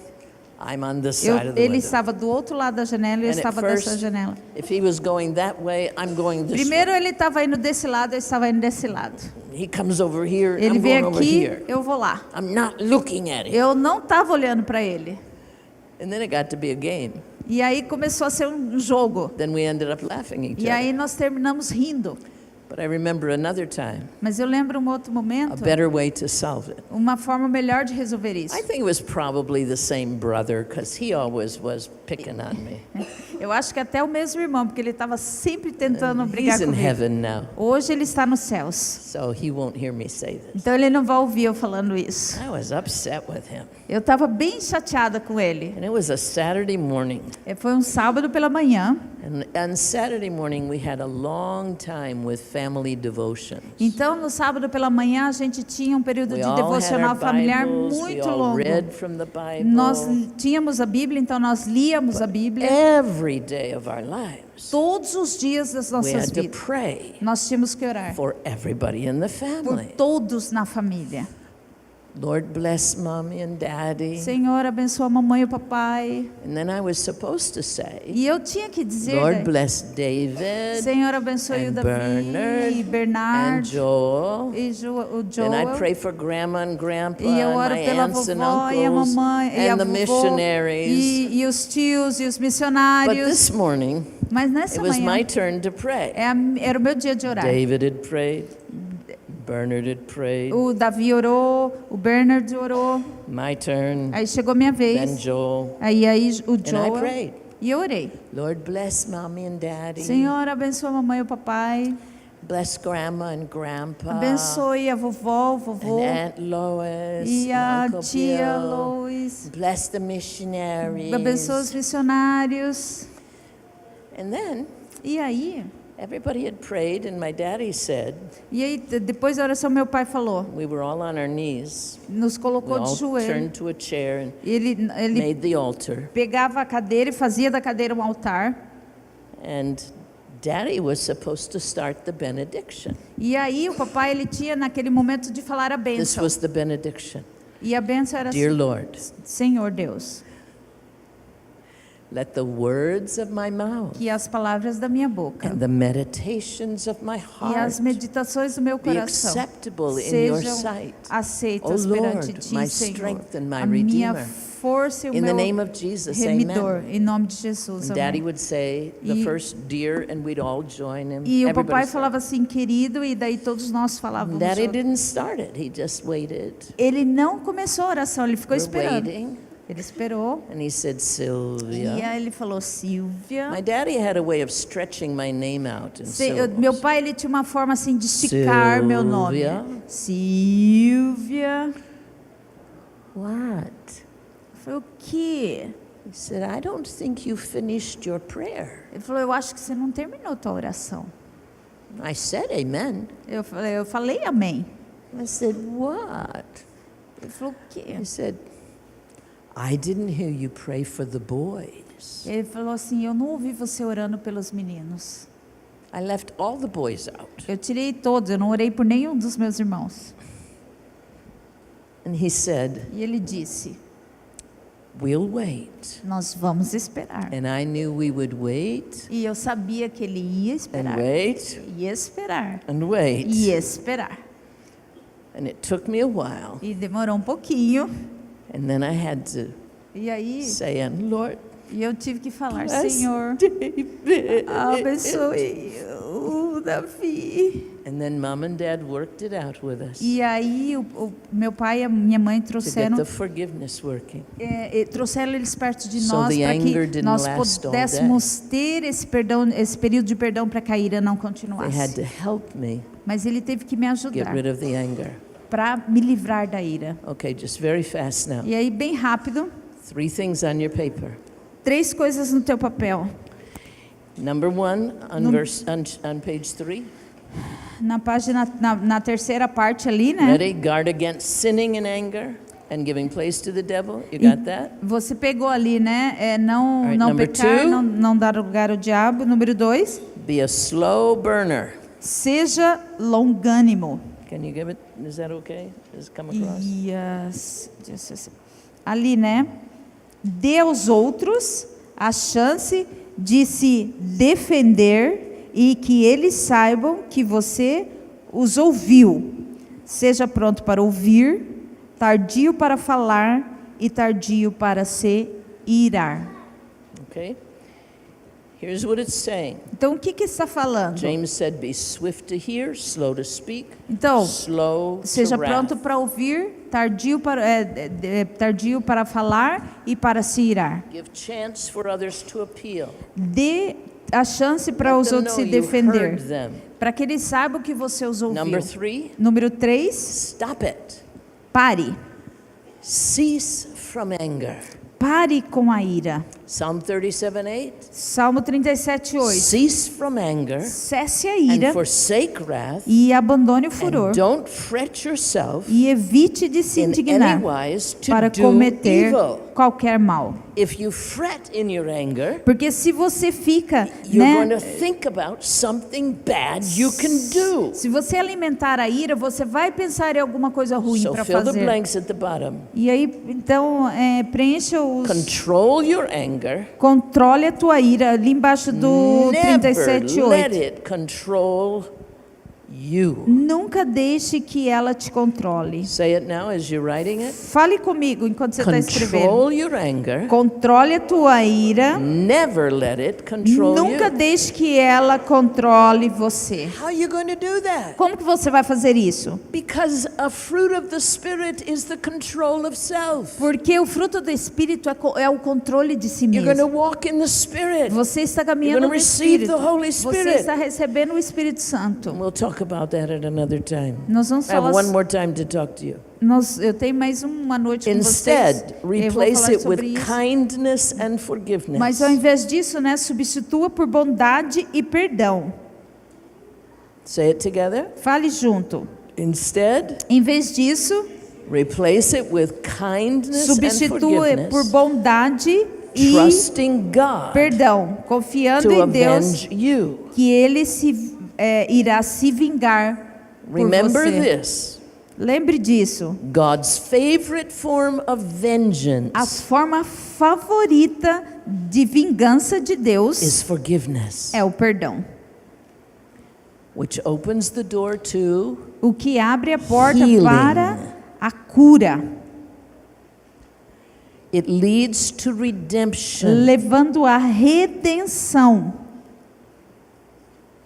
Speaker 2: I'm on this side of the
Speaker 3: Ele
Speaker 2: window.
Speaker 3: estava do outro lado da janela e eu
Speaker 2: And at
Speaker 3: estava
Speaker 2: first,
Speaker 3: dessa janela.
Speaker 2: if he was going that way, I'm going this
Speaker 3: Primeiro
Speaker 2: way.
Speaker 3: ele estava indo desse lado, eu estava indo desse lado.
Speaker 2: He comes over here,
Speaker 3: Ele
Speaker 2: I'm
Speaker 3: veio
Speaker 2: going over
Speaker 3: aqui,
Speaker 2: here.
Speaker 3: eu vou lá.
Speaker 2: I'm not looking at him.
Speaker 3: Eu não estava olhando para ele.
Speaker 2: And then it got to be a game.
Speaker 3: E aí começou a ser um jogo.
Speaker 2: Then we ended up laughing at each
Speaker 3: E aí
Speaker 2: other.
Speaker 3: nós terminamos rindo.
Speaker 2: But I remember another time,
Speaker 3: Mas eu lembro um outro
Speaker 2: a
Speaker 3: momento,
Speaker 2: better way to solve it.
Speaker 3: uma forma melhor de resolver isso.
Speaker 2: I think it was probably the same brother because he always was picking on me.
Speaker 3: Eu acho que até o mesmo irmão, porque ele estava sempre tentando brigar
Speaker 2: He's in
Speaker 3: comigo.
Speaker 2: heaven now,
Speaker 3: Hoje ele está nos céus.
Speaker 2: so he won't hear me say this.
Speaker 3: Então ele não vai ouvir eu falando isso.
Speaker 2: I was upset with him.
Speaker 3: Eu estava bem chateada com ele.
Speaker 2: And it was a Saturday morning.
Speaker 3: Foi um sábado pela manhã.
Speaker 2: And on Saturday morning, we had a long time with family devotions.
Speaker 3: Então no sábado pela manhã a gente tinha um período
Speaker 2: We
Speaker 3: de
Speaker 2: all had
Speaker 3: devocional
Speaker 2: our
Speaker 3: familiar
Speaker 2: Bibles, we
Speaker 3: muito
Speaker 2: all
Speaker 3: longo.
Speaker 2: read from the Bible.
Speaker 3: Nós tínhamos a Bíblia, então nós líamos a Bíblia
Speaker 2: Every day of our lives,
Speaker 3: todos os dias das
Speaker 2: we
Speaker 3: nossas
Speaker 2: had to
Speaker 3: vidas.
Speaker 2: pray
Speaker 3: Nós tínhamos que orar
Speaker 2: for everybody in the
Speaker 3: por
Speaker 2: family.
Speaker 3: todos na família.
Speaker 2: Lord bless mommy and daddy.
Speaker 3: Senhor, abençoa a mamãe e o papai.
Speaker 2: And then I was supposed to say,
Speaker 3: E eu tinha que dizer,
Speaker 2: Lord
Speaker 3: né?
Speaker 2: bless David
Speaker 3: Senhor, abençoe o
Speaker 2: and
Speaker 3: Davi
Speaker 2: Bernard
Speaker 3: e Bernard
Speaker 2: and Joel.
Speaker 3: e o
Speaker 2: And I
Speaker 3: Joel.
Speaker 2: pray for grandma and grandpa
Speaker 3: E eu
Speaker 2: and
Speaker 3: oro
Speaker 2: my
Speaker 3: pela
Speaker 2: aunts and
Speaker 3: vovó e a
Speaker 2: uncles
Speaker 3: mamãe e a
Speaker 2: and the
Speaker 3: vovó
Speaker 2: missionaries.
Speaker 3: e os tios e os
Speaker 2: But
Speaker 3: missionários.
Speaker 2: this morning,
Speaker 3: Mas nessa
Speaker 2: it was
Speaker 3: manhã
Speaker 2: my turn to pray.
Speaker 3: era o meu dia de orar.
Speaker 2: David had prayed. Bernard had prayed.
Speaker 3: O Davi orou, o Bernard orou.
Speaker 2: My turn.
Speaker 3: Aí chegou minha
Speaker 2: Then
Speaker 3: vez.
Speaker 2: Joel.
Speaker 3: Aí o
Speaker 2: And I
Speaker 3: Joel.
Speaker 2: prayed.
Speaker 3: E eu orei.
Speaker 2: Lord bless mommy and daddy.
Speaker 3: Senhor, abençoa a mamãe e o papai.
Speaker 2: Bless grandma and grandpa.
Speaker 3: Abençoe a vovó, o vovô
Speaker 2: And Aunt Lois.
Speaker 3: e
Speaker 2: and
Speaker 3: a
Speaker 2: Uncle
Speaker 3: tia
Speaker 2: Bill.
Speaker 3: Lois.
Speaker 2: Bless the missionaries.
Speaker 3: Abençoa os missionários.
Speaker 2: And then,
Speaker 3: E aí,
Speaker 2: Everybody had prayed, and my daddy said,
Speaker 3: E aí, depois da oração, meu pai falou,
Speaker 2: we were all on our knees.
Speaker 3: nos
Speaker 2: We
Speaker 3: colocou de
Speaker 2: all
Speaker 3: joelho.
Speaker 2: turned to a chair and
Speaker 3: Ele
Speaker 2: made the altar.
Speaker 3: pegava a cadeira e fazia da cadeira um altar.
Speaker 2: And Daddy was supposed to start the benediction.
Speaker 3: E aí, o papai, ele tinha naquele momento de falar a
Speaker 2: This
Speaker 3: bênção.
Speaker 2: was the benediction.
Speaker 3: E a bênção era
Speaker 2: Dear
Speaker 3: assim,
Speaker 2: Lord,
Speaker 3: Senhor Deus,
Speaker 2: let the words of my mouth
Speaker 3: que as palavras da minha boca
Speaker 2: and the meditations of my
Speaker 3: e as
Speaker 2: heart
Speaker 3: meditações do meu
Speaker 2: be
Speaker 3: coração
Speaker 2: acceptable in your
Speaker 3: sejam
Speaker 2: sight.
Speaker 3: aceitas
Speaker 2: O
Speaker 3: perante
Speaker 2: Lord,
Speaker 3: ti,
Speaker 2: my
Speaker 3: Senhor,
Speaker 2: strength and my
Speaker 3: a minha
Speaker 2: Redeemer.
Speaker 3: força e o
Speaker 2: In the
Speaker 3: meu
Speaker 2: name of Jesus,
Speaker 3: remidor,
Speaker 2: amen.
Speaker 3: em nome de Jesus,
Speaker 2: And Daddy
Speaker 3: amém.
Speaker 2: would say the
Speaker 3: E-
Speaker 2: first dear, and we'd all join him.
Speaker 3: E o
Speaker 2: Everybody
Speaker 3: papai
Speaker 2: said.
Speaker 3: falava assim, querido, e daí todos nós falávamos
Speaker 2: Daddy
Speaker 3: junto.
Speaker 2: didn't start it. He just waited.
Speaker 3: Ele não começou a oração, ele ficou
Speaker 2: We're
Speaker 3: esperando.
Speaker 2: waiting.
Speaker 3: Ele esperou,
Speaker 2: And he said,
Speaker 3: e
Speaker 2: Sylvia.
Speaker 3: aí ele falou, Silvia.
Speaker 2: My daddy had a way of stretching my name out in
Speaker 3: Meu
Speaker 2: syllables.
Speaker 3: pai, ele tinha uma forma assim de esticar meu nome.
Speaker 2: Silvia.
Speaker 3: Silvia.
Speaker 2: What?
Speaker 3: Foi o quê?
Speaker 2: He said, I don't think you finished your prayer.
Speaker 3: Ele falou, eu acho que você não terminou a tua oração.
Speaker 2: I said, amen.
Speaker 3: Eu falei amém.
Speaker 2: I said, what?
Speaker 3: Ele falou, o quê?
Speaker 2: He said, I didn't hear you pray for the boys.
Speaker 3: Ele falou assim, eu não ouvi você orando pelos meninos.
Speaker 2: I left all the boys out.
Speaker 3: Eu tirei todos, eu não orei por nenhum dos meus irmãos.
Speaker 2: And he said,
Speaker 3: E ele disse,
Speaker 2: we'll wait.
Speaker 3: nós vamos esperar.
Speaker 2: And I knew we would wait
Speaker 3: E eu sabia que ele ia
Speaker 2: and
Speaker 3: esperar.
Speaker 2: wait
Speaker 3: Ia esperar.
Speaker 2: and wait.
Speaker 3: Ia esperar.
Speaker 2: And it took me a while.
Speaker 3: E demorou um pouquinho.
Speaker 2: And then I had to
Speaker 3: E aí,
Speaker 2: say, Lord,
Speaker 3: e eu tive que falar,
Speaker 2: bless
Speaker 3: Senhor,
Speaker 2: David.
Speaker 3: abençoe o Davi.
Speaker 2: And then mom and dad worked it out with us
Speaker 3: E aí, o meu pai e a minha mãe
Speaker 2: to get
Speaker 3: trouxeram,
Speaker 2: the forgiveness working.
Speaker 3: trouxeram eles perto de
Speaker 2: So
Speaker 3: nós
Speaker 2: the
Speaker 3: para
Speaker 2: anger
Speaker 3: que
Speaker 2: didn't
Speaker 3: nós
Speaker 2: last all
Speaker 3: pudéssemos ter esse perdão, esse período de perdão para que a ira não
Speaker 2: They had
Speaker 3: continuasse.
Speaker 2: to help me
Speaker 3: Mas ele teve que me
Speaker 2: get
Speaker 3: ajudar
Speaker 2: rid of the anger.
Speaker 3: para me livrar da ira.
Speaker 2: Okay, just very fast now.
Speaker 3: E aí, bem rápido,
Speaker 2: 3 things on your paper.
Speaker 3: 3 coisas no teu papel.
Speaker 2: Number 1 on page 3.
Speaker 3: Na página, na terceira parte ali, né?
Speaker 2: Ready? Guard against sinning in anger and giving place to the devil. You got that?
Speaker 3: Você pegou ali, né? Não,
Speaker 2: Alright,
Speaker 3: não
Speaker 2: number
Speaker 3: pecar,
Speaker 2: 2.
Speaker 3: não dar lugar ao diabo. Número 2,
Speaker 2: Be a slow burner.
Speaker 3: seja longânimo.
Speaker 2: Can you give it? Is that okay? Does it come across?
Speaker 3: Yes. Ali, né? Dê aos outros a chance de se defender e que eles saibam que você os ouviu. Seja pronto para ouvir, tardio para falar e tardio para se irar.
Speaker 2: Okay. Here's what it's saying.
Speaker 3: Então, o que está falando?
Speaker 2: James said, be swift to hear, slow to speak,
Speaker 3: Então,
Speaker 2: slow
Speaker 3: seja
Speaker 2: to wrath.
Speaker 3: pronto para ouvir, tardio para falar e para se irar.
Speaker 2: Give chance for others to appeal.
Speaker 3: Dê a chance para
Speaker 2: Let
Speaker 3: os
Speaker 2: them
Speaker 3: outros
Speaker 2: know
Speaker 3: se
Speaker 2: you heard
Speaker 3: defender,
Speaker 2: them.
Speaker 3: para que eles saibam que você os ouviu.
Speaker 2: Number 3,
Speaker 3: Número 3,
Speaker 2: stop it.
Speaker 3: pare.
Speaker 2: Cease from anger.
Speaker 3: Pare com a ira.
Speaker 2: Psalm 37:8.
Speaker 3: Salmo 37:8.
Speaker 2: Cease from anger
Speaker 3: Cesse a
Speaker 2: and
Speaker 3: ira
Speaker 2: forsake wrath,
Speaker 3: e abandone o furor
Speaker 2: and don't fret yourself
Speaker 3: e evite de se
Speaker 2: in
Speaker 3: indignar
Speaker 2: any wise to
Speaker 3: para
Speaker 2: do
Speaker 3: cometer
Speaker 2: evil.
Speaker 3: qualquer mal.
Speaker 2: If you fret in your anger,
Speaker 3: Porque se você fica,
Speaker 2: you're going
Speaker 3: né,
Speaker 2: to think about something bad you can do.
Speaker 3: se você alimentar a ira, você vai pensar em alguma coisa ruim
Speaker 2: So
Speaker 3: para
Speaker 2: fill the
Speaker 3: fazer.
Speaker 2: blanks at the bottom.
Speaker 3: E aí, então, preencha os...
Speaker 2: Control your anger.
Speaker 3: Controle a tua ira, ali embaixo do
Speaker 2: Never let
Speaker 3: 37:8.
Speaker 2: it control you.
Speaker 3: Nunca deixe que ela te controle.
Speaker 2: Say it now as you're writing it.
Speaker 3: Fale comigo enquanto você está escrevendo.
Speaker 2: Control your anger.
Speaker 3: Controle a tua ira.
Speaker 2: Never let it control
Speaker 3: Nunca
Speaker 2: you.
Speaker 3: deixe que ela controle você.
Speaker 2: How are you going to do that?
Speaker 3: Como que você vai fazer isso?
Speaker 2: Because a fruit of the Spirit is the control of self.
Speaker 3: Porque o fruto do Espírito é o controle de si
Speaker 2: You're going to
Speaker 3: mesmo.
Speaker 2: walk in the Spirit.
Speaker 3: Você está
Speaker 2: You're
Speaker 3: caminhando
Speaker 2: gonna
Speaker 3: no
Speaker 2: receive
Speaker 3: Espírito.
Speaker 2: the Holy
Speaker 3: Você
Speaker 2: Spirit.
Speaker 3: está recebendo o Espírito Santo.
Speaker 2: We'll talk about that at another time.
Speaker 3: Nós vamos
Speaker 2: I have
Speaker 3: falar...
Speaker 2: one more time to talk to you.
Speaker 3: Eu tenho mais uma noite com vocês.
Speaker 2: Instead,
Speaker 3: Eu vou
Speaker 2: replace
Speaker 3: falar
Speaker 2: it with
Speaker 3: sobre isso.
Speaker 2: kindness and forgiveness.
Speaker 3: Mas ao invés disso, né, substitua por bondade e perdão.
Speaker 2: Say it together.
Speaker 3: Fale junto.
Speaker 2: Instead,
Speaker 3: Em vez disso,
Speaker 2: replace it with kindness and
Speaker 3: substitui por
Speaker 2: forgiveness,
Speaker 3: bondade e
Speaker 2: trusting God
Speaker 3: perdão, confiando
Speaker 2: to
Speaker 3: em Deus
Speaker 2: avenge you.
Speaker 3: que Ele irá se vingar por
Speaker 2: Remember
Speaker 3: você.
Speaker 2: this.
Speaker 3: Lembre disso.
Speaker 2: God's favorite form of vengeance
Speaker 3: A forma favorita de vingança de Deus
Speaker 2: is forgiveness,
Speaker 3: é o perdão,
Speaker 2: which opens the door to
Speaker 3: o que abre a porta
Speaker 2: healing.
Speaker 3: para a cura,
Speaker 2: it leads to redemption.
Speaker 3: levando à redenção.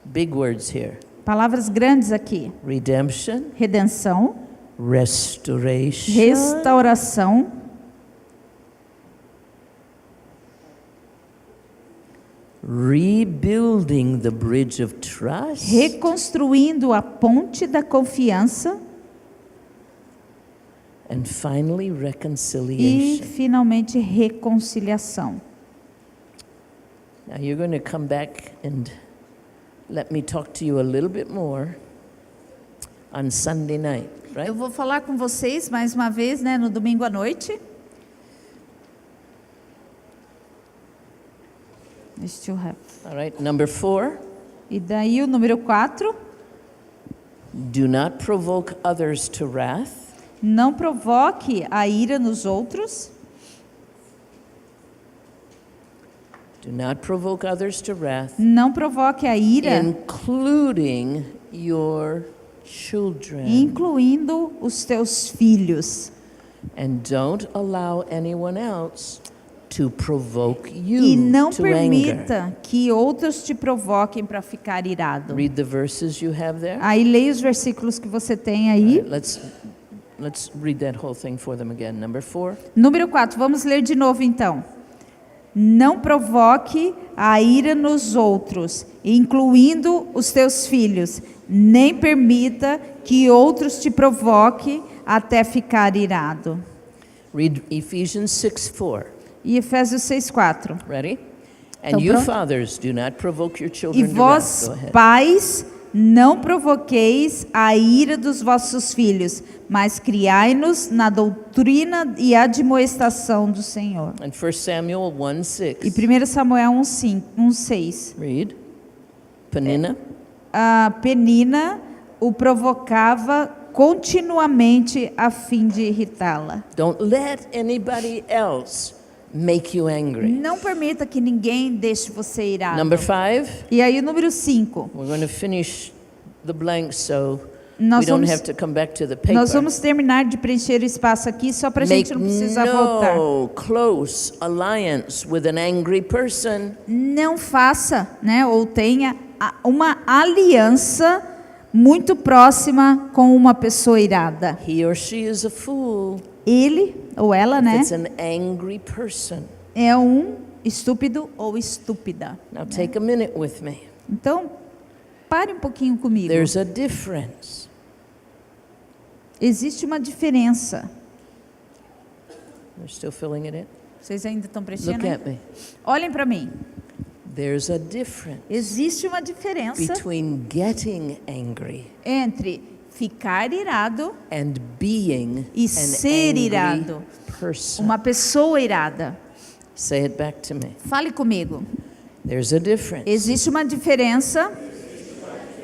Speaker 2: Big words here.
Speaker 3: Palavras grandes aqui.
Speaker 2: Redemption,
Speaker 3: Redenção,
Speaker 2: restoration,
Speaker 3: restauração,
Speaker 2: rebuilding the bridge of trust,
Speaker 3: reconstruindo a ponte da confiança
Speaker 2: and finally
Speaker 3: e
Speaker 2: reconciliation.
Speaker 3: finalmente reconciliação.
Speaker 2: Now you're going to come back and let me talk to you a little bit more on Sunday night, right?
Speaker 3: Eu vou falar com vocês mais uma vez, né, no domingo à noite. I still have.
Speaker 2: All right, number 4,
Speaker 3: E daí o número 4,
Speaker 2: do not provoke others to wrath,
Speaker 3: não provoque a ira nos outros.
Speaker 2: do not provoke others to wrath,
Speaker 3: Não provoque a ira,
Speaker 2: including your children,
Speaker 3: incluindo os teus filhos.
Speaker 2: and don't allow anyone else to provoke
Speaker 3: E
Speaker 2: you
Speaker 3: não
Speaker 2: to anger.
Speaker 3: permita que outros te provoquem para ficar irado.
Speaker 2: Read the verses you have there.
Speaker 3: Aí leia os versículos que você tem aí.
Speaker 2: Let's read that whole thing for them again. Number 4.
Speaker 3: Número 4, vamos ler de novo então. Não provoque a ira nos outros, incluindo os teus filhos, nem permita que outros te provoquem até ficar irado.
Speaker 2: Read Ephesians 6:4.
Speaker 3: E Efésios 6:4.
Speaker 2: Ready? And
Speaker 3: Então,
Speaker 2: you
Speaker 3: pronto?
Speaker 2: fathers, do not provoke your
Speaker 3: E
Speaker 2: children to
Speaker 3: vós,
Speaker 2: wrath. Go ahead.
Speaker 3: pais, não provoqueis a ira dos vossos filhos, mas criai-nos na doutrina e admoestação do Senhor.
Speaker 2: And 1 Samuel
Speaker 3: E
Speaker 2: 1:6.
Speaker 3: 1 Samuel 1:6.
Speaker 2: Read. Penina.
Speaker 3: A Penina o provocava continuamente a fim de irritá-la.
Speaker 2: Don't let anybody else make you angry.
Speaker 3: Não permita que ninguém deixe você irado.
Speaker 2: Number 5.
Speaker 3: E aí o número 5.
Speaker 2: We're going to finish the blank so
Speaker 3: Nós
Speaker 2: we don't
Speaker 3: vamos-
Speaker 2: have to come back to the paper.
Speaker 3: Nós vamos terminar de preencher o espaço aqui só para a
Speaker 2: Make
Speaker 3: gente não precisar voltar.
Speaker 2: no close alliance with an angry person.
Speaker 3: Não faça, né, ou tenha uma aliança muito próxima com uma pessoa irada.
Speaker 2: He or she is a fool.
Speaker 3: Ele ou ela, né,
Speaker 2: It's an angry person.
Speaker 3: é um estúpido ou estúpida.
Speaker 2: Now take a minute with me.
Speaker 3: Então, pare um pouquinho comigo.
Speaker 2: There's a difference
Speaker 3: Existe uma diferença.
Speaker 2: They're still filling it in.
Speaker 3: Vocês ainda estão preenchendo?
Speaker 2: Look at me.
Speaker 3: Olhem para mim.
Speaker 2: There's a difference
Speaker 3: Existe uma diferença
Speaker 2: between getting angry
Speaker 3: entre ficar irado
Speaker 2: and being
Speaker 3: e
Speaker 2: an
Speaker 3: ser
Speaker 2: angry
Speaker 3: irado.
Speaker 2: person.
Speaker 3: Uma pessoa irada.
Speaker 2: Say it back to me.
Speaker 3: Fale comigo.
Speaker 2: There's a difference
Speaker 3: Existe uma diferença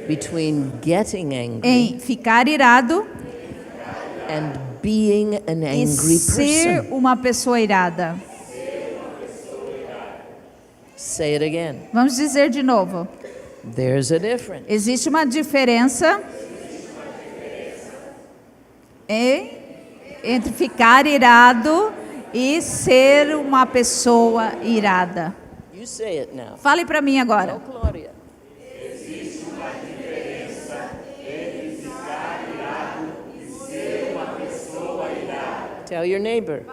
Speaker 2: between getting angry
Speaker 3: em ficar irado
Speaker 2: and being an
Speaker 3: e
Speaker 2: angry
Speaker 3: ser
Speaker 2: person.
Speaker 3: uma pessoa irada.
Speaker 2: Say it again.
Speaker 3: Vamos dizer de novo.
Speaker 2: There's a difference
Speaker 3: Existe uma diferença entre ficar irado e ser uma pessoa irada.
Speaker 2: You say it now.
Speaker 3: Fale para mim agora.
Speaker 2: Oh, Claudia. Tell your neighbor.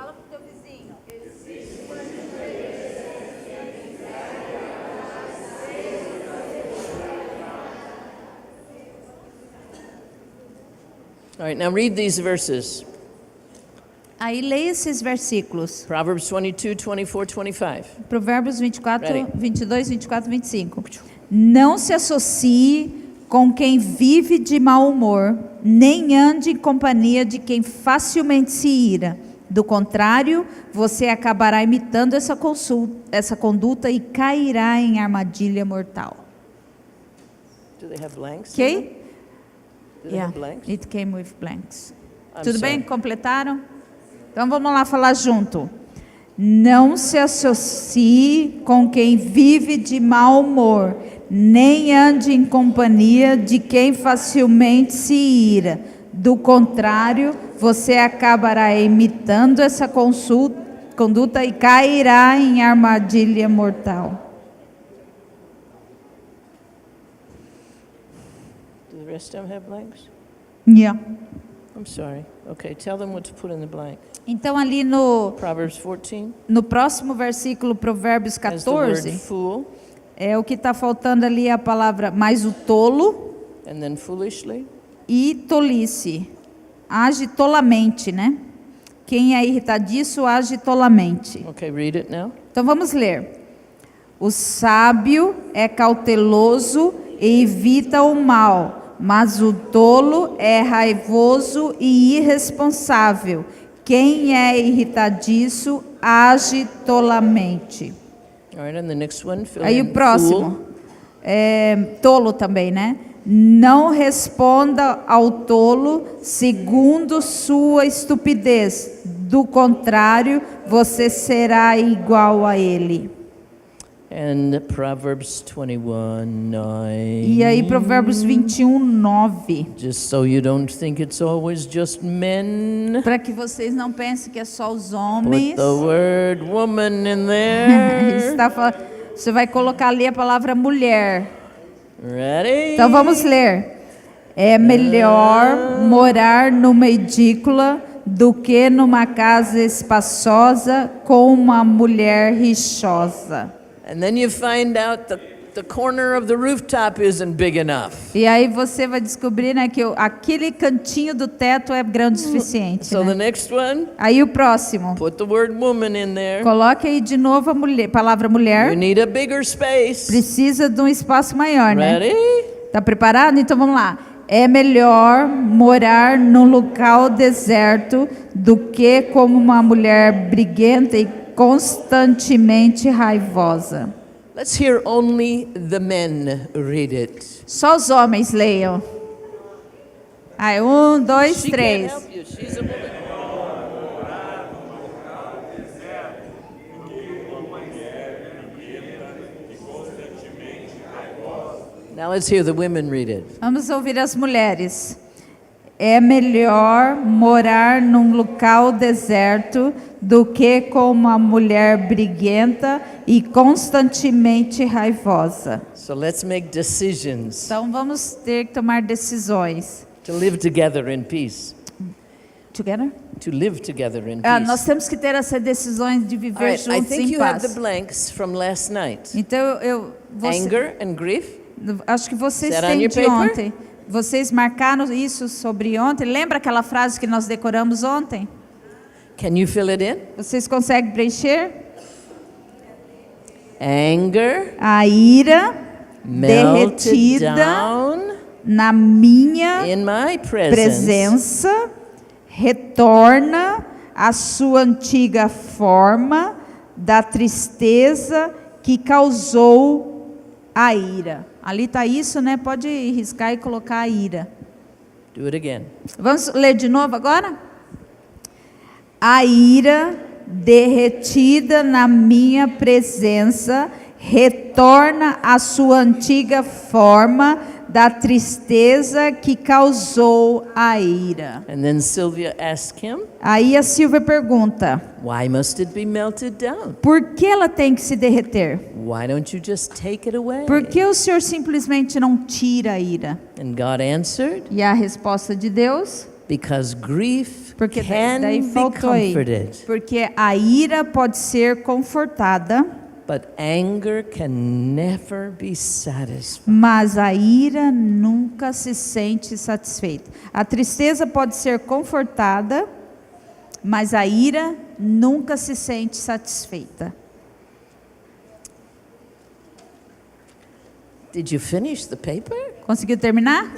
Speaker 2: All right, now read these verses.
Speaker 3: Aí leia esses versículos.
Speaker 2: Proverbs 22, 24, 25.
Speaker 3: Provérbios 24,
Speaker 2: Ready.
Speaker 3: 22, 24, 25. Não se associe com quem vive de mau humor, nem ande em companhia de quem facilmente se ira. Do contrário, você acabará imitando essa conduta e cairá em armadilha mortal.
Speaker 2: Do they have blanks?
Speaker 3: Ok?
Speaker 2: Do they have blanks?
Speaker 3: It came with blanks.
Speaker 2: I'm
Speaker 3: Tudo bem?
Speaker 2: sorry.
Speaker 3: Completaram? Então vamos lá falar junto. Não se associe com quem vive de mau humor, nem ande em companhia de quem facilmente se ira. Do contrário, você acabará imitando essa conduta e cairá em armadilha mortal.
Speaker 2: Do the rest of them have blanks?
Speaker 3: Yeah.
Speaker 2: I'm sorry. Okay, tell them what to put in the blank.
Speaker 3: Então ali no
Speaker 2: Proverbs 14
Speaker 3: próximo versículo, Provérbios
Speaker 2: has the word
Speaker 3: 14,
Speaker 2: fool,
Speaker 3: é o que está faltando ali a palavra mais o tolo
Speaker 2: and then foolishly.
Speaker 3: e tolice. Age tolamente, né? Quem é irritadiço age tolamente.
Speaker 2: Okay, read it now.
Speaker 3: Então vamos ler. O sábio é cauteloso e evita o mal, mas o tolo é raivoso e irresponsável. Quem é irritadiço age tolamente.
Speaker 2: All right, and the next one, fill
Speaker 3: Aí
Speaker 2: in
Speaker 3: o próximo,
Speaker 2: fool.
Speaker 3: Tolo também, né? Não responda ao tolo segundo sua estupidez. Do contrário, você será igual a ele.
Speaker 2: And Proverbs 21:9.
Speaker 3: E aí Provérbios 21:9.
Speaker 2: Just so you don't think it's always just men.
Speaker 3: Para que vocês não pensem que é só os
Speaker 2: Put
Speaker 3: homens.
Speaker 2: the word woman in there.
Speaker 3: Você vai colocar ali a palavra mulher.
Speaker 2: Ready?
Speaker 3: Então vamos ler. É melhor morar numa edícula do que numa casa espaçosa com uma mulher rixosa.
Speaker 2: And then you find out the corner of the rooftop isn't big enough.
Speaker 3: E aí você vai descobrir, né, que aquele cantinho do teto é grande o suficiente.
Speaker 2: So
Speaker 3: Né?
Speaker 2: the next one,
Speaker 3: Aí o próximo.
Speaker 2: put the word woman in there.
Speaker 3: Coloque aí de novo a palavra
Speaker 2: You
Speaker 3: mulher.
Speaker 2: need a bigger space.
Speaker 3: Precisa de um espaço maior, né?
Speaker 2: Ready?
Speaker 3: Tá preparado? Então vamos lá. É melhor morar num local deserto do que como uma mulher briguenta e constantemente raivosa.
Speaker 2: Let's hear only the men read it.
Speaker 3: Só os homens leiam. Aí, 1, 2,
Speaker 2: She can't
Speaker 3: 3.
Speaker 2: help you. She's a woman. Now let's hear the women read it.
Speaker 3: Vamos ouvir as mulheres. É melhor morar num local deserto do que com uma mulher briguenta e constantemente raivosa.
Speaker 2: So let's make decisions
Speaker 3: Então vamos ter que tomar decisões.
Speaker 2: to live together in peace.
Speaker 3: Together?
Speaker 2: To live together in
Speaker 3: Nós
Speaker 2: peace.
Speaker 3: temos que ter essas decisões de
Speaker 2: All
Speaker 3: viver
Speaker 2: right, I
Speaker 3: juntos
Speaker 2: think
Speaker 3: em
Speaker 2: you have the
Speaker 3: paz.
Speaker 2: blanks from last night.
Speaker 3: Então
Speaker 2: Anger and grief.
Speaker 3: acho que vocês
Speaker 2: Is that on
Speaker 3: têm
Speaker 2: your
Speaker 3: de
Speaker 2: paper?
Speaker 3: ontem. Vocês marcaram isso sobre ontem. Lembra aquela frase que nós decoramos ontem?
Speaker 2: Can you fill it in?
Speaker 3: Vocês conseguem preencher?
Speaker 2: Anger
Speaker 3: A ira
Speaker 2: melted
Speaker 3: derretida
Speaker 2: down
Speaker 3: na minha
Speaker 2: in my presence.
Speaker 3: presença retorna à sua antiga forma da tristeza que causou a ira. Ali está isso, né? Pode riscar e colocar a ira.
Speaker 2: Do it again.
Speaker 3: Vamos ler de novo agora? A ira derretida na minha presença retorna à sua antiga forma da tristeza que causou a ira.
Speaker 2: And then Sylvia asked him,
Speaker 3: Aí a Silvia pergunta:
Speaker 2: why must it be melted down?
Speaker 3: por que ela tem que se derreter?
Speaker 2: Why don't you just take it away?
Speaker 3: Por que o Senhor simplesmente não tira a ira?
Speaker 2: And God answered,
Speaker 3: E a resposta de Deus:
Speaker 2: because grief
Speaker 3: porque
Speaker 2: can
Speaker 3: daí
Speaker 2: be
Speaker 3: faltou aí.
Speaker 2: comforted,
Speaker 3: Porque a ira pode ser confortada,
Speaker 2: but anger can never be satisfied.
Speaker 3: mas a ira nunca se sente satisfeita. A tristeza pode ser confortada, mas a ira nunca se sente satisfeita.
Speaker 2: Did you finish the paper?
Speaker 3: Conseguiu terminar?
Speaker 2: all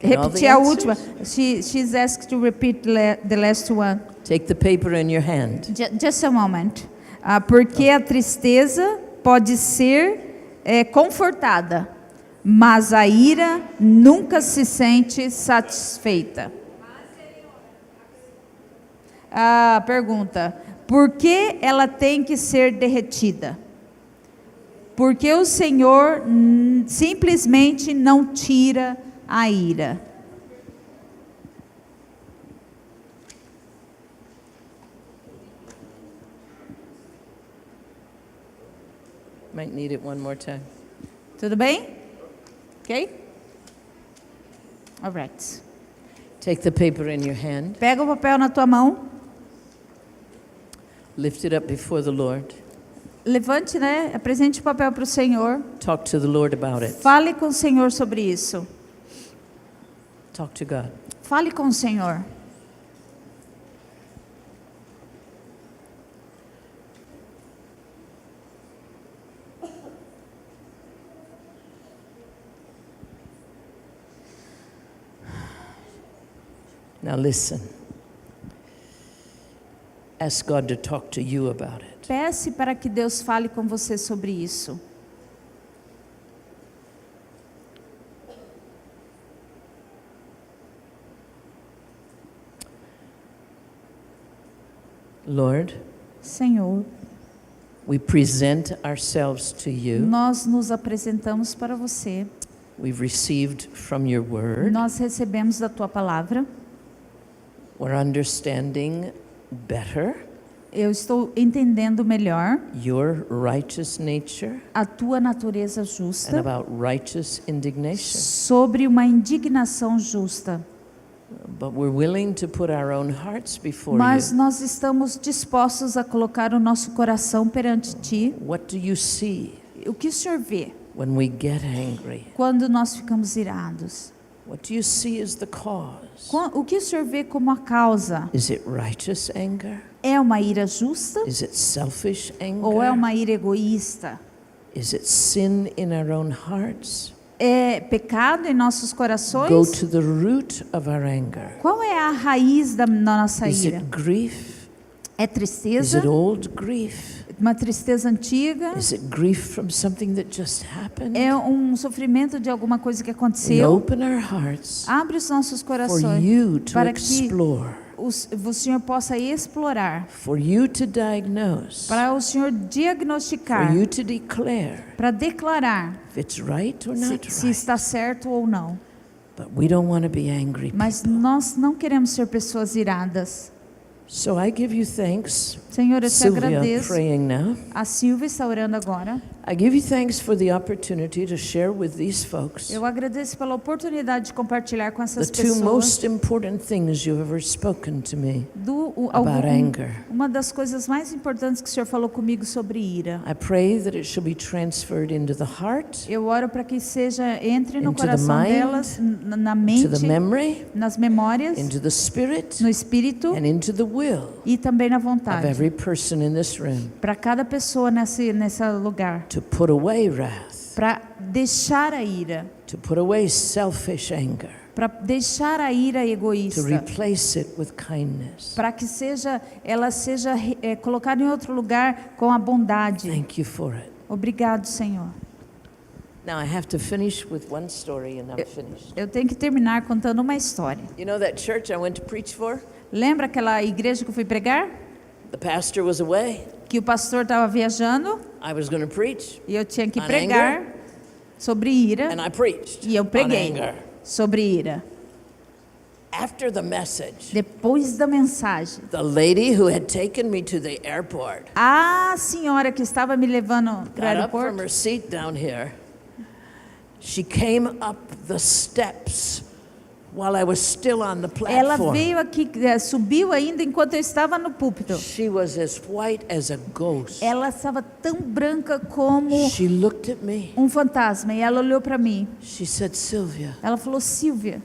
Speaker 2: the
Speaker 3: Repetir a
Speaker 2: answers?
Speaker 3: última. She's asked to repeat the last one.
Speaker 2: Take the paper in your hand.
Speaker 3: Just a moment. Porque a tristeza pode ser confortada, mas a ira nunca se sente satisfeita. Pergunta: por que ela tem que ser derretida? Porque o Senhor simplesmente não tira a ira.
Speaker 2: Might need it one more time.
Speaker 3: Tudo bem? Ok? All right.
Speaker 2: Take the paper in your hand.
Speaker 3: Pega o papel na tua mão.
Speaker 2: Lift it up before the Lord.
Speaker 3: Levante, né? Apresente o papel para o Senhor.
Speaker 2: Talk to the Lord about it.
Speaker 3: Fale com o Senhor sobre isso.
Speaker 2: Talk to God.
Speaker 3: Fale com o Senhor.
Speaker 2: Now listen. Ask God to talk to you about it.
Speaker 3: Peça para que Deus fale com você sobre isso.
Speaker 2: Lord,
Speaker 3: Senhor,
Speaker 2: we present ourselves to you.
Speaker 3: nós nos apresentamos para você.
Speaker 2: We've received from your word.
Speaker 3: Nós recebemos da tua palavra.
Speaker 2: We're understanding better
Speaker 3: Eu estou entendendo melhor
Speaker 2: your righteous nature
Speaker 3: a tua natureza
Speaker 2: and
Speaker 3: justa
Speaker 2: about righteous indignation.
Speaker 3: sobre uma indignação justa.
Speaker 2: But we're willing to put our own hearts before
Speaker 3: Mas
Speaker 2: you.
Speaker 3: nós estamos dispostos a colocar o nosso coração perante ti.
Speaker 2: What do you see
Speaker 3: O que o Senhor vê
Speaker 2: when we get angry?
Speaker 3: quando nós ficamos irados?
Speaker 2: What do you see as the cause?
Speaker 3: O que o Senhor vê como a causa?
Speaker 2: Is it righteous anger?
Speaker 3: É uma ira justa
Speaker 2: Is it selfish
Speaker 3: ou é
Speaker 2: anger?
Speaker 3: uma ira egoísta?
Speaker 2: Is it sin in our own hearts?
Speaker 3: É pecado em nossos
Speaker 2: Go
Speaker 3: corações?
Speaker 2: to the root of our anger.
Speaker 3: Qual é a raiz da nossa
Speaker 2: Is
Speaker 3: ira?
Speaker 2: it grief?
Speaker 3: É
Speaker 2: Is
Speaker 3: tristeza?
Speaker 2: it old grief?
Speaker 3: Uma tristeza antiga?
Speaker 2: Is it grief from something that just happened?
Speaker 3: É um sofrimento de alguma coisa que
Speaker 2: We
Speaker 3: aconteceu?
Speaker 2: open our hearts
Speaker 3: Abre os nossos
Speaker 2: for
Speaker 3: corações
Speaker 2: you to
Speaker 3: para que
Speaker 2: explore,
Speaker 3: o Senhor possa explorar,
Speaker 2: for you to diagnose,
Speaker 3: para o Senhor
Speaker 2: for
Speaker 3: diagnosticar,
Speaker 2: you to declare
Speaker 3: para declarar
Speaker 2: if it's right or
Speaker 3: se
Speaker 2: not
Speaker 3: se
Speaker 2: right.
Speaker 3: está certo ou não.
Speaker 2: But we don't want to be angry
Speaker 3: Mas
Speaker 2: people.
Speaker 3: nós não queremos ser pessoas iradas.
Speaker 2: So I give you thanks.
Speaker 3: Senhor, eu te
Speaker 2: Sylvia
Speaker 3: agradeço.
Speaker 2: praying now.
Speaker 3: A Silvia está orando agora.
Speaker 2: I give you thanks for the opportunity to share with these folks
Speaker 3: Eu agradeço pela oportunidade de compartilhar com
Speaker 2: the
Speaker 3: essas
Speaker 2: two
Speaker 3: pessoas
Speaker 2: most important things you've ever spoken to me about anger.
Speaker 3: uma das coisas mais importantes que o Senhor falou comigo sobre ira.
Speaker 2: I pray that it shall be transferred into the heart,
Speaker 3: Eu oro para que entre no
Speaker 2: Into the
Speaker 3: coração
Speaker 2: mind,
Speaker 3: delas, na
Speaker 2: to
Speaker 3: mente,
Speaker 2: the memory,
Speaker 3: nas memórias,
Speaker 2: into the spirit,
Speaker 3: no espírito
Speaker 2: and into the will
Speaker 3: e também na
Speaker 2: of
Speaker 3: vontade.
Speaker 2: every person in this room
Speaker 3: Para cada pessoa nesse lugar.
Speaker 2: to put away wrath,
Speaker 3: Para deixar a ira.
Speaker 2: to put away selfish anger,
Speaker 3: Para deixar a ira
Speaker 2: to
Speaker 3: egoísta.
Speaker 2: replace it with kindness.
Speaker 3: Para que ela seja colocada em outro lugar com a bondade.
Speaker 2: Thank you for it.
Speaker 3: Obrigado, Senhor.
Speaker 2: Now I have to finish with one story and I'm finished.
Speaker 3: Eu tenho que terminar contando uma história.
Speaker 2: You know that church I went to preach for?
Speaker 3: Lembra aquela igreja que eu fui pregar?
Speaker 2: The pastor was away.
Speaker 3: Que o pastor estava viajando
Speaker 2: I was going to preach
Speaker 3: e eu tinha que
Speaker 2: On
Speaker 3: pregar sobre ira.
Speaker 2: and I preached
Speaker 3: E eu
Speaker 2: on
Speaker 3: preguei
Speaker 2: anger.
Speaker 3: sobre ira.
Speaker 2: After the message,
Speaker 3: Depois da mensagem,
Speaker 2: the lady who had taken me to the airport
Speaker 3: a senhora que estava me levando para o
Speaker 2: got up from
Speaker 3: aeroporto,
Speaker 2: her seat down here. She came up the steps while I was still on the
Speaker 3: ela
Speaker 2: platform.
Speaker 3: veio aqui, subiu ainda enquanto eu estava no púlpito.
Speaker 2: She was as white as a ghost.
Speaker 3: Ela estava tão branca como
Speaker 2: She looked at me.
Speaker 3: um fantasma e ela olhou para mim.
Speaker 2: She said, Sylvia,
Speaker 3: Ela falou: Silvia,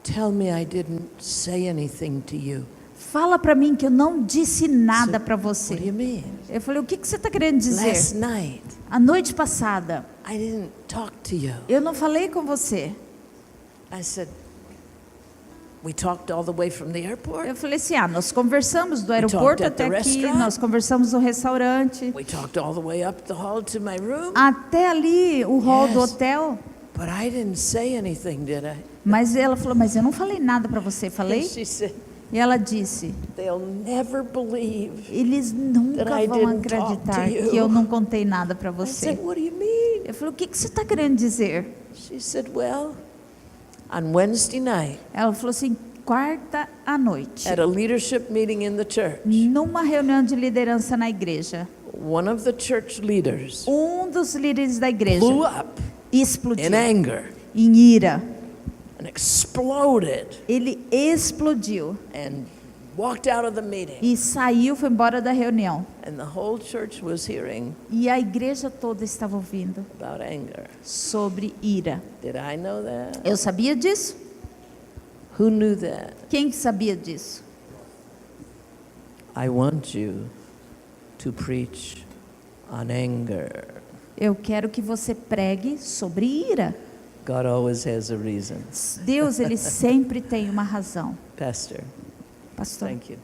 Speaker 2: tell me I didn't say anything to you.
Speaker 3: fala para mim que eu não disse nada para
Speaker 2: What do
Speaker 3: você.
Speaker 2: you mean?
Speaker 3: Eu falei: o que você está querendo dizer?
Speaker 2: Last night,
Speaker 3: A noite passada,
Speaker 2: I didn't talk to you.
Speaker 3: Eu não falei com você.
Speaker 2: I said, we talked all the way from the airport.
Speaker 3: Eu falei assim, nós conversamos do
Speaker 2: talked
Speaker 3: aeroporto
Speaker 2: at the
Speaker 3: até aqui,
Speaker 2: restaurant.
Speaker 3: nós conversamos no restaurante,
Speaker 2: We talked all the way up the hall to my room.
Speaker 3: até ali o hall do
Speaker 2: Yes.
Speaker 3: hotel.
Speaker 2: But I didn't say anything, did I?
Speaker 3: Mas ela falou, mas eu não falei nada para você, falei?
Speaker 2: She said,
Speaker 3: E ela disse,
Speaker 2: they'll never believe.
Speaker 3: eles nunca
Speaker 2: That I
Speaker 3: vão
Speaker 2: didn't talk
Speaker 3: acreditar
Speaker 2: to you.
Speaker 3: que eu não contei nada para
Speaker 2: I
Speaker 3: você.
Speaker 2: said, what do you mean?
Speaker 3: Eu falei, o que você está querendo dizer?
Speaker 2: She said, well, on Wednesday night,
Speaker 3: Ela falou assim, quarta à noite,
Speaker 2: at a leadership meeting in the church,
Speaker 3: numa reunião de liderança na igreja,
Speaker 2: one of the church leaders
Speaker 3: um dos líderes da igreja
Speaker 2: blew up
Speaker 3: explodiu
Speaker 2: in anger
Speaker 3: em ira.
Speaker 2: and exploded
Speaker 3: Ele explodiu
Speaker 2: and walked out of the meeting.
Speaker 3: e saiu, foi embora da reunião.
Speaker 2: And the whole church was hearing
Speaker 3: E a igreja toda estava ouvindo
Speaker 2: about anger.
Speaker 3: sobre ira.
Speaker 2: Did I know that?
Speaker 3: Eu sabia disso?
Speaker 2: Who knew that?
Speaker 3: Quem que sabia disso?
Speaker 2: I want you to preach on anger.
Speaker 3: Eu quero que você pregue sobre ira.
Speaker 2: God always has a reason.
Speaker 3: Deus, ele sempre tem uma razão.
Speaker 2: Pastor,
Speaker 3: Pastor,
Speaker 2: thank you.